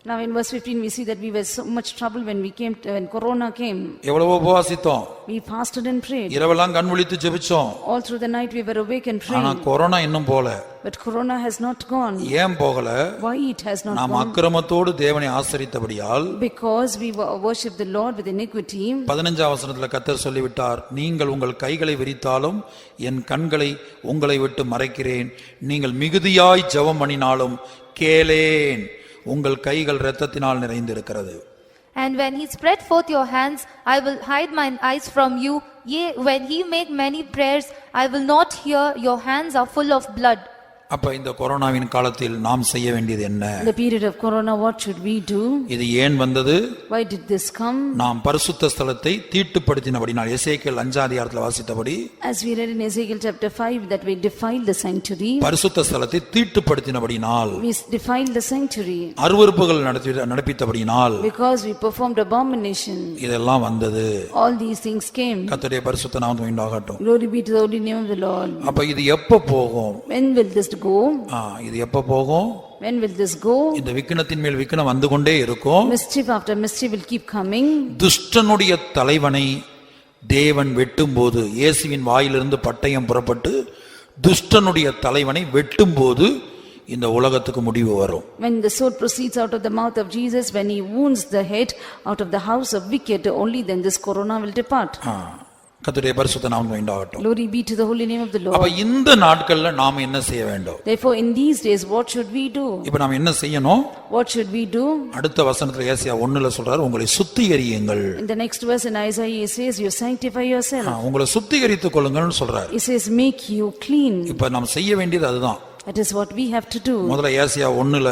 Now in verse 15 we see that we were so much trouble when corona came. எவ்வளவோ உபவாசித்தோம். We fasted and prayed. இரவெல்லாம் கண் விழித்து ஜெபிச்சோம். All through the night we were awake and ஆனா praying. கொரோனா இன்னும் போல. But corona has not gone. ஏன் போகல? Why it has not நாம் gone? அக்கிரமத்தோடு தேவனை ஆசரித்தபடியால், Because we worship the Lord with iniquity. 15 வசனத்துல கர்த்தர் சொல்லிவிட்டார், நீங்கள் உங்கள் கைகளை விரித்தாலும் என் கண்களை உங்களை விட்டு மறைக்கிறேன். நீங்கள் மிகுதியாய் ஜெபம் பண்ணினாலும் கேளேன். உங்கள் கைகள் இரத்தத்தினால் நிறைந்திருக்கிறது. And when he spread forth your hands, I will hide mine eyes from you. Yea, when he make many prayers, I will not hear. Your hands are full of blood. அப்ப இந்த கொரோனாவின் காலத்தில் நாம் செய்ய வேண்டியது என்ன? In the period of corona, what should we do? இது ஏன் வந்தது? Why did this come? நாம் பரிசுத்த ஸ்தலத்தை தீட்டுப்படுத்தினபடினால், எசேக்கியேல் 5 அதிகாரத்தில் வாசித்தபடி, As we read in Ezekiel chapter 5 that we defiled the sanctuary. பரிசுத்த ஸ்தலத்தை தீட்டுப்படுத்தினபடினால், We defiled the sanctuary. அருவருப்புகள் நடப்பித்தபடினால், Because we performed abomination. இதெல்லாம் வந்தது. All these things came. கர்த்தருடைய பரிசுத்த நாமம் உண்டாகட்டும். Glory be to the holy name of the Lord. அப்ப இது எப்ப போகும்? When will this go? இது எப்ப போகும்? When will this go? இந்த விக்கினத்தின் மேல் விக்கினம் வந்து கொண்டே இருக்கும். Mischief after mischief will keep coming. துஷ்டனுடைய தலைவனை தேவன் வெட்டும்போது, இயேசுவின் வாயிலிருந்து பட்டயம் புறப்பட்டு துஷ்டனுடைய தலைவனை வெட்டும்போது இந்த உலகத்துக்கு முடிவு வரும். When the sword proceeds out of the mouth of Jesus, when he wounds the head out of the house of wicked, only then this corona will depart. கர்த்தருடைய பரிசுத்த நாமம் உண்டாகட்டும். Glory be to the holy name of the அப்ப Lord. இந்த நாட்கள்ல நாம என்ன செய்ய வேண்டும்? Therefore in these days what should we do? இப்ப நாம என்ன செய்யணும்? What should we do? அடுத்த வசனத்துல ஏசாயா 1ல சொல்றாரு, உங்களை சுத்திகரியுங்கள். In the next verse in Isaiah he says, you sanctify yourself. உங்களை சுத்திகரித்துக் கொள்ளுங்கள்னு சொல்றாரு. He says, make you clean. இப்ப நாம் செய்ய வேண்டியது அதுதான். That is what we have to do. முதல்ல ஏசாயா 1ல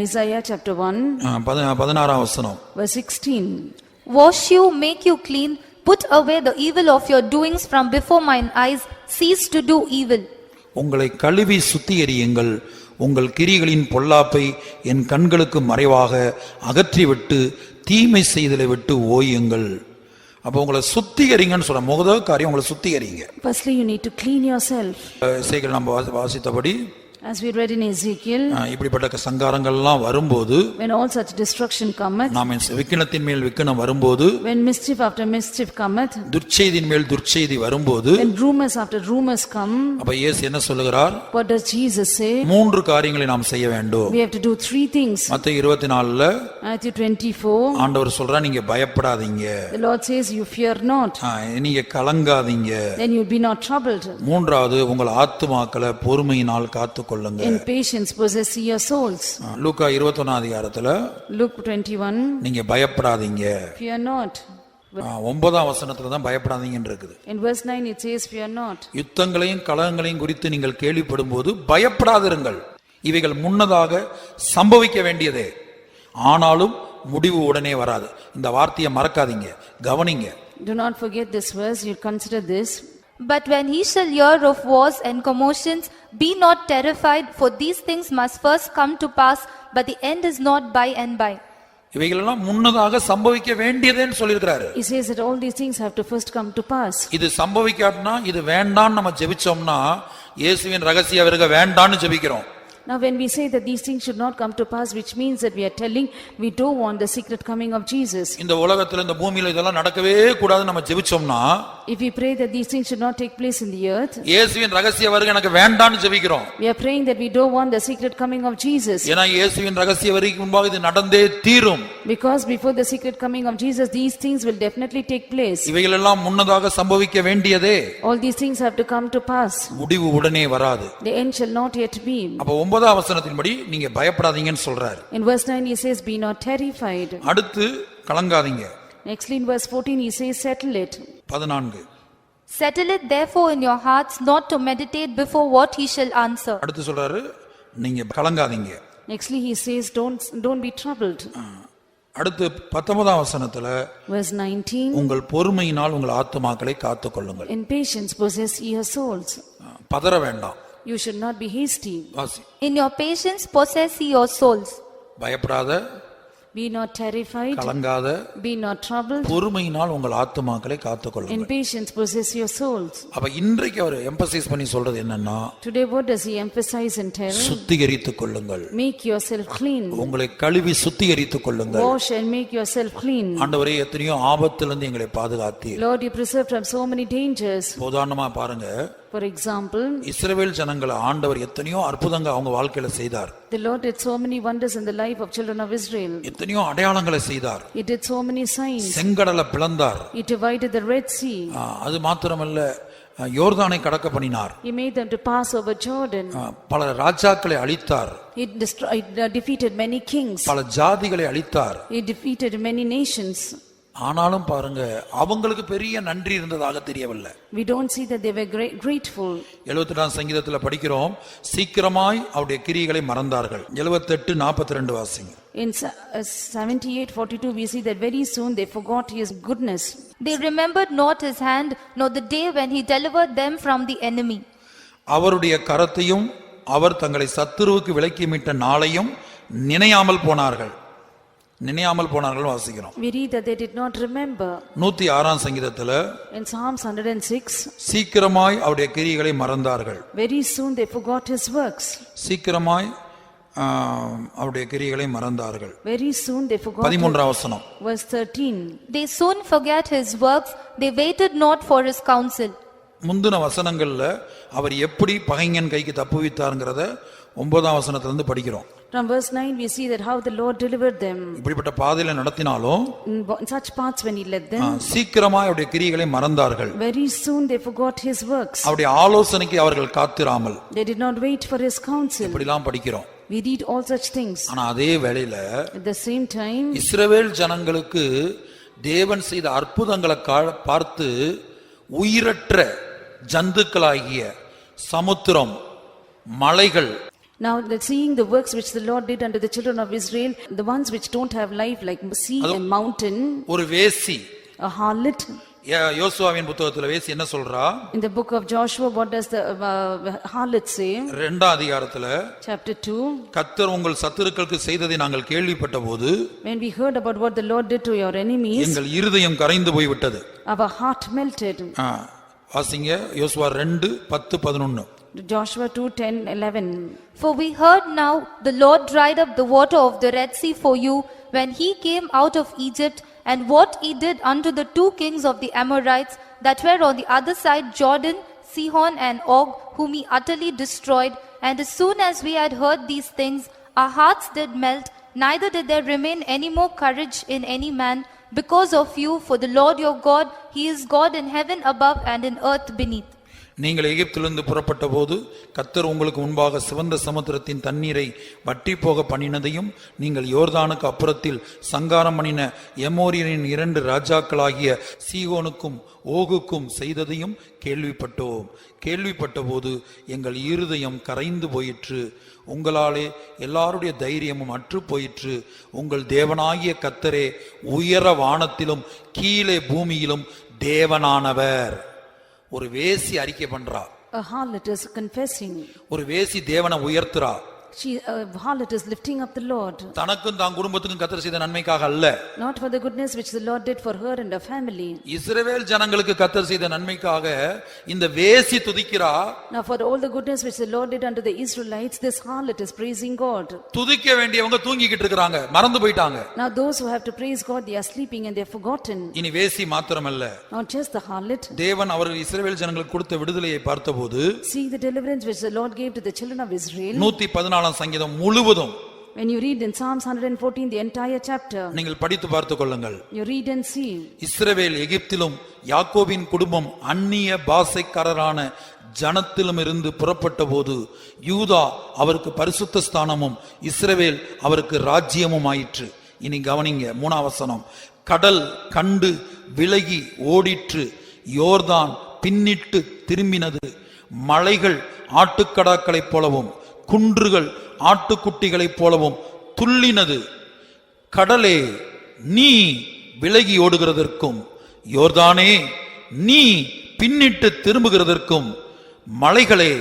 Isaiah chapter 1 16 வசனம். verse 16. Wash you, make you clean. Put away the evil of your doings from before mine eyes. Cease to do evil. உங்களை கழுவி சுத்திகரியுங்கள். உங்கள் கிரிகளின் பொல்லாப்பை என் கண்களுக்கு மறைவாக அகற்றிவிட்டு தீமை செய்தலை விட்டு ஓயுங்கள். அப்போ உங்களை சுத்திகரிங்கன்னு சொல்ற முதல் காரியம், உங்களை சுத்திகரிங்க. Firstly, you need to clean yourself. இசைகள் நம்ம வாசித்தபடி As we read in Ezekiel, இப்படிப்பட்ட சங்காரங்கள்லாம் வரும்போது, when all such destruction cometh, நாம் விக்கினத்தின் மேல் விக்கினம் வரும்போது, when mischief after mischief cometh, துர்ச்செய்தியின் மேல் துர்ச்செய்தி வரும்போது, when rumors after rumors come, அப்ப இயேசு என்ன சொல்லுகிறார்? what does Jesus say? மூன்று காரியங்களை நாம் செய்ய வேண்டும். We have to do three things. மத்தேயு 24ல Matthew 24, ஆண்டவர் சொல்றார், நீங்க பயப்படாதீங்க, the Lord says, you fear not, நீங்க கலங்காதீங்க. then you be not troubled. மூன்றாவது, உங்கள் ஆத்துமாக்களை பொறுமையினால் காத்துக்கொள்ளுங்க. In patience possess your souls. லூக்கா 21 அதிகாரத்துல Luke 21, நீங்க பயப்படாதீங்க, fear not. 9ஆம் வசனத்துல தான் பயப்படாதீங்கன்னு இருக்குது. In verse 9 it says, fear not. யுத்தங்களையும் கலகங்களையும் குறித்து நீங்கள் கேள்விப்படும் போது பயப்படாதிருங்கள், இவைகள் முன்னதாக சம்பவிக்க வேண்டியதே, ஆனாலும் முடிவு உடனே வராது. இந்த வார்த்தையை மறக்காதீங்க, கவனிங்க. Do not forget this verse, you consider this. But when he shall hear of wars and commotions, be not terrified, for these things must first come to pass, but the end is not by and by. இவைகளெல்லாம் முன்னதாக சம்பவிக்க வேண்டியதேன்னு சொல்லியிருக்கிறாரு. He says that all these things have to first come to pass. இது சம்பவிக்காட்டினா, இது வேண்டான்னு நம்ம ஜெபிச்சோம்னா, இயேசுவின் ரகசிய வருகை வேண்டான்னு ஜெபிக்கிறோம். Now when we say that these things should not come to pass, which means that we are telling we don't want the secret coming of Jesus. இந்த உலகத்துல இந்த பூமியில இதெல்லாம் நடக்கவே கூடாதுன்னு நம்ம ஜெபிச்சோம்னா, If we pray that these things should not take place in the earth, இயேசுவின் ரகசிய வருகை எனக்கு வேண்டான்னு ஜெபிக்கிறோம். we are praying that we don't want the secret coming of Jesus. ஏன்னா இயேசுவின் ரகசிய வருகைக்கு முன்பாக இது நடந்தே தீரும். Because before the secret coming of Jesus, these things will definitely take place. இவைகளெல்லாம் முன்னதாக சம்பவிக்க வேண்டியதே, All these things have to come to pass. முடிவு உடனே வராது. The end shall not yet be. அப்ப 9ஆம் வசனத்தின்படி நீங்க பயப்படாதீங்கன்னு சொல்றாரு. In verse 9 he says, be not terrified. அடுத்து கலங்காதீங்க. Nextly in verse 14 he says, settle it. 14. Settle it therefore in your hearts, not to meditate before what he shall answer. அடுத்து சொல்றாரு, நீங்க கலங்காதீங்க. Nextly he says, don't be troubled. அடுத்து 19ஆம் வசனத்துல, Verse 19, உங்கள் பொறுமையினால் உங்கள் ஆத்துமாக்களை காத்துக்கொள்ளுங்கள். in patience possess your souls. பதற வேண்டாம். You should not be hasty. வாசி. In your patience possess ye your souls. பயப்படாத, Be not terrified, கலங்காத, be not troubled. பொறுமையினால் உங்கள் ஆத்துமாக்களை In காத்துக்கொள்ளுங்கள். patience possess your souls. அப்ப இன்றைக்கு அவர் எம்பசைஸ் பண்ணி சொல்றது என்னன்னா, Today what does he emphasize and tell? சுத்திகரித்துக் கொள்ளுங்கள், Make yourself clean. உங்களை கழுவி சுத்திகரித்துக் கொள்ளுங்கள். Wash and make yourself clean. ஆண்டவரே, எத்தனையோ ஆபத்திலிருந்து எங்களை பாதுகாத்தீர். Lord, you preserve from so many dangers. உதாரணமா பாருங்க, For example, இஸ்ரவேல் ஜனங்களை ஆண்டவர் எத்தனையோ அற்புதங்க அவங்க வாழ்க்கையில செய்தார். the Lord did so many wonders in the life of children of Israel. எத்தனையோ அடையாளங்களை செய்தார். He did so many signs. செங்கடலை பிளந்தார். He divided the Red Sea. அது மாத்திரமல்ல, யோர்தானை கடக்க பண்ணினார். He made them to pass over Jordan. பல ராஜாக்களை அழித்தார். He defeated many kings. பல ஜாதிகளை அழித்தார். He defeated many nations. ஆனாலும் பாருங்க, அவங்களுக்கு பெரிய நன்றி இருந்ததாக தெரியவில்லை. We don't see that they were grateful. 78ஆம் சங்கீதத்துல படிக்கிறோம், சீக்கிரமாய் அவருடைய கிரியைகளை மறந்தார்கள். 78:42 வாசிங்க. In 78:42 we see that very soon they forgot his goodness. They remembered not his hand, nor the day when he delivered them from the enemy. அவருடைய கரத்தையும் அவர் தங்களை சத்துருவுக்கு விலக்கி மீட்ட நாளையும் நினையாமல் போனார்கள். நினையாமல் போனார்கள் வாசிக்கிறோம். We read that they did not remember. 106ஆம் சங்கீதத்துல, In Psalms 106, சீக்கிரமாய் அவருடைய கிரியைகளை மறந்தார்கள். very soon they forgot his works. சீக்கிரமாய் அவருடைய கிரியைகளை மறந்தார்கள். Very soon they forgot. 13ஆம் வசனம். Verse 13. They soon forget his works, they waited not for his counsel. முந்தின வசனங்கள்ல அவர் எப்படி பகைஞன் கைக்கு தப்புவித்தார்ங்கறத 9ஆம் வசனத்திலிருந்து படிக்கிறோம். From verse 9 we see that how the Lord delivered them. இப்படிப்பட்ட பாதையில நடத்தினாலும் In such paths when he led them, சீக்கிரமாய் அவருடைய கிரியைகளை மறந்தார்கள். very soon they forgot his works. அவருடைய ஆலோசனைக்கு அவர்கள் காத்திராமல். They did not wait for his counsel. இப்படிலாம் படிக்கிறோம். We read all such things. ஆனா அதே வேளையில At the same time, இஸ்ரவேல் ஜனங்களுக்கு தேவன் செய்த அற்புதங்களை பார்த்து உயிரற்ற ஜந்துக்களாகிய சமுத்திரம், மலைகள், now that seeing the works which the Lord did unto the children of Israel, the ones which don't have life like sea and mountain, ஒரு வேசி, a harlot, யோசுவாவின் புத்தகத்துல வேசி என்ன சொல்றா? In the book of Joshua, what does the harlot say? 2 அதிகாரத்துல Chapter 2. கர்த்தர் உங்கள் சத்துருக்களுக்கு செய்ததை நாங்கள் கேள்விப்பட்ட போது When we heard about what the Lord did to your enemies, எங்கள் இருதயம் கரைந்து போய்விட்டது. our heart melted. வாசிங்க யோசுவா 2:10-11. Joshua 2:10-11. For we heard now the Lord dried up the water of the Red Sea for you when he came out of Egypt, and what he did unto the 2 kings of the Amorites that were on the other side Jordan, Sihon and Og, whom he utterly destroyed. And as soon as we had heard these things, our hearts did melt, neither did there remain any more courage in any man, because of you, for the Lord your God, he is God in heaven above and in earth beneath. நீங்கள் எகிப்திலிருந்து புறப்பட்ட போது கர்த்தர் உங்களுக்கு முன்பாக சிவந்த சமுத்திரத்தின் தண்ணீரை வற்றி போக பண்ணினதையும் நீங்கள் யோர்தானுக்கு அப்புறத்தில் சங்காரம் பண்ணின எமோரியரின் 2 ராஜாக்களாகிய சீகோனுக்கும் ஓகுக்கும் செய்ததையும் கேள்விப்பட்ட போது எங்கள் இருதயம் கரைந்து போயிற்று. உங்களாலே எல்லாருடைய தைரியமும் அற்று போயிற்று. உங்கள் தேவனாகிய கர்த்தரே உயர வானத்திலும் கீழே பூமியிலும் தேவனானவர். ஒரு வேசி அறிக்கை பண்றா. A harlot is confessing. ஒரு வேசி தேவனை உயர்த்துறா. A harlot is lifting up the Lord. தனக்கும் தான் குடும்பத்துக்கும் கர்த்தர் செய்த நன்மைக்காக அல்ல. Not for the goodness which the Lord did for her and her family. இஸ்ரவேல் ஜனங்களுக்கு கர்த்தர் செய்த நன்மைக்காக இந்த வேசி துதிக்கிறா. Now for all the goodness which the Lord did unto the Israelites, this harlot is praising God. துதிக்க வேண்டியவங்க தூங்கிக்கிட்டு இருக்காங்க, மறந்து போயிட்டாங்க. Now those who have to praise God, they are sleeping and they are forgotten. இனி வேசி மாத்திரமல்ல, Not just the harlot. தேவன் அவர் இஸ்ரவேல் ஜனங்களுக்கு கொடுத்த விடுதலையை பார்த்தபோது See the deliverance which the Lord gave to the children of Israel. 114 சங்கீதம் முழுவதும் When you read in Psalms 114 the entire chapter, நீங்கள் படித்து பார்த்துக் கொள்ளுங்கள். you read and see. இஸ்ரவேல் எகிப்திலும் யாக்கோபின் குடும்பம் அந்நிய பாஷைக்காரரான ஜனத்திலும் இருந்து புறப்பட்ட போது யூதா அவருக்கு பரிசுத்த ஸ்தானமும் இஸ்ரவேல் அவருக்கு ராஜ்யமும் ஆயிற்று. இனி கவனிங்க 3ஆம் வசனம். கடல் கண்டு விலகி ஓடிற்று, யோர்தான் பின்னிட்டு திரும்பினது, மலைகள் ஆட்டுக்கடாக்களைப் போலவும் குன்றுகள் ஆட்டுக்குட்டிகளைப் போலவும் துள்ளினது. கடலே நீ விலகி ஓடுகிறதற்கும், யோர்தானே நீ பின்னிட்டு திரும்புகிறதற்கும், மலைகளே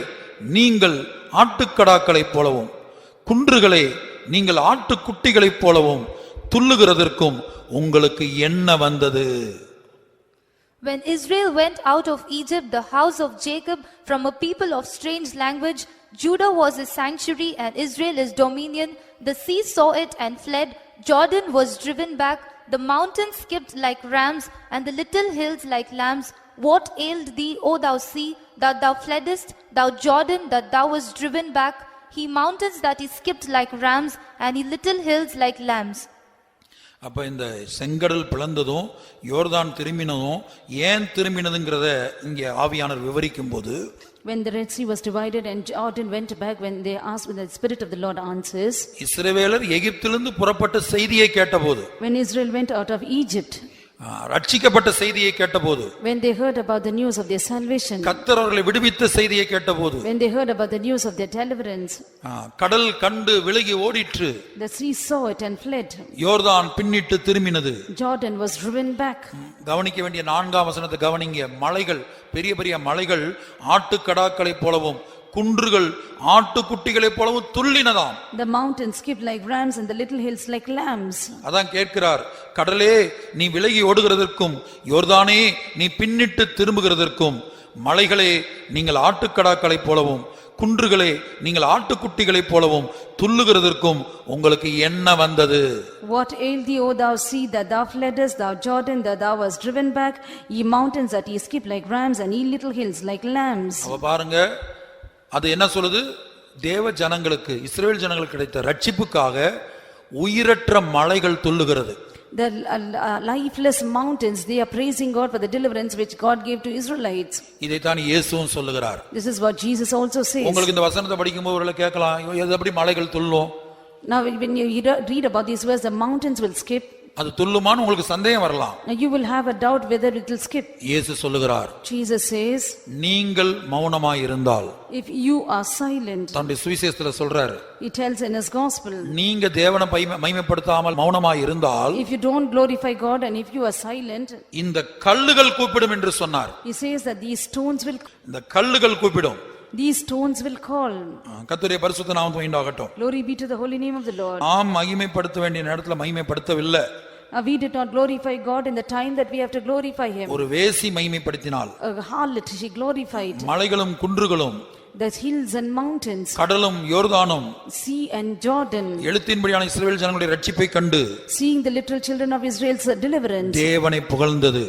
நீங்கள் ஆட்டுக்கடாக்களைப் போலவும் குன்றுகளே நீங்கள் ஆட்டுக்குட்டிகளைப் போலவும் துள்ளுகிறதற்கும் உங்களுக்கு என்ன வந்தது? When Israel went out of Egypt, the house of Jacob, from a people of strange language, Judah was his sanctuary and Israel his dominion. The sea saw it and fled. Jordan was driven back. The mountains skipped like rams and the little hills like lambs. What ailed thee, O thou sea, that thou fleddest, thou Jordan, that thou wast driven back? He mountains that he skipped like rams and he little hills like lambs. அப்ப இந்த செங்கடல் பிளந்ததும் யோர்தான் திரும்பினதும் ஏன் திரும்பினதுங்கிறத இங்கே ஆவியானவர் விவரிக்கும் போது, when the Red Sea was divided and Jordan went back, when they asked, when the Spirit of the Lord answers, இஸ்ரவேலர் எகிப்திலிருந்து புறப்பட்ட செய்தியை கேட்டபோது, when Israel went out of Egypt, ரட்சிக்கப்பட்ட செய்தியை கேட்டபோது, when they heard about the news of their salvation, கர்த்தர் அவர்களை விடுவித்த செய்தியை கேட்டபோது, when they heard about the news of their deliverance, கடல் கண்டு விலகி ஓடிற்று, the sea saw it and fled, யோர்தான் பின்னிட்டு திரும்பினது, Jordan was driven back. கவனிக்க வேண்டிய 4ஆம் வசனத்தை கவனிங்க. மலைகள், பெரிய பெரிய மலைகள் ஆட்டுக்கடாக்களைப் போலவும் குன்றுகள் ஆட்டுக்குட்டிகளைப் போலவும் துள்ளினதாம். The mountains skipped like rams and the little hills like lambs. அதான் கேட்கிறார், கடலே நீ விலகி ஓடுகிறதற்கும், யோர்தானே நீ பின்னிட்டு திரும்புகிறதற்கும், மலைகளே நீங்கள் ஆட்டுக்கடாக்களைப் போலவும் குன்றுகளே நீங்கள் ஆட்டுக்குட்டிகளைப் போலவும் துள்ளுகிறதற்கும் உங்களுக்கு என்ன வந்தது? What ailed thee, O thou sea, that thou fleddest, thou Jordan, that thou wast driven back, ye mountains that ye skip like rams, and ye little hills like lambs. அவ பாருங்க, அது என்ன சொல்லுது? தேவ ஜனங்களுக்கு, இஸ்ரவேல் ஜனங்களுக்கு கிடைத்த ரட்சிப்புக்காக உயிரற்ற மலைகள் துள்ளுகிறது. The lifeless mountains, they are praising God for the deliverance which God gave to Israelites. இதைத்தான் இயேசுவும் சொல்லுகிறார். This is what Jesus also says. உங்களுக்கு இந்த வசனத்தை படிக்கும்போது ஒருவேளை கேட்கலாம், எது எப்படி மலைகள் துள்ளும்? Now when you read about these words, the mountains will skip. அது துள்ளுமான்னு உங்களுக்கு சந்தேகம் வரலாம். Now you will have a doubt whether it will skip. இயேசு சொல்லுகிறார், Jesus says, நீங்கள் மௌனமாய் இருந்தால், if you are silent, தன்னுடைய சுவிசேஷத்துல சொல்றாரு, he tells in his gospel, நீங்க தேவனை மகிமைப்படுத்தாமல் மௌனமாய் இருந்தால், if you don't glorify God and if you are silent, இந்த கல்லுகள் கூப்பிடும் என்று சொன்னார். he says that these stones will, இந்த கல்லுகள் கூப்பிடும். these stones will call. கர்த்தருடைய பரிசுத்த நாமம் உண்டாகட்டும். Glory be to the holy name of the Lord. நாம் மகிமைப்படுத்த வேண்டிய நேரத்துல மகிமைப்படுத்தவில்லை. We did not glorify God in the time that we have to glorify him. ஒரு வேசி மகிமைப்படுத்தினாள். A harlot she glorified. மலைகளும் குன்றுகளும், The hills and mountains, கடலும் யோர்தானும், sea and Jordan, எழுத்தின்படியான இஸ்ரவேல் ஜனங்களுடைய ரட்சிப்பை கண்டு, seeing the little children of Israel's deliverance, தேவனை புகழ்ந்தது.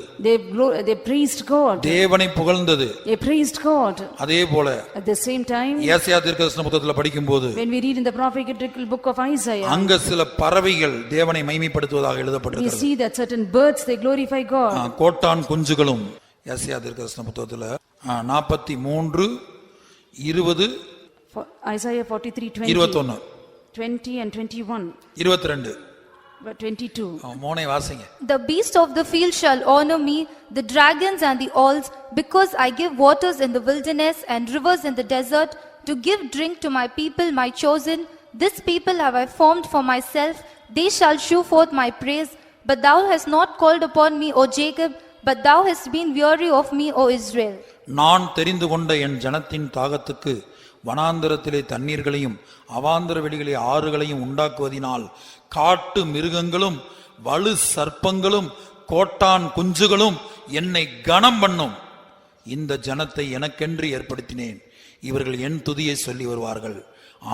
they praised God. தேவனை புகழ்ந்தது. They praised God. அதே போல At the same time, ஏசாயா தீர்க்கதரிசன புத்தகத்துல படிக்கும்போது, when we read in the prophetical book of Isaiah, அங்க சில பறவைகள் தேவனை மகிமைப்படுத்துவதாக we எழுதப்பட்டிருக்கிறது. see that certain birds they glorify God. கோட்டான் குஞ்சுகளும், ஏசாயா தீர்க்கதரிசன புத்தகத்துல 43 20 Isaiah 43:20, 21 20 and 21, 22 but 22. மோனை வாசிங்க. The beasts of the field shall honor me, the dragons and the owls, because I give waters in the wilderness and rivers in the desert, to give drink to my people, my chosen. This people have I formed for myself, they shall shew forth my praise. But thou hast not called upon me, O Jacob, but thou hast been weary of me, O Israel. நான் தெரிந்து கொண்ட என் ஜனத்தின் தாகத்துக்கு வனாந்தரத்திலே தண்ணீர்களையும் அவாந்தர வெளிகளே ஆறுகளையும் உண்டாக்குவதினால் காட்டு மிருகங்களும் வலு சர்ப்பங்களும் கோட்டான் குஞ்சுகளும் என்னை கனம் பண்ணும். இந்த ஜனத்தை எனக்கென்று ஏற்படுத்தினேன், இவர்கள் என் துதியை சொல்லி வருவார்கள்.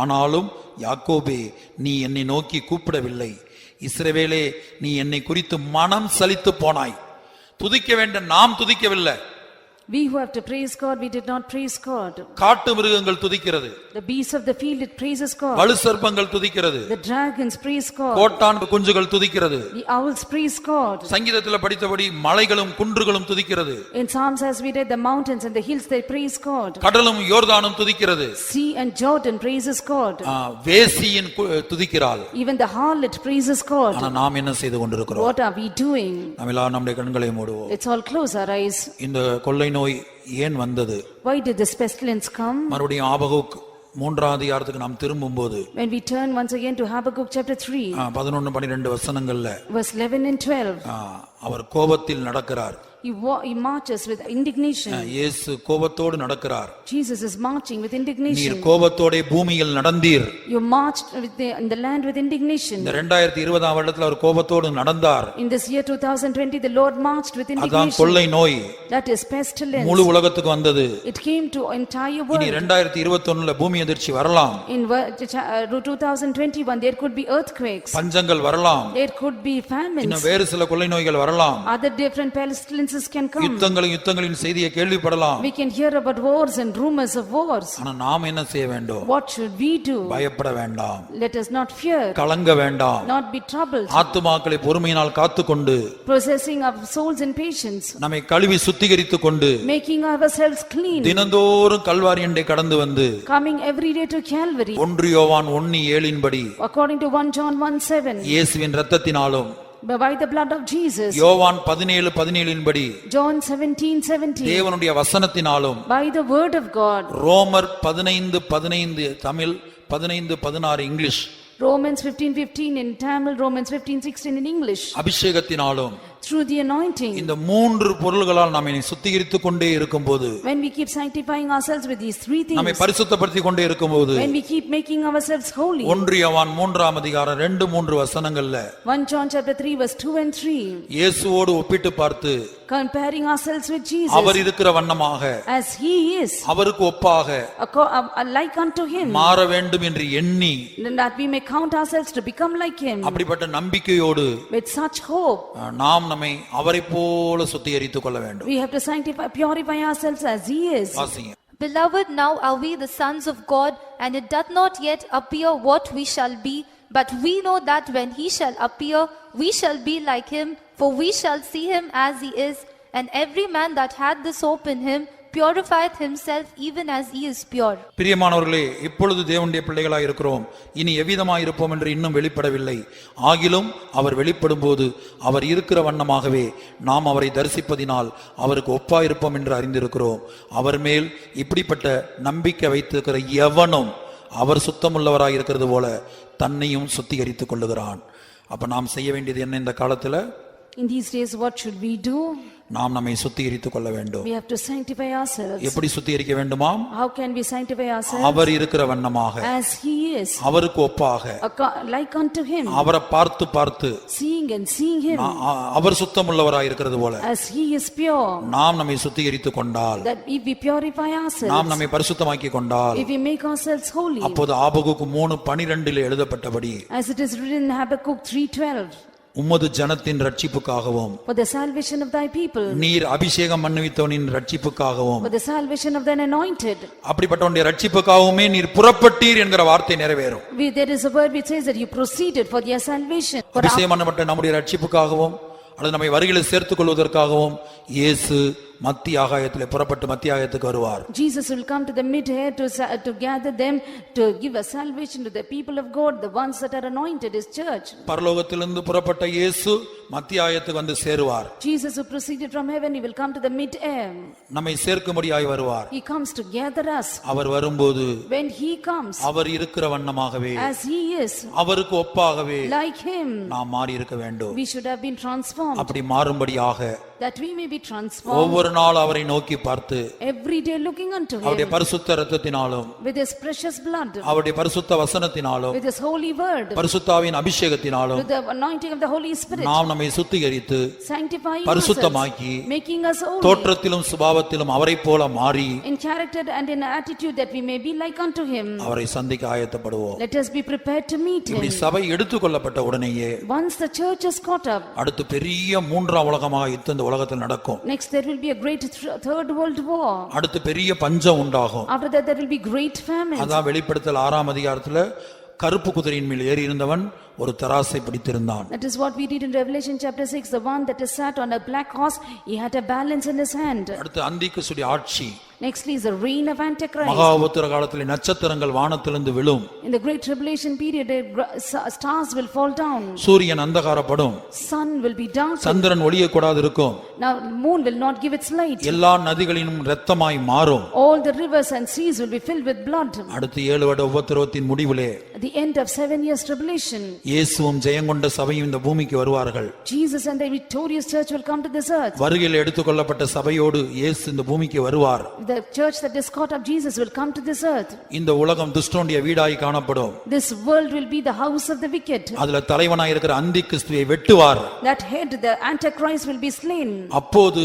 ஆனாலும் யாக்கோபே, நீ என்னை நோக்கி கூப்பிடவில்லை, இஸ்ரவேலே, நீ என்னை குறித்து மனம் சலித்து போனாய். துதிக்க வேண்டும், நாம் துதிக்கவில்லை. We who have to praise God, we did not praise God. காட்டு மிருகங்கள் துதிக்கிறது, The beasts of the field, it praises God. வலு சர்ப்பங்கள் துதிக்கிறது, The dragons praise God. கோட்டான் குஞ்சுகள் துதிக்கிறது. The owls praise God. சங்கீதத்தில் படித்தபடி மலைகளும் குன்றுகளும் துதிக்கிறது. In Psalms, as we read, the mountains and the hills, they praise God. கடலும் யோர்தானும் துதிக்கிறது. Sea and Jordan praises God. வேசியின் துதிக்கிறாள். Even the harlot praises God. ஆனா நாம் என்ன செய்து கொண்டிருக்கிறோம்? What are we doing? நாம் எல்லாம் நம்முடைய கண்களை மூடுவோம். Let's all close our eyes. இந்த கொள்ளை நோய் ஏன் வந்தது? Why did this pestilence come? மறுபடியும் ஆபகுக் 3ஆம் அதிகாரத்துக்கு நாம் திரும்பும்போது, When we turn once again to Habakkuk chapter 3, 11-12 வசனங்கள்ல verse 11 and 12, அவர் கோபத்தில் நடக்கிறார். he marches with indignation. இயேசு கோபத்தோடு நடக்கிறார். Jesus is marching with நீர் indignation. கோபத்தோட பூமியில் நடந்தீர். You marched in the land with indignation. இந்த 2020ஆம் வருடத்துல அவர் கோபத்தோடு நடந்தார். In this year 2020, the Lord marched with அதான் indignation. கொள்ளை நோய் That is pestilence. முழு உலகத்துக்கு வந்தது. It came to entire இனி world. 2021ல பூமி அதிர்ச்சி வரலாம். In 2021, there could be earthquakes. பஞ்சங்கள் வரலாம். There could be famines. இன்னும் வேறு சில கொள்ளை நோய்கள் வரலாம். Other different pestilences can come. யுத்தங்களின் செய்தியை கேள்விப்படலாம். We can hear about wars and rumors of wars. ஆனா நாம் என்ன செய்ய வேண்டும்? What should we do? பயப்பட வேண்டாம். Let us not fear. கலங்க வேண்டாம். Not be troubled. ஆத்துமாக்களை பொறுமையினால் காத்துக்கொண்டு, Possessing our souls in patience. நம்மை கழுவி சுத்திகரித்துக் கொண்டு, Making ourselves clean. தினந்தோறும் கல்வாரியண்டை கடந்து வந்து, Coming every day to Calvary. 1 யோவான் 1:7 படி, According to 1 John 1:7. இயேசுவின் இரத்தத்தினாலும் By the blood of Jesus. யோவான் 17:17 படி, John 17:17. தேவனுடைய வசனத்தினாலும், By the word of God. ரோமர் 15:15 Tamil, 15:16 English, Romans 15:15 in Tamil, Romans 15:16 in English. அபிஷேகத்தினாலும், Through the anointing. இந்த 3 பொருள்களால் நம்மை சுத்திகரித்துக் கொண்டே இருக்கும்போது, When we keep sanctifying ourselves with these three things. நம்மை பரிசுத்தப்படுத்திக் கொண்டே இருக்கும்போது, When we keep making ourselves holy. 1 யோவான் 3ஆம் அதிகாரம் 2-3 வசனங்கள்ல 1 John chapter 3 verse 2 and 3. இயேசுவோடு ஒப்பிட்டு பார்த்து, Comparing ourselves with Jesus. அவர் இருக்கிற வண்ணமாக, As he is. அவருக்கு ஒப்பாக Like unto him. மாற வேண்டும் என்று எண்ணி, That we may count ourselves to become like him. அப்படிப்பட்ட நம்பிக்கையோடு With such hope. நாம் நம்மை அவரை போல சுத்திகரித்துக் கொள்ள வேண்டும். We have to purify ourselves as he is. வாசிங்க. Beloved, now are we the sons of God, and it doth not yet appear what we shall be, but we know that when he shall appear, we shall be like him, for we shall see him as he is. And every man that hath this hope in him purifieth himself even as he is pure. பிரியமானவர்களே, இப்பொழுது தேவனுடைய பிள்ளைகளாய் இருக்கிறோம். இனி எவ்விதமாய் இருப்போம் என்று இன்னும் வெளிப்படவில்லை. ஆகிலும் அவர் வெளிப்படும் போது அவர் இருக்கிற வண்ணமாகவே நாம் அவரை தரிசிப்பதினால் அவருக்கு ஒப்பாயிருப்போம் என்று அறிந்திருக்கிறோம். அவர் மேல் இப்படிப்பட்ட நம்பிக்கை வைத்திருக்கிற எவனும் அவர் சுத்தமுள்ளவராய் இருக்கிறது போல தன்னையும் சுத்திகரித்துக் கொள்ளுகிறான். அப்ப நாம் செய்ய வேண்டியது என்ன இந்த காலத்துல? In these days, what should we do? நாம் நம்மை சுத்திகரித்துக் கொள்ள வேண்டும். We have to sanctify ourselves. எப்படி சுத்திகரிக்க வேண்டுமாம்? How can we sanctify ourselves? அவர் இருக்கிற வண்ணமாக, as he is, அவருக்கு ஒப்பாக, like unto him, அவரை பார்த்து பார்த்து, seeing and seeing him, அவர் சுத்தமுள்ளவராய் இருக்கிறது போல as he is pure, நாம் நம்மை சுத்திகரித்துக் கொண்டால், that if we purify ourselves, நாம் நம்மை பரிசுத்தமாக்கி கொண்டால், if we make ourselves holy, அப்போது ஆபகுக்கு 3:12 எழுதப்பட்டபடி, as it is written in Habakkuk 3:12, உமது ஜனத்தின் ரட்சிப்புக்காகவும், for the salvation of thy people, நீர் அபிஷேகம் பண்ணுவித்தவனின் ரட்சிப்புக்காகவும், for the salvation of thine anointed, அப்படிப்பட்டவனுடைய ரட்சிப்புக்காகவுமே நீர் புறப்பட்டீர் என்கிற வார்த்தை நிறைவேறும். there is a word which says that you proceeded for their salvation. அபிஷேகம் பண்ணப்பட்ட நம்முடைய ரட்சிப்புக்காகவும் அல்லது நம்மை வருகையில் சேர்த்துக் கொள்வதற்காகவும் இயேசு மத்திய ஆகாயத்திலே புறப்பட்டு மத்திய ஆகாயத்துக்கு வருவார். Jesus will come to the mid-air to gather them, to give a salvation to the people of God, the ones that are anointed, his church. பரலோகத்திலிருந்து புறப்பட்ட இயேசு மத்திய ஆகாயத்துக்கு வந்து சேருவார். Jesus who proceeded from heaven, he will come to the mid-air. நம்மை சேர்க்கும்படியாய் வருவார். He comes to gather us. அவர் வரும்போது, when he comes, அவர் இருக்கிற வண்ணமாகவே, as he is, அவருக்கு ஒப்பாகவே, like him, நாம் மாறி இருக்க வேண்டும். we should have been transformed. அப்படி மாறும்படியாக, that we may be transformed, ஒவ்வொரு நாள் அவரை நோக்கி பார்த்து, every day looking unto him, அவருடைய பரிசுத்த இரத்தத்தினாலும், with his precious blood, அவருடைய பரிசுத்த வசனத்தினாலும், with his holy word, பரிசுத்தாவின் அபிஷேகத்தினாலும், with the anointing of the Holy Spirit, நாம் நம்மை சுத்திகரித்து sanctifying பரிசுத்தமாக்கி, ourselves, making us holy, தோற்றத்திலும் சுபாவத்திலும் அவரை போல மாறி, in character and in attitude that we may be like unto him, அவரை சந்திக்க ஆயத்தப்படுவோம். let us be prepared to meet him. இப்படி சபை எடுத்துக்கொள்ளப்பட்ட உடனேயே, once the church is caught up, அடுத்து பெரிய மூன்றாம் உலகமாக இந்த உலகத்தில் நடக்கும். next there will be a great third world war. அடுத்து பெரிய பஞ்சம் உண்டாகும். after that there will be great famine. அதான் வெளிப்படுத்தல் 6ஆம் அதிகாரத்துல கருப்பு குதிரையின் மேல் ஏறி இருந்தவன் ஒரு தராசை பிடித்திருந்தான். That is what we read in Revelation chapter 6. The one that is sat on a black horse, he had a balance in his hand. அடுத்து அந்திகிறிஸ்துடைய ஆட்சி. Nextly is the reign of Antichrist. மகா உபத்திர காலத்திலே நட்சத்திரங்கள் வானத்திலிருந்து விழும். In the great tribulation period, stars will fall down. சூரியன் அந்தகாரப்படும். Sun will be dark. சந்திரன் ஒளியக்கூடாது இருக்கும். Now moon will not give its light. எல்லா நதிகளிலும் இரத்தமாய் மாறும். All the rivers and seas will be filled with blood. அடுத்து 7 வருட உபத்திரவத்தின் முடிவிலே, at the end of 7 years tribulation, இயேசுவும் ஜெயங்கொண்ட சபையும் இந்த பூமிக்கு வருவார்கள். Jesus and the victorious church will come to this earth. வருகையில் எடுத்துக்கொள்ளப்பட்ட சபையோடு இயேசு இந்த பூமிக்கு வருவார். The church that is caught up, Jesus will come to this earth. இந்த உலகம் துஷ்டனுடைய வீடாய் காணப்படும். This world will be the house of the wicked. அதுல தலைவனாய் இருக்கிற அந்திகிறிஸ்துவை வெட்டுவார். That head, the Antichrist, will be slain. அப்போது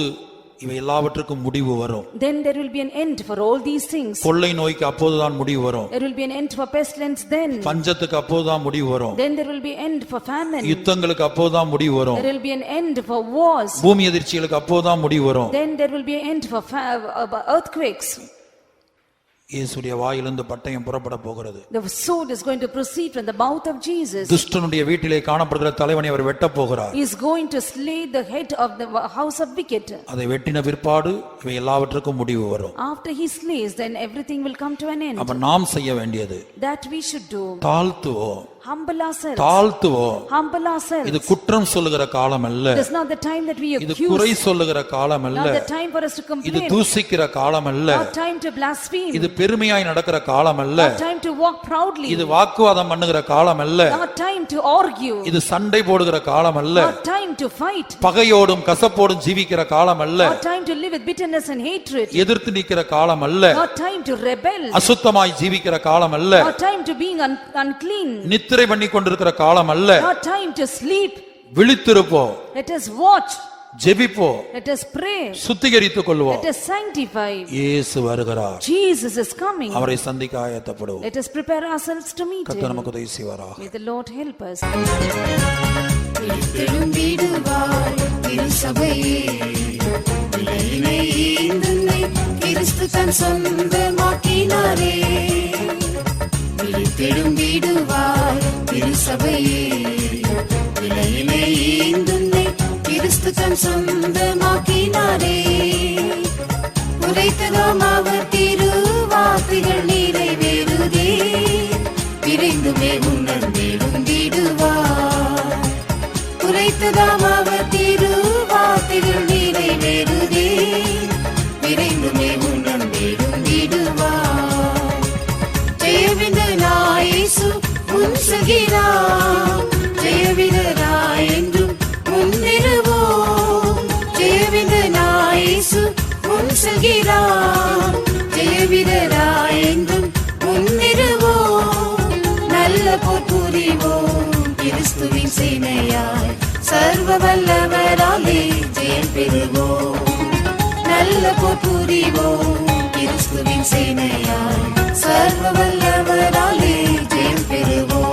இவை எல்லாவற்றுக்கும் முடிவு வரும். Then there will be an end for all these things. கொள்ளை நோய்க்கு அப்போதுதான் முடிவு வரும். There will be an end for pestilence then. பஞ்சத்துக்கு அப்போதுதான் முடிவு வரும். Then there will be end for famine. யுத்தங்களுக்கு அப்போதுதான் முடிவு வரும். There will be an end for wars. பூமி எதிர்ச்சிகளுக்கு அப்போதுதான் முடிவு வரும். Then there will be an end for earthquakes. இயேசுடைய வாயிலிருந்து பட்டயம் புறப்பட போகிறது. The sword is going to proceed from the mouth of Jesus. துஷ்டனுடைய வீட்டிலே காணப்படுகிற தலைவனை அவர் வெட்ட போகிறார். He is going to slay the head of the house of wicked. அதை வெட்டின பிற்பாடு இவை எல்லாவற்றுக்கும் முடிவு வரும். After he slays, then everything will come to an end. அப்ப நாம் செய்ய வேண்டியது, that we should do, தாழ்த்துவோம், humble ourselves, தாழ்த்துவோம். humble ourselves. இது குற்றம் சொல்லுகிற காலம் அல்ல. It is not the time that we இது accuse, குறை சொல்லுகிற காலம் அல்ல. not the time for us to இது complain, தூசிக்கிற காலம் அல்ல. not time to blaspheme, இது பெருமையாய் நடக்கிற காலம் அல்ல. not time to walk proudly, இது வாக்குவாதம் பண்ணுகிற காலம் அல்ல. not time to argue, இது சண்டை போடுகிற காலம் அல்ல. not time to fight, பகையோடும் கசப்போடும் ஜீவிக்கிற காலம் அல்ல. not time to live with bitterness and hatred, எதிர்த்து நிக்கிற காலம் அல்ல. not time to rebel, அசுத்தமாய் ஜீவிக்கிற காலம் அல்ல. not time to being unclean, நித்திரை பண்ணி கொண்டிருக்கிற காலம் அல்ல. not time to sleep. விழித்திருப்போம், Let us watch, ஜெபிப்போம், let us pray, சுத்திகரித்துக் கொள்வோம். let us sanctify. இயேசு வருகிறார். Jesus is coming. அவரை சந்திக்க ஆயத்தப்படுவோம். Let us prepare ourselves to meet கர்த்தர் him. நமக்கு உதவி செய்வாராக. May the Lord help us. திரும்பிடுவார் திருசபையே, விலையினை ஈந்தன்னை கிறிஸ்து தன் சொந்தமாக்கினாரே. திரும்பிடுவார் திருசபையே, விலையினை ஈந்தன்னை கிறிஸ்து தன் சொந்தமாக்கினாரே. உரைத்ததாம் அவர் திரு வார்த்தைகள் நிறைவேறுதே, விரைந்துமே உணர்ந்தெழுந்திடுவார். உரைத்ததாம் அவர் திரு வார்த்தைகள் நிறைவேறுதே, விரைந்துமே உணர்ந்தெழுந்திடுவார். ஜெயவிந்தனாய் இயேசு முன் செல்கிறார், ஜெயவிந்தனாய் என்றும் முன்னேறுவோம். ஜெயவிந்தனாய் இயேசு முன் செல்கிறார், ஜெயவிந்தனாய் என்றும் முன்னேறுவோம். நல்ல போர் புரிவோம் கிறிஸ்துவின் சேனையாய், சர்வ வல்லவராலே ஜெயம் பெறுவோம். நல்ல போர் புரிவோம் கிறிஸ்துவின் சேனையாய், சர்வ வல்லவராலே ஜெயம் பெறுவோம்.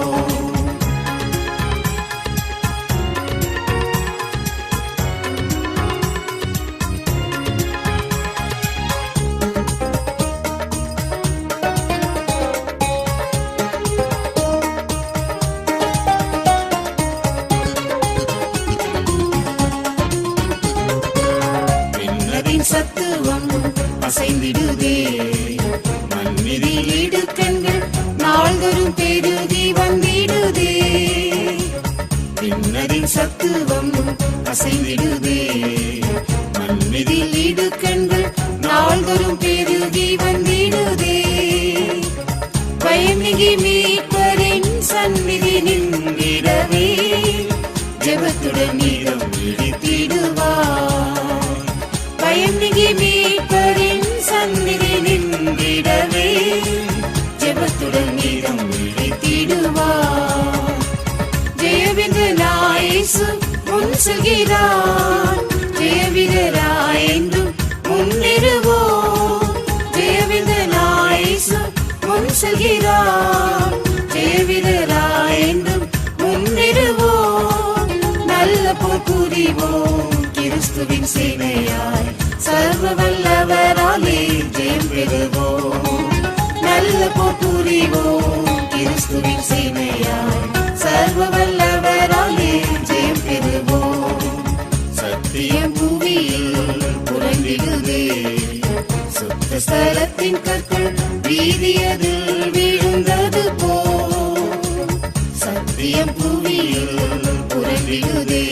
சத்துவம் அசைந்திடுதே, மண்ணிதில் இடுக்கண்கள் நாள்தோறும் பெருகி வந்திடுதே. விண்ணதின் சத்துவம் அசைந்திடுதே, மண்ணிதில் இடுக்கண்கள் நாள்தோறும் பெருகி வந்திடுதே. பயமிகி மீட்பரின் சந்நிதி நின்றிடவே, ஜெபத்துடன் நீரம் விழித்திடுவார். பயமிகி மீட்பரின் சந்நிதி நின்றிடவே, ஜெபத்துடன் நீரம் விழித்திடுவார். ஜெயவிந்தனாய் இயேசு முன் செல்கிறார், ஜெயவிந்தனாய் என்றும் முன்னேறுவோம். ஜெயவிந்தனாய் இயேசு முன் செல்கிறார், ஜெயவிந்தனாய் என்றும் முன்னேறுவோம். நல்ல போர் புரிவோம் கிறிஸ்துவின் சேனையாய், சர்வ வல்லவராலே ஜெயம் பெறுவோம். நல்ல போர் புரிவோம் கிறிஸ்துவின் சேனையாய், சர்வ வல்லவராலே ஜெயம் பெறுவோம். சத்தியம் புவியில் புரண்டிடுதே, சுத்த ஸ்தலத்தின் கற்கள் வீதியதில் விழுந்தது போ. சத்தியம் புவியில் புரண்டிடுதே,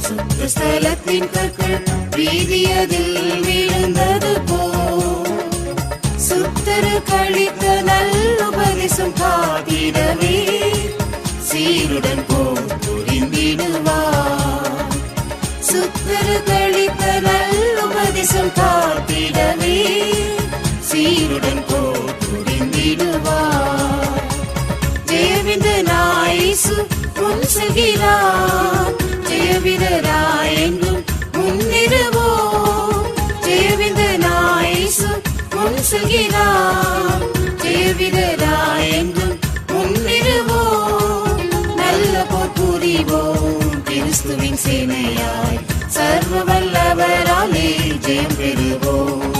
சுத்த ஸ்தலத்தின் கற்கள் வீதியதில் விழுந்தது போ. சுத்தரு கழித்த நல்லுபதேசம் காத்திடவே, சீருடன் போர் புரிந்திடுவார். சுத்தரு கழித்த நல்லுபதேசம் காத்திடவே, சீருடன் போர் புரிந்திடுவார். ஜெயவிந்தனாய் இயேசு முன் செல்கிறார், ஜெயவிந்தனாய் என்றும் முன்னேறுவோம். ஜெயவிந்தனாய் இயேசு முன் செல்கிறார், ஜெயவிந்தனாய் என்றும் முன்னேறுவோம். நல்ல போர் புரிவோம் கிறிஸ்துவின் சேனையாய், சர்வ வல்லவராலே ஜெயம் பெறுவோம்.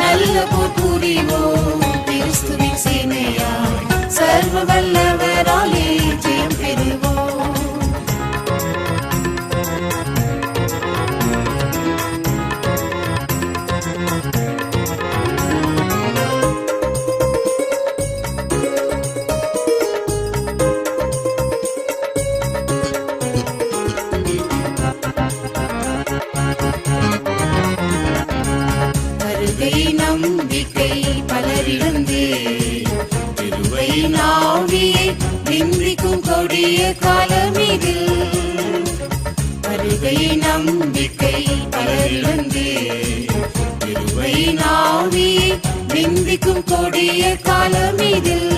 நல்ல போர் புரிவோம் கிறிஸ்துவின் சேனையாய், சர்வ வல்லவராலே ஜெயம் பெறுவோம். வருகை நம்பிக்கை பலரிழந்தே, திருவையின் ஆவியை நிந்திக்கும் கொடிய காலமிதில். வருகை நம்பிக்கை பலரிழந்தே, திருவையின் ஆவியை நிந்திக்கும் கொடிய காலமிதில்.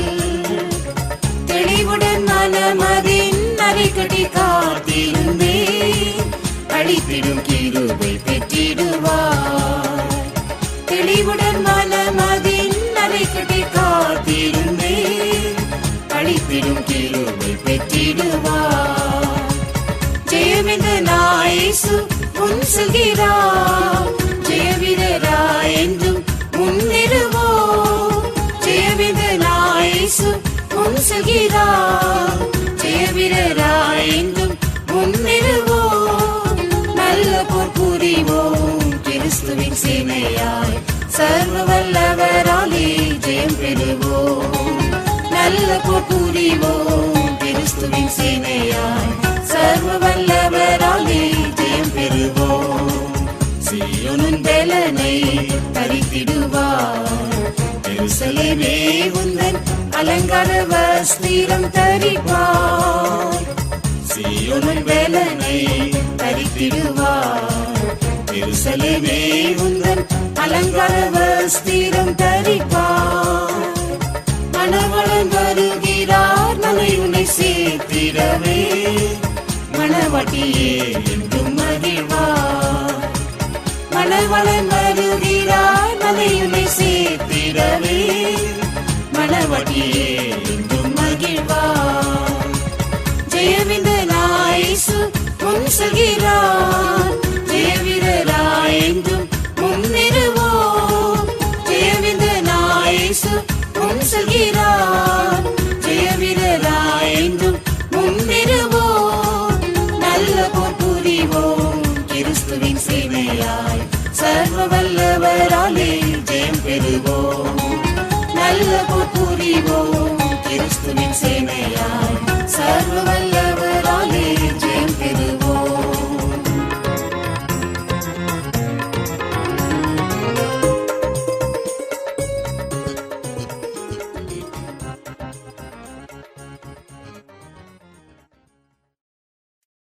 தெளிவுடன் மனமதின் அரைக்கடி காத்திருந்தே, அழித்திடும் கிருபை பெற்றிடுவார். தெளிவுடன் மனமதின் அரைக்கடி காத்திருந்தே, அழித்திடும் கிருபை பெற்றிடுவார். ஜெயவிந்தனாய் இயேசு முன் செல்கிறார், ஜெயவிந்தனாய் என்றும் முன்னேறுவோம். ஜெயவிந்தனாய் இயேசு முன் செல்கிறார், ஜெயவிந்தனாய் என்றும் முன்னேறுவோம். நல்ல போர் புரிவோம் கிறிஸ்துவின் சேனையாய் சர்வ வல்லவராலே ஜெயம் பெறுவோம். நல்ல போர் புரிவோம் கிறிஸ்துவின் சேனையாய் சர்வ வல்லவராலே ஜெயம் பெறுவோம். சீயோனின் பெலனை தரித்திடுவார், எருசலேமே உந்தன் அலங்கார வஸ்திரம் தரிப்பார். சீயோனின் பெலனை தரித்திடுவார், எருசலேமே உந்தன் அலங்கார வஸ்திரம் தரிப்பார். மணவாளன் வருகிறார், நம்மை உன்னை சேர்த்திடவே, மணவாட்டியே என்றும் மகிழ்வார். மணவாளன் வருகிறார், நம்மை உன்னை சேர்த்திடவே, மணவாட்டியே என்றும் மகிழ்வார். ஜெயவிந்தனாய் இயேசு முன் செல்கிறார், ஜெயவீரராய் என்றும் முன்னேறுவோம். ஜெயவிந்தனாய் இயேசு முன் செல்கிறார், ஜெயவீரராய் என்றும் முன்னேறுவோம். நல்ல போர் புரிவோம் கிறிஸ்துவின் சேனையாய் சர்வ வல்லவராலே ஜெயம் பெறுவோம். நல்ல போர் புரிவோம் கிறிஸ்துவின் சேனையாய் சர்வ வல்ல